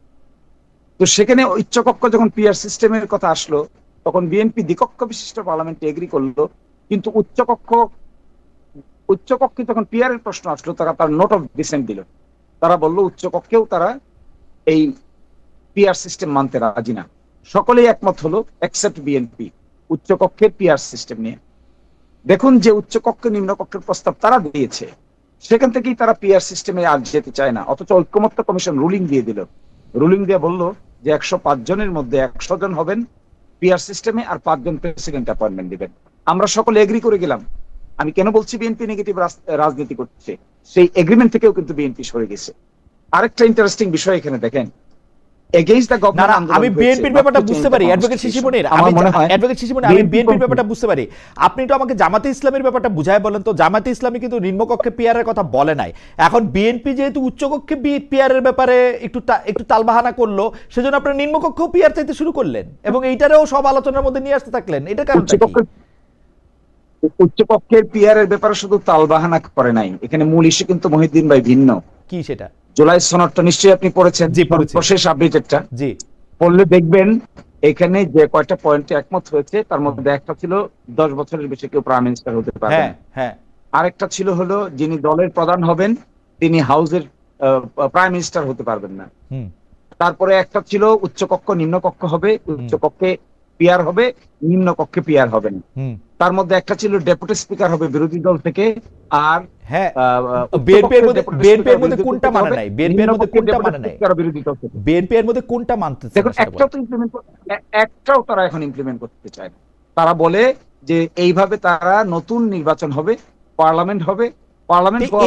তো সেখানে উচ্চ কক্ষ যখন পিআর সিস্টেমের কথা আসলো তখন বিএনপি দ্বিকক্ষ বিশিষ্ট পার্লামেন্টে এগ্রি করলো, কিন্তু উচ্চ কক্ষে যখন পিআর এর প্রশ্ন আসলো তারা তার নোট অফ ডিসেন্ট দিল। তারা বললো উচ্চ কক্ষেও তারা এই পিআর সিস্টেম মানতে রাজি না। সকলেই একমত হলো এক্সেপ্ট বিএনপি উচ্চ কক্ষের পিআর সিস্টেম নিয়ে। দেখুন যে উচ্চ কক্ষ নিম্ন কক্ষের প্রস্তাব তারা দিয়েছে, সেখান থেকেই তারা পিআর সিস্টেমে আর যেতে চায় না। অথচ ঐকমত্য কমিশন রুলিং দিয়ে দিল, রুলিং দিয়ে বললো যে 105 জনের মধ্যে 100 জন হবেন পিআর সিস্টেমে আর 5 জন প্রেসিডেন্ট অ্যাপয়েন্টমেন্ট দিবেন। আমরা সকলে এগ্রি করে গেলাম। আমি কেন বলছি বিএনপি নেগেটিভ রাজনীতি করছে, সেই এগ্রিমেন্ট থেকেও কিন্তু বিএনপি সরে গেছে। আরেকটা ইন্টারেস্টিং বিষয় এখানে দেখেন, এগেইনস্ট দ্য গভর্নমেন্ট। আমি বিএনপির ব্যাপারটা বুঝতে পারি অ্যাডভোকেট শিশির মনির, আমি বিএনপির ব্যাপারটা বুঝতে পারি। আপনি তো আমাকে জামাতে ইসলামের ব্যাপারটা বুঝায় বলেন তো। জামাতে ইসলামী কিন্তু নিম্নকক্ষে পিআর এর কথা বলে নাই। এখন বিএনপি যেহেতু উচ্চকক্ষে পিআর এর ব্যাপারে একটু তালবাহানা করলো, সেজন্য আপনারা নিম্নকক্ষেও পিআর চাইতে শুরু করলেন এবং এইটারেও সব আলোচনার মধ্যে নিয়ে আসতে থাকলেন। এটা কারণটা কি? উচ্চকক্ষের পিআর এর ব্যাপারে শুধু তালবাহানা করে নাই, এখানে মূল ইস্যু কিন্তু মহিউদ্দিন ভাই ভিন্ন। কি সেটা? জুলাই সনদটা নিশ্চয়ই আপনি পড়েছেন, সর্বশেষ আপডেটেডটা। জি, পড়লে দেখবেন এখানে যে কয়টা পয়েন্টে একমত হয়েছে তার মধ্যে একটা ছিল 10 বছরের বেশি কেউ প্রাইম মিনিস্টার হতে পারবে না। হ্যাঁ। আরেকটা ছিল হলো যিনি দলের প্রধান হবেন তিনি হাউসের প্রাইম মিনিস্টার হতে পারবেন না। তারপরে একটা ছিল উচ্চকক্ষ নিম্নকক্ষ হবে, উচ্চকক্ষে পিআর হবে, নিম্ন কক্ষে পিআর হবে না। তার মধ্যে একটা ছিল ডেপুটি স্পিকার হবে বিরোধী দল থেকে। আর বিএনপির মধ্যে কোনটা মানে নাই? বিএনপির মধ্যে কোনটা মানে নাই? বিএনপির মধ্যে কোনটা মানতেছে? দেখুন, একটাও তারা এখন ইমপ্লিমেন্ট করতে চায় না। তারা বলে যে এইভাবে তারা নতুন নির্বাচন হবে, পার্লামেন্ট হবে,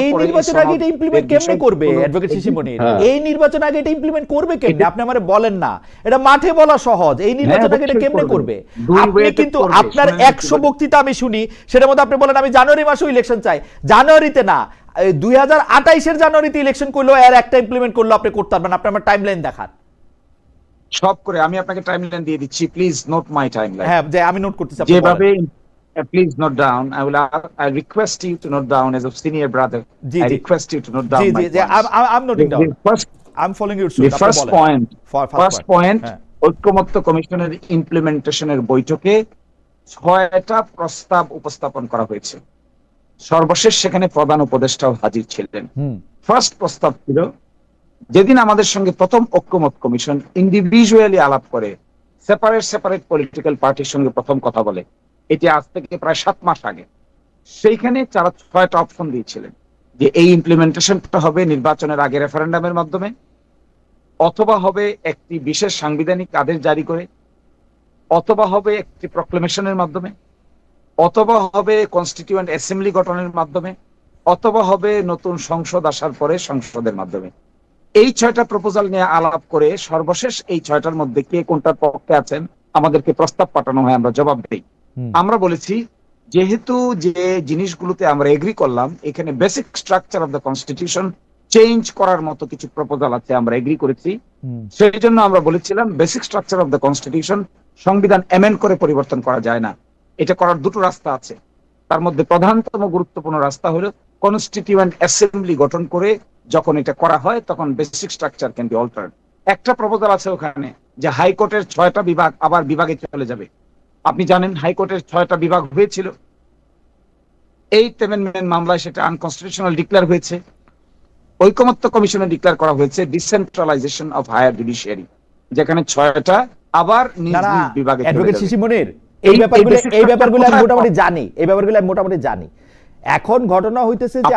এই নির্বাচন আগে এটা ইমপ্লিমেন্ট কেমনে করবে অ্যাডভোকেট শিশির মনির? এই নির্বাচন আগে এটা ইমপ্লিমেন্ট করবে কেমনে? আপনি আমারে বলেন না, এটা মাঠে বলা সহজ। এই নির্বাচন আগে এটা কেমনে করবে? আপনি কিন্তু আপনার 100 বক্তৃতা আমি শুনি, সেটার মধ্যে আপনি বলেন আমি জানুয়ারি মাসে ইলেকশন চাই। জানুয়ারিতে না, 2028 জানুয়ারিতে ইলেকশন করলো, এর একটা ইমপ্লিমেন্ট করলো আপনি করতে পারবেন। আপনি আমার টাইমলাইন দেখান সব করে। আমি আপনাকে টাইমলাইন দিয়ে দিচ্ছি, প্লিজ নোট মাই টাইমলাইন। হ্যাঁ, যে আমি নোট করতেছি। যেভাবে please note down. I request you to note down as a senior brother. I request you to note down. I'm noting down. I'm following your suit. The first point, ঐক্যমত্য কমিশনের ইমপ্লিমেন্টেশনের বৈঠকে 6টা প্রস্তাব উপস্থাপন করা হয়েছে। সর্বশেষ সেখানে প্রধান উপদেষ্টাও হাজির ছিলেন। ফার্স্ট প্রস্তাব ছিল, যেদিন আমাদের সঙ্গে প্রথম ঐক্যমত্য কমিশন ইন্ডিভিজুয়ালি আলাপ করে, সেপারেট পলিটিক্যাল পার্টির সঙ্গে প্রথম কথা বলে, এটি আজ থেকে প্রায় 7 মাস আগে, সেইখানে তারা 6টা অপশন দিয়েছিলেন যে এই ইমপ্লিমেন্টেশনটা হবে নির্বাচনের আগে রেফারেন্ডামের মাধ্যমে, অথবা হবে একটি বিশেষ সাংবিধানিক আদেশ জারি করে, অথবা হবে একটি প্রক্লেমেশনের মাধ্যমে, অথবা হবে কনস্টিটিউয়েন্ট অ্যাসেম্বলি গঠনের মাধ্যমে, অথবা হবে নতুন সংসদ আসার পরে সংসদের মাধ্যমে। এই 6টা প্রপোজাল নিয়ে আলাপ করে সর্বশেষ এই 6টার মধ্যে কে কোনটার পক্ষে আছেন আমাদেরকে প্রস্তাব পাঠানো হয়, আমরা জবাব দিই। আমরা বলেছি যেহেতু যে জিনিসগুলোতে আমরা এগ্রি করলাম, এখানে basic structure of the constitution change করার মতো কিছু প্রপোজাল আছে, আমরা এগ্রি করেছি। সেই জন্য আমরা বলেছিলাম basic structure of the constitution সংবিধান অ্যামেন্ড করে পরিবর্তন করা যায় না। এটা করার দুটো রাস্তা আছে, তার মধ্যে প্রধানতম গুরুত্বপূর্ণ রাস্তা হলো কনস্টিটিউয়েন্ট অ্যাসেম্বলি গঠন করে যখন এটা করা হয় তখন basic structure can be altered. একটা প্রপোজাল আছে ওখানে যে হাইকোর্টের 6টা বিভাগ আবার বিভাগে চলে যাবে। আপনি জানেন হাইকোর্টের 6টা বিভাগ হয়েছিল, 8th অ্যামেন্ডমেন্ট মামলায় সেটা আনকনস্টিটিউশনাল ডিক্লেয়ার হয়েছে। ঐকমত্য কমিশনে ডিক্লেয়ার করা হয়েছে ডিসেন্ট্রালাইজেশন অফ হায়ার জুডিশিয়ারি, যেখানে 6টা আবার নিজ নিজ বিভাগে চলে অ্যাডভোকেট যাবে। শিশিমনির এই ব্যাপারগুলো আমি মোটামুটি জানি। এখন ঘটনা হইতেছে যে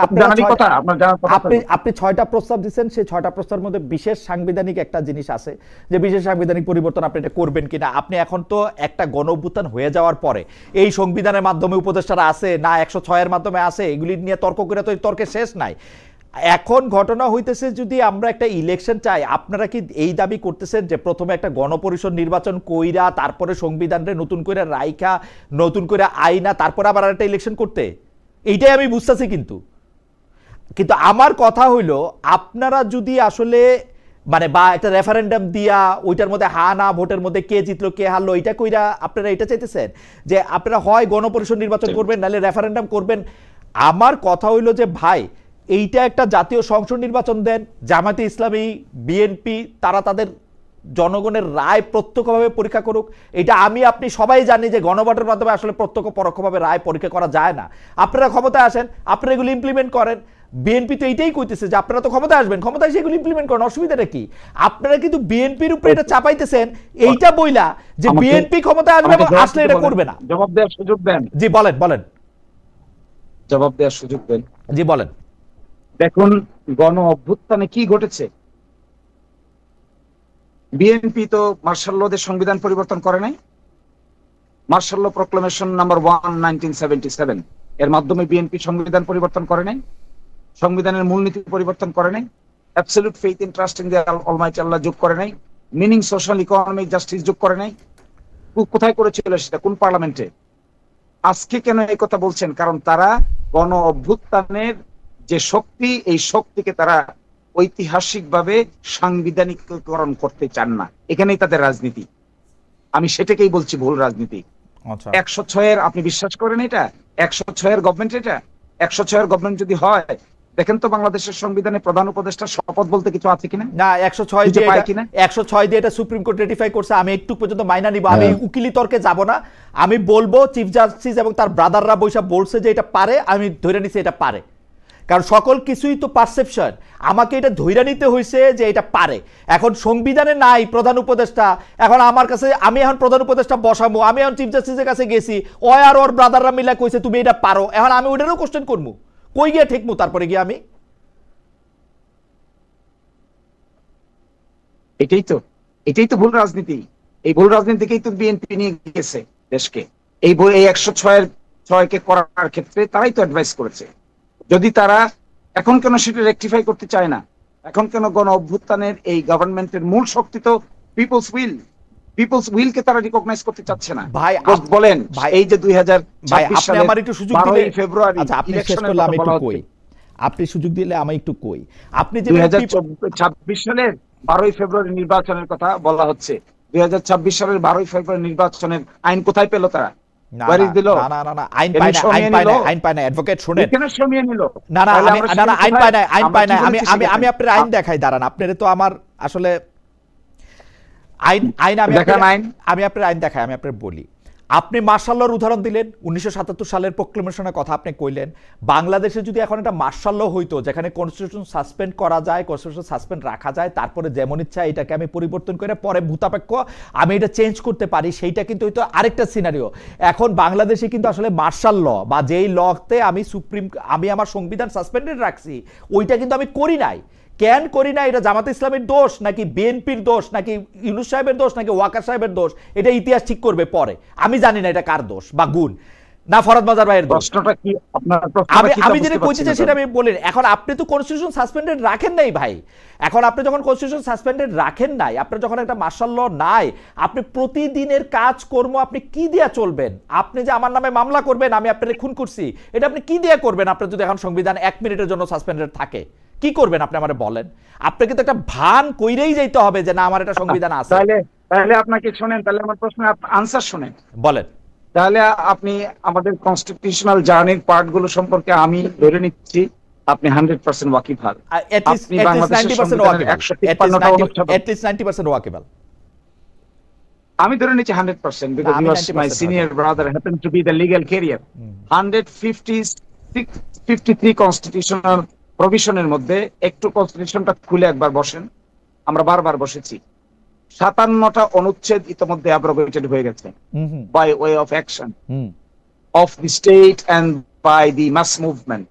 আপনি 6টা প্রস্তাব দিচ্ছেন, সেই 6টা প্রস্তাবের মধ্যে বিশেষ সাংবিধানিক একটা জিনিস আছে যে বিশেষ সাংবিধানিক পরিবর্তন আপনি এটা করবেন কিনা। আপনি এখন তো একটা গণঅভ্যুত্থান হয়ে যাওয়ার পরে এই সংবিধানের মাধ্যমে উপদেষ্টারা আছে না 106 এর মাধ্যমে আছে, এগুলি নিয়ে তর্ক করে তো তর্কের শেষ নাই। এখন ঘটনা হইতেছে যদি আমরা একটা ইলেকশন চাই, আপনারা কি এই দাবি করতেছেন যে প্রথমে একটা গণপরিষদ নির্বাচন কইরা তারপরে সংবিধানরে নতুন করে রাইখা নতুন করে আইনা তারপরে আবার একটা ইলেকশন করতে? এইটাই আমি বুঝতেছি। কিন্তু আমার কথা হইলো আপনারা যদি আসলে মানে বা একটা রেফারেন্ডাম দিয়া ওইটার মধ্যে হা না ভোটের মধ্যে কে জিতলো কে হারলো এটা কইরা আপনারা এটা চাইতেছেন যে আপনারা হয় গণপরিষদ নির্বাচন করবেন নাহলে রেফারেন্ডাম করবেন। আমার কথা হইলো যে ভাই এইটা একটা জাতীয় সংসদ নির্বাচন দেন, জামায়াতে ইসলামী বিএনপি তারা তাদের জনগণের রায় প্রত্যক্ষভাবে পরীক্ষা করুক। এটা আমি আপনি সবাই জানি যে গণভোটের মাধ্যমে আসলে প্রত্যক্ষ পরোক্ষভাবে রায় পরীক্ষা করা যায় না। আপনারা ক্ষমতায় আসেন, আপনারা এগুলো ইমপ্লিমেন্ট করেন। বিএনপি তো এইটাই কইতেছে যে আপনারা তো ক্ষমতায় আসবেন, ক্ষমতায় সেগুলো ইমপ্লিমেন্ট করেন, অসুবিধাটা কি? আপনারা কিন্তু বিএনপির উপরে এটা চাপাইতেছেন এইটা বইলা যে বিএনপি ক্ষমতায় আসবে এবং আসলে এটা করবে না। জবাব দেওয়ার সুযোগ দেন। জি বলেন। জবাব দেওয়ার সুযোগ দেন। জি বলেন। দেখুন গণ অভ্যুত্থানে কি ঘটেছে। বিএনপি তো মার্শাল লদের সংবিধান পরিবর্তন করে নাই। মার্শাল ল প্রক্লেমেশন নাম্বার 1 1977 এর মাধ্যমে বিএনপি সংবিধান পরিবর্তন করে নাই, সংবিধানের মূলনীতি পরিবর্তন করে নাই, absolute faith in trust in the almighty আল্লাহ যোগ করে নাই, মিনিং সোশ্যাল ইকোনমিক জাস্টিস যোগ করে নাই। কোথায় করেছিল সেটা? কোন পার্লামেন্টে? আজকে কেন এই কথা বলছেন? কারণ তারা গণ অভ্যুত্থানের যে শক্তি, এই শক্তিকে তারা ঐতিহাসিকভাবে সাংবিধানিকরণ করতে চান না। এখানেই তাদের রাজনীতি। আমি সেটাকেই বলছি ভুল রাজনীতি। 106 আপনি বিশ্বাস করেন এটা? 106 গভর্নমেন্ট, এটা 106 গভর্নমেন্ট যদি হয়, দেখেন তো বাংলাদেশের সংবিধানে প্রধান উপদেষ্টা শপথ বলতে কিছু আছে কিনা? না 106 দিয়ে এটা সুপ্রিম কোর্ট রেটিফাই করছে। আমি একটু পর্যন্ত মাইনা নিব, আমি উকিলি তর্কে যাব না। আমি বলবো চিফ জাস্টিস এবং তার ব্রাদাররা বৈশা বলছে যে এটা পারে, আমি ধরে নিছি এটা পারে। কারণ সকল কিছুই তো পারসেপশন। আমাকে এটা ধৈর্য নিতে হয়েছে যে এটা পারে। এখন সংবিধানে নাই প্রধান উপদেষ্টা, এখন আমার কাছে আমি এখন প্রধান উপদেষ্টা বসাবো, আমি এখন চিফ জাস্টিসের কাছে গেছি, আর ওর ব্রাদাররা মিলা কইছে তুমি এটা পারো, এখন আমি ওইটারও কোশ্চেন করবো, কই গিয়ে ঠিকমু তারপরে গিয়ে আমি এটাই তো ভুল রাজনীতি। এই ভুল রাজনীতিকেই তো বিএনপি নিয়ে গেছে দেশকে। এই 106 কে করার ক্ষেত্রে তারাই তো অ্যাডভাইস করেছে। যদি তারা এখন কেন সেটা রেকটিফাই করতে চায় না? এখন কেন গণ অভ্যুত্থানের এই গভর্নমেন্টের মূল শক্তি তো পিপলস উইল কে তারা রিকগনাইজ করতে চাচ্ছে না। ভাই বলেন এই যে 2026 সালে আমার একটু সুযোগ দিলে ফেব্রুয়ারি, আচ্ছা আপনি শেষ করলে আমি একটু কই, আপনি সুযোগ দিলে আমি একটু কই। আপনি যে 2026 সালের 12 ফেব্রুয়ারি নির্বাচনের কথা বলা হচ্ছে, 2026 সালের 12 ফেব্রুয়ারি নির্বাচনের আইন কোথায় পেল তারা? আইন পায় না অ্যাডভোকেট শুনেন। আমি আপনার আইন দেখাই, দাঁড়ান। আপনার তো আমার আসলে আমি আপনার আইন দেখাই, আমি আপনার বলি। আপনি মার্শাল লর উদাহরণ দিলেন, 1977 সালের প্রক্লেমেশনের কথা আপনি কইলেন। বাংলাদেশে যদি এখন একটা মার্শাল ল হইতো যেখানে কনস্টিটিউশন সাসপেন্ড করা যায়, কনস্টিটিউশন সাসপেন্ড রাখা যায়, তারপরে যেমন ইচ্ছা এটাকে আমি পরিবর্তন করে পরে ভূতাপেক্ষ আমি এটা চেঞ্জ করতে পারি, সেইটা কিন্তু হয়তো আরেকটা সিনারিও। এখন বাংলাদেশে কিন্তু আসলে মার্শাল ল বা যেই লতে আমি আমার সংবিধান সাসপেন্ডেড রাখছি ওইটা কিন্তু আমি করি নাই। কেন করি না এটা জামাত ইসলামের দোষ নাকি বিএনপির দোষ নাকি ইউনূস সাহেবের দোষ নাকি ওয়াকার সাহেবের দোষ, এটা ইতিহাস ঠিক করবে পরে। আমি জানি না এটা কার দোষ বা গুণ, না ফরহাদ মজার ভাইয়ের দোষ। প্রশ্নটা কি আপনার? আমি যেটা কইতেছি সেটা আমি বলি। এখন আপনি তো কনস্টিটিউশন সাসপেন্ডেড রাখেন নাই ভাই। এখন আপনি যখন কনস্টিটিউশন সাসপেন্ডেড রাখেন নাই, আপনার যখন একটা মার্শাল ল নাই, আপনি প্রতিদিনের কাজকর্ম আপনি কি দিয়া চলবেন? আপনি যে আমার নামে মামলা করবেন আমি আপনার খুন করছি, এটা আপনি কি দিয়া করবেন? আপনার যদি এখন সংবিধান 1 মিনিটের জন্য সাসপেন্ডেড থাকে, কি করবেন আপনি আমারে বলেন? আপনাকে তো একটা ভান কইরেই যাইতে হবে যে না আমার এটা সংবিধান আছে। তাহলে আপনাকে শুনেন, তাহলে আমার প্রশ্নের আনসার শুনেন। বলেন। তাহলে আপনি আমাদের কনস্টিটিউশনাল জার্নির পার্ট গুলো সম্পর্কে আমি ধরে নিচ্ছি আপনি 100% ওয়াকিবহাল। আপনি বাংলাদেশের 90% ওয়াকিবহাল, at least 90% ওয়াকিবহাল। আমি ধরে নিচ্ছি 100% because you are my senior brother happen to be the legal career. 153 constitutional প্রভিশনের মধ্যে একটু কনস্টিটিউশনটা খুলে একবার বসেন, আমরা বারবার বসেছি। 57টা অনুচ্ছেদ ইতোমধ্যে অ্যাব্রোগেটেড হয়ে গেছে by way of action of the state and by the mass movement.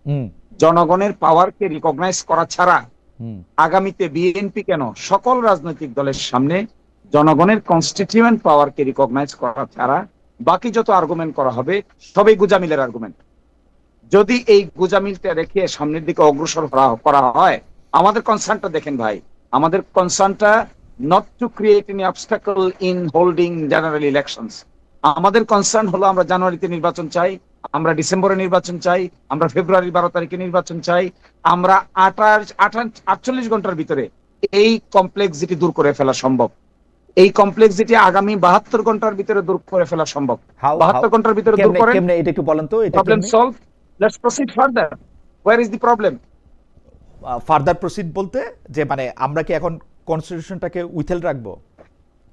জনগণের পাওয়ারকে রিকগনাইজ করা ছাড়া আগামীতে বিএনপি কেন সকল রাজনৈতিক দলের সামনে জনগণের কনস্টিটিউয়েন্ট পাওয়ারকে রিকগনাইজ করা ছাড়া বাকি যত আর্গুমেন্ট করা হবে সবই গুজামিলের আর্গুমেন্ট। যদি এই গুজামিলটা রেখে সামনের দিকে অগ্রসর করা হয়, আমাদের কনসার্নটা দেখেন ভাই, আমাদের কনসার্নটা not to create any obstacle in holding general elections. আমাদের কনসার্ন হলো আমরা জানুয়ারিতে নির্বাচন চাই, আমরা ডিসেম্বরে নির্বাচন চাই, আমরা ফেব্রুয়ারি 12 তারিখে নির্বাচন চাই, আমরা 48 ঘন্টার ভিতরে এই কমপ্লেক্সিটি দূর করে ফেলা সম্ভব। এই কমপ্লেক্সিটি আগামী 72 ঘন্টার ভিতরে দূর করে ফেলা সম্ভব। 72 ঘন্টার ভিতরে দূর করেন, কেমনে এটা একটু বলেন তো। এটা problem solve, let's proceed further. Where is the problem? Further proceed বলতে যে মানে আমরা কি এখন কনস্টিটিউশনটাকে উইথেল রাখবো?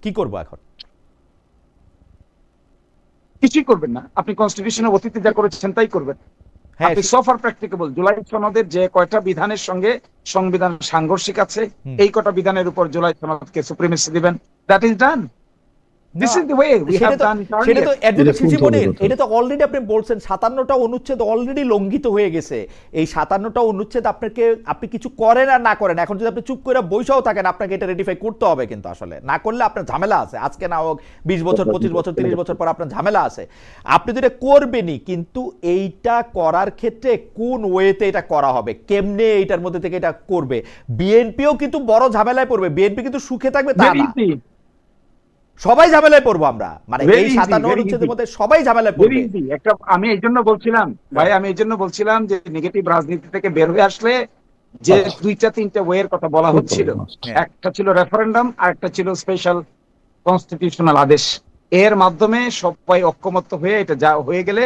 কি করব এখন? কিছুই করবেন না, আপনি কনস্টিটিউশনের অতীতে যা করেছেন তাই করবেন। আপনি সফার প্র্যাকটিকেবল জুলাই সনদের যে কয়টা বিধানের সঙ্গে সংবিধান সাংঘর্ষিক আছে, এই কয়টা বিধানের উপর জুলাই সনদকে সুপ্রিমেসি দিবেন। That is done. This is the way we have done it earlier. সেটা তো অ্যাডভোকেট সিসি বলেন, এটা তো অলরেডি আপনি বলছেন 57টা অনুচ্ছেদ অলরেডি লঙ্ঘিত হয়ে গেছে। এই 57টা অনুচ্ছেদ আপনি কিছু করেন আর না করেন, এখন যদি আপনি চুপ করে বইসাও থাকেন আপনাকে এটা রেটিফাই করতে হবে, কিন্তু আসলে না করলে আপনার ঝামেলা আছে। আজকে না হোক 20 বছর 25 বছর 30 বছর পর আপনার ঝামেলা আছে। আপনি তো এটা করবেনই, কিন্তু এইটা করার ক্ষেত্রে কোন ওয়েতে এটা করা হবে, কেমনে এইটার মধ্যে থেকে এটা করবে। বিএনপিও কিন্তু বড় ঝামেলায় পড়বে, বিএনপি কিন্তু সুখে থাকবে তা না, সবাই ঝামেলায় পড়বো আমরা। মানে এই 57 অনুচ্ছেদের মধ্যে সবাই ঝামেলায় পড়বে। একটা আমি এই জন্য বলছিলাম ভাই, আমি এই জন্য বলছিলাম যে নেগেটিভ রাজনীতি থেকে বের হয়ে আসলে যে 2-3টা ওয়ের কথা বলা হচ্ছিল, একটা ছিল রেফারেন্ডাম আর একটা ছিল স্পেশাল কনস্টিটিউশনাল আদেশ। এর মাধ্যমে সবাই ঐক্যমত্য হয়ে এটা যা হয়ে গেলে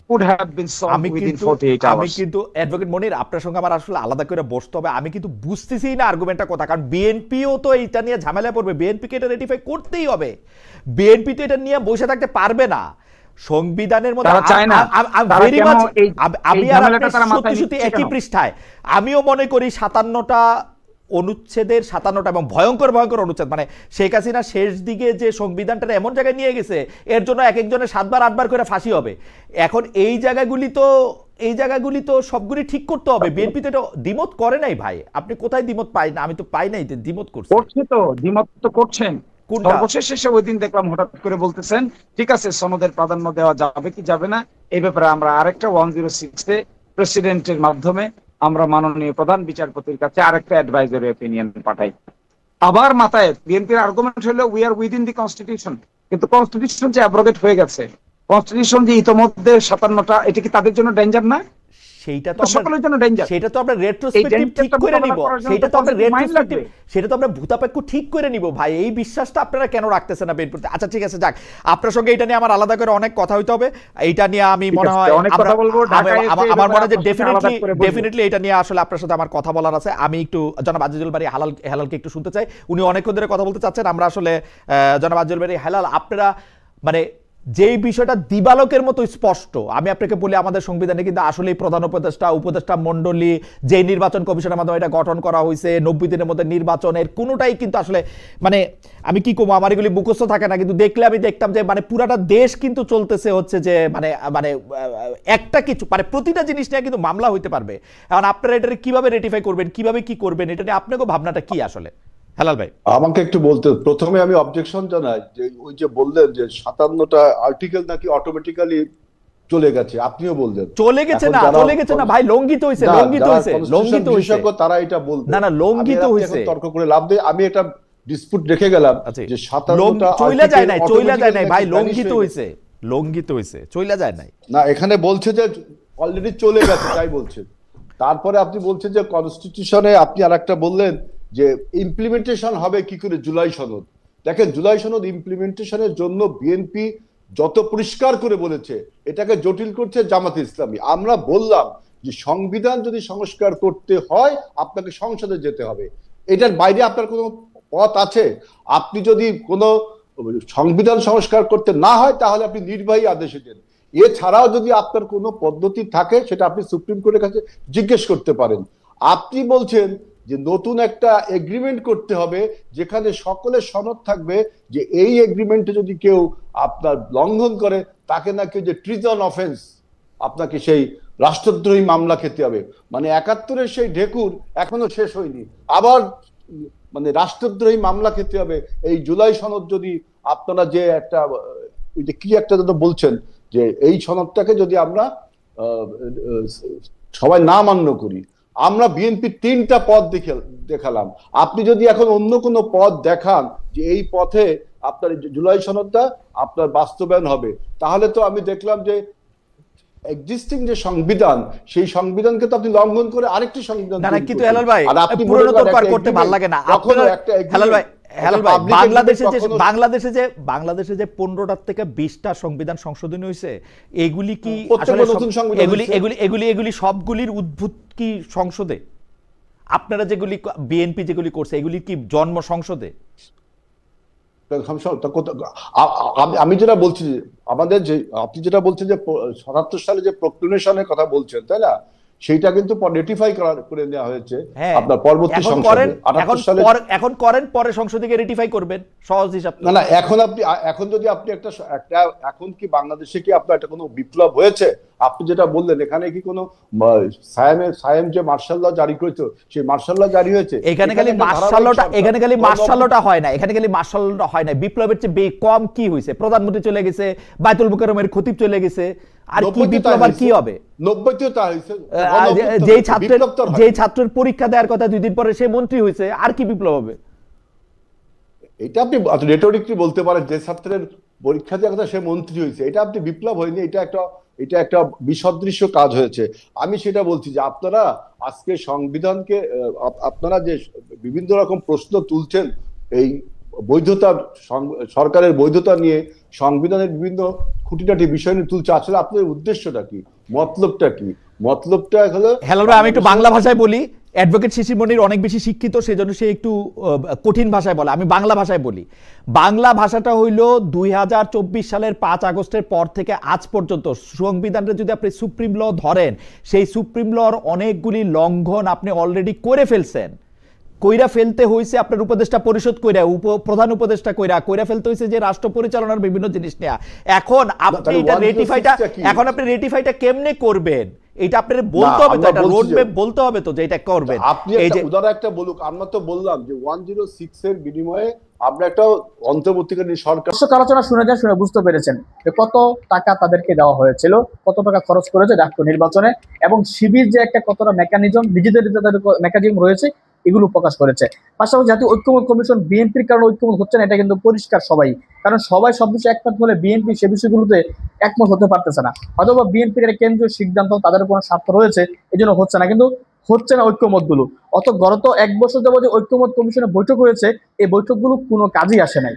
could have been solved within 48 hours. আমি কিন্তু অ্যাডভোকেট মনির আপনার সঙ্গে আমার আসলে আলাদা করে বসতে হবে। আমি কিন্তু বুঝতেছি না আর্গুমেন্টটা কথা, কারণ বিএনপিও তো এইটা নিয়ে ঝামেলায় পড়বে, বিএনপিকে এটা রেটিফাই করতেই হবে। বিএনপি তো এটা নিয়ে বসে থাকতে পারবে না। সংবিধানের মধ্যে আমি আর আপনি সত্যি একই পৃষ্ঠায়। আমিও মনে করি 57টা অনুচ্ছেদের 57টা এবং ভয়ঙ্কর ভয়ঙ্কর অনুচ্ছেদ, মানে শেখ হাসিনা শেষ দিকে যে সংবিধানটা এমন জায়গায় নিয়ে গেছে এর জন্য এক একজনের 7বার 8বার করে ফাঁসি হবে। এখন এই জায়গাগুলি তো সবগুলি ঠিক করতে হবে। বিএনপি তো এটা দ্বিমত করে নাই ভাই, আপনি কোথায় দ্বিমত পাই না? আমি তো পাই নাই দ্বিমত করছে তো দ্বিমত তো করছেন। সর্বশেষে ওই দিন দেখলাম হঠাৎ করে বলতেছেন ঠিক আছে সনদের প্রাধান্য দেওয়া যাবে কি যাবে না, এই ব্যাপারে আমরা আরেকটা 106 এ প্রেসিডেন্টের মাধ্যমে আমরা মাননীয় প্রধান বিচারপতির কাছে আরেকটা অ্যাডভাইজারি অপিনিয়ন পাঠাই। আবার মাথায় বিএনপির আর্গুমেন্ট হলো we are within the constitution, কিন্তু কনস্টিটিউশন যে অ্যাব্রোগেট হয়ে গেছে, কনস্টিটিউশন যে ইতোমধ্যে 57টা, এটা কি তাদের জন্য ডেঞ্জার না? সেটা তো সকলের জন্য ডেঞ্জার। সেটা তো আমরা রেট্রোস্পেক্টিভ ঠিক করে নিব, সেটা তো আমরা ভূতাপেক্ষ ঠিক করে নিব ভাই। এই বিশ্বাসটা আপনারা কেন রাখতেছেন না বিএনপিতে? আচ্ছা ঠিক আছে, যাক, আপনার সঙ্গে এটা নিয়ে আমার আলাদা করে অনেক কথা হইতে হবে। এইটা নিয়ে আমি মনে হয় আমার মনে হয় যে ডেফিনেটলি এটা নিয়ে আসলে আপনার সাথে আমার কথা বলার আছে। আমি একটু জনাব আজিজুল বারী হেলালকে একটু শুনতে চাই, উনি অনেকক্ষণ ধরে কথা বলতে চাচ্ছেন। আমরা আসলে জনাব আজিজুল বারী হেলাল, আপনারা মানে যেই বিষয়টা দিবালোকের মতো স্পষ্ট, আমি আপনাকে বলি আমাদের সংবিধানে কিন্তু আসলে প্রধান উপদেষ্টা মণ্ডলী যে নির্বাচন কমিশনের মাধ্যমে এটা গঠন করা হয়েছে 90 দিনের মধ্যে নির্বাচনের কোনোটাই কিন্তু আসলে মানে আমি কি কমো, আমার এগুলি মুখস্থ থাকে না, কিন্তু দেখলে আমি দেখতাম যে মানে পুরাটা দেশ কিন্তু চলতেছে হচ্ছে যে মানে মানে একটা কিছু মানে প্রতিটা জিনিস নিয়ে কিন্তু মামলা হইতে পারবে। এখন আপনারা এটা কিভাবে রেটিফাই করবেন, কিভাবে কি করবেন, এটা নিয়ে আপনাকে ভাবনাটা কি আসলে হেলাল ভাই? আমাকে একটু বলতে, প্রথমে আমি অবজেকশন জানাই যে ওই যে বললেন যে 57টা আর্টিকেল নাকি অটোমেটিক্যালি চলে গেছে, আপনিও বললেন চলে গেছে না ভাই, লঙ্ঘিত হইছে তারা এটা বলবে না লঙ্ঘিত হইছে, তর্ক করে লাভ নেই। আমি এটা ডিসপুট রেখে গেলাম যে 57টা চইলা যায় নাই ভাই, লঙ্ঘিত হইছে চইলা যায় নাই না, এখানে বলছে যে অলরেডি চলে গেছে তাই বলছে। তারপরে আপনি বলছেন যে কনস্টিটিউশনে আপনি আরেকটা বললেন যে ইমপ্লিমেন্টেশন হবে কি করে জুলাই সনদ। দেখেন জুলাই সনদ ইমপ্লিমেন্টেশনের জন্য বিএনপি যত পরিষ্কার করে বলেছে, এটাকে জটিল করছে জামাতে ইসলামী। আমরা বললাম যে সংবিধান যদি সংস্কার করতে হয় আপনাকে সংসদে যেতে হবে, এটার বাইরে আপনার কোনো পথ আছে? আপনি যদি কোনো সংবিধান সংস্কার করতে না হয় তাহলে আপনি নির্বাহী আদেশে দেন। এছাড়াও যদি আপনার কোনো পদ্ধতি থাকে সেটা আপনি সুপ্রিম কোর্টের কাছে জিজ্ঞেস করতে পারেন। আপনি বলছেন যে নতুন একটা এগ্রিমেন্ট করতে হবে যেখানে সকলের সনদ থাকবে যে এই এগ্রিমেন্টে যদি কেউ আপনার লঙ্ঘন করে তাকে নাকি যে ট্রিজন অফেন্স, আপনাকে সেই রাষ্ট্রদ্রোহী মামলা খেতে হবে। মানে 71-এর সেই ঢেকুর এখনো শেষ হয়নি, আবার মানে রাষ্ট্রদ্রোহী মামলা খেতে হবে এই জুলাই সনদ যদি আপনারা যে একটা কি একটা বলছেন যে এই সনদটাকে যদি আমরা সবাই না মান্য করি। আমরা বিএনপি 3টা পথ দেখালাম, আপনি যদি এখন অন্য কোনো পথ দেখান যে এই পথে আপনার জুলাই সনদটা আপনার বাস্তবায়ন হবে, তাহলে তো আমি দেখলাম যে এক্সিস্টিং যে সংবিধান সেই সংবিধানকে তো আপনি লঙ্ঘন করে আরেকটি সংবিধান না কিন্তু হেলাল ভাই পুরনো তোরপার করতে ভালো লাগে না হেলাল ভাই। বাংলাদেশে যে 15টার থেকে 20টা সংবিধান সংশোধনী হয়েছে, এগুলি কি এগুলি সবগুলির উদ্ভূত কি সংসদে? আপনারা যেগুলি বিএনপি যেগুলি করছে এগুলি কি জন্ম সংসদে? আমি যেটা বলছি আমাদের যে আপনি যেটা বলছেন যে 77 সালে যে প্রক্লেমেশনের কথা বলছেন তাই না, সেইটা কিন্তু রেটিফাই করে নেওয়া হয়েছে আপনার পরবর্তী সংসদে 78 সালে। এখন করেন, পরে সংসদে রেটিফাই করবেন, সহজ হিসাব না এখন যদি আপনি একটা এখন কি বাংলাদেশে কি আপনার একটা কোনো বিপ্লব হয়েছে? আপনি যেটা বললেন এখানে কি কোনো সায়েম যে মার্শাল ল জারি করেছে সেই মার্শাল ল জারি হয়েছে? এখানে খালি মার্শাল লটা হয় না, এখানে খালি মার্শাল লটা হয় না, বিপ্লবের চেয়ে কম কি হয়েছে? প্রধানমন্ত্রী চলে গেছে, বাইতুল মুকাররমের খতিব চলে গেছে, আর কি বিপ্লব আর কি হবে? 90-তেও তা হয়েছে, যেই ছাত্রের পরীক্ষা দেওয়ার কথা 2 দিন পরে সে মন্ত্রী হয়েছে, আর কি বিপ্লব হবে? এটা আপনি রেটরিকলি বলতে পারেন যে ছাত্রের পরীক্ষা দেওয়ার কথা সে মন্ত্রী হয়েছে, এটা আপনি বিপ্লব হয়নি, এটা একটা বিসদৃশ্য কাজ হয়েছে। আমি সেটা বলছি যে আপনারা আজকে সংবিধানকে আপনারা যে বিভিন্ন রকম প্রশ্ন তুলছেন এই বৈধতা, সরকারের বৈধতা নিয়ে সংবিধানের বিভিন্ন খুঁটিনাটি বিষয় নিয়ে তুলছে, আসলে আপনাদের উদ্দেশ্যটা কি, মতলবটা কি? মতলবটা হলো হেলাল ভাই আমি একটু বাংলা ভাষায় বলি, অ্যাডভোকেট শিশির মনির অনেক বেশি শিক্ষিত সেজন্য সে একটু কঠিন ভাষায় বলে, আমি বাংলা ভাষায় বলি। বাংলা ভাষাটা হইল 2024 সালের 5 আগস্টের পর থেকে আজ পর্যন্ত সংবিধানটা যদি আপনি সুপ্রিম ল ধরেন, সেই সুপ্রিম লর অনেকগুলি লঙ্ঘন আপনি অলরেডি করে ফেলছেন। কইরা ফেলতে হয়েছে আপনার উপদেষ্টা পরিষদ কইরা, প্রধান উপদেষ্টা কইরা ফেলতে হয়েছে যে রাষ্ট্র পরিচালনার বিভিন্ন জিনিস নেয়া। এখন আপনি এটা রেটিফাইটা কেমনে করবেন এটা আপনাদের বলতে হবে, তো এটা রোড ম্যাপ বলতে হবে তো যে এটা করবেন। আপনি উদাহরণ একটা বলুক, আমরা তো বললাম যে 106 এর বিনিময়ে আমরা একটা অন্তর্বর্তীকালীন সরকার আলোচনা শুনে বুঝতে পেরেছেন যে কত টাকা তাদেরকে দেওয়া হয়েছিল, কত টাকা খরচ করেছে রাষ্ট্র নির্বাচনে, এবং শিবির যে একটা কতটা মেকানিজম নিজেদের মেকানিজম রয়েছে এগুলো প্রকাশ করেছে। পাশাপাশি জাতীয় ঐক্যমত কমিশন বিএনপির কারণে ঐক্যমত হচ্ছে না, এটা কিন্তু পরিষ্কার সবাই, কারণ সবাই সব বিষয়ে একমত হলে বিএনপি সে বিষয়গুলোতে একমত হতে পারতেছে না। অথবা বিএনপির একটা কেন্দ্রীয় সিদ্ধান্ত তাদের কোনো স্বার্থ রয়েছে এই জন্য হচ্ছে না, কিন্তু হচ্ছে না ঐক্যমত গুলো। গত 1 বছর যাবত যে ঐক্যমত কমিশনের বৈঠক হয়েছে এই বৈঠকগুলো কোনো কাজেই আসে নাই।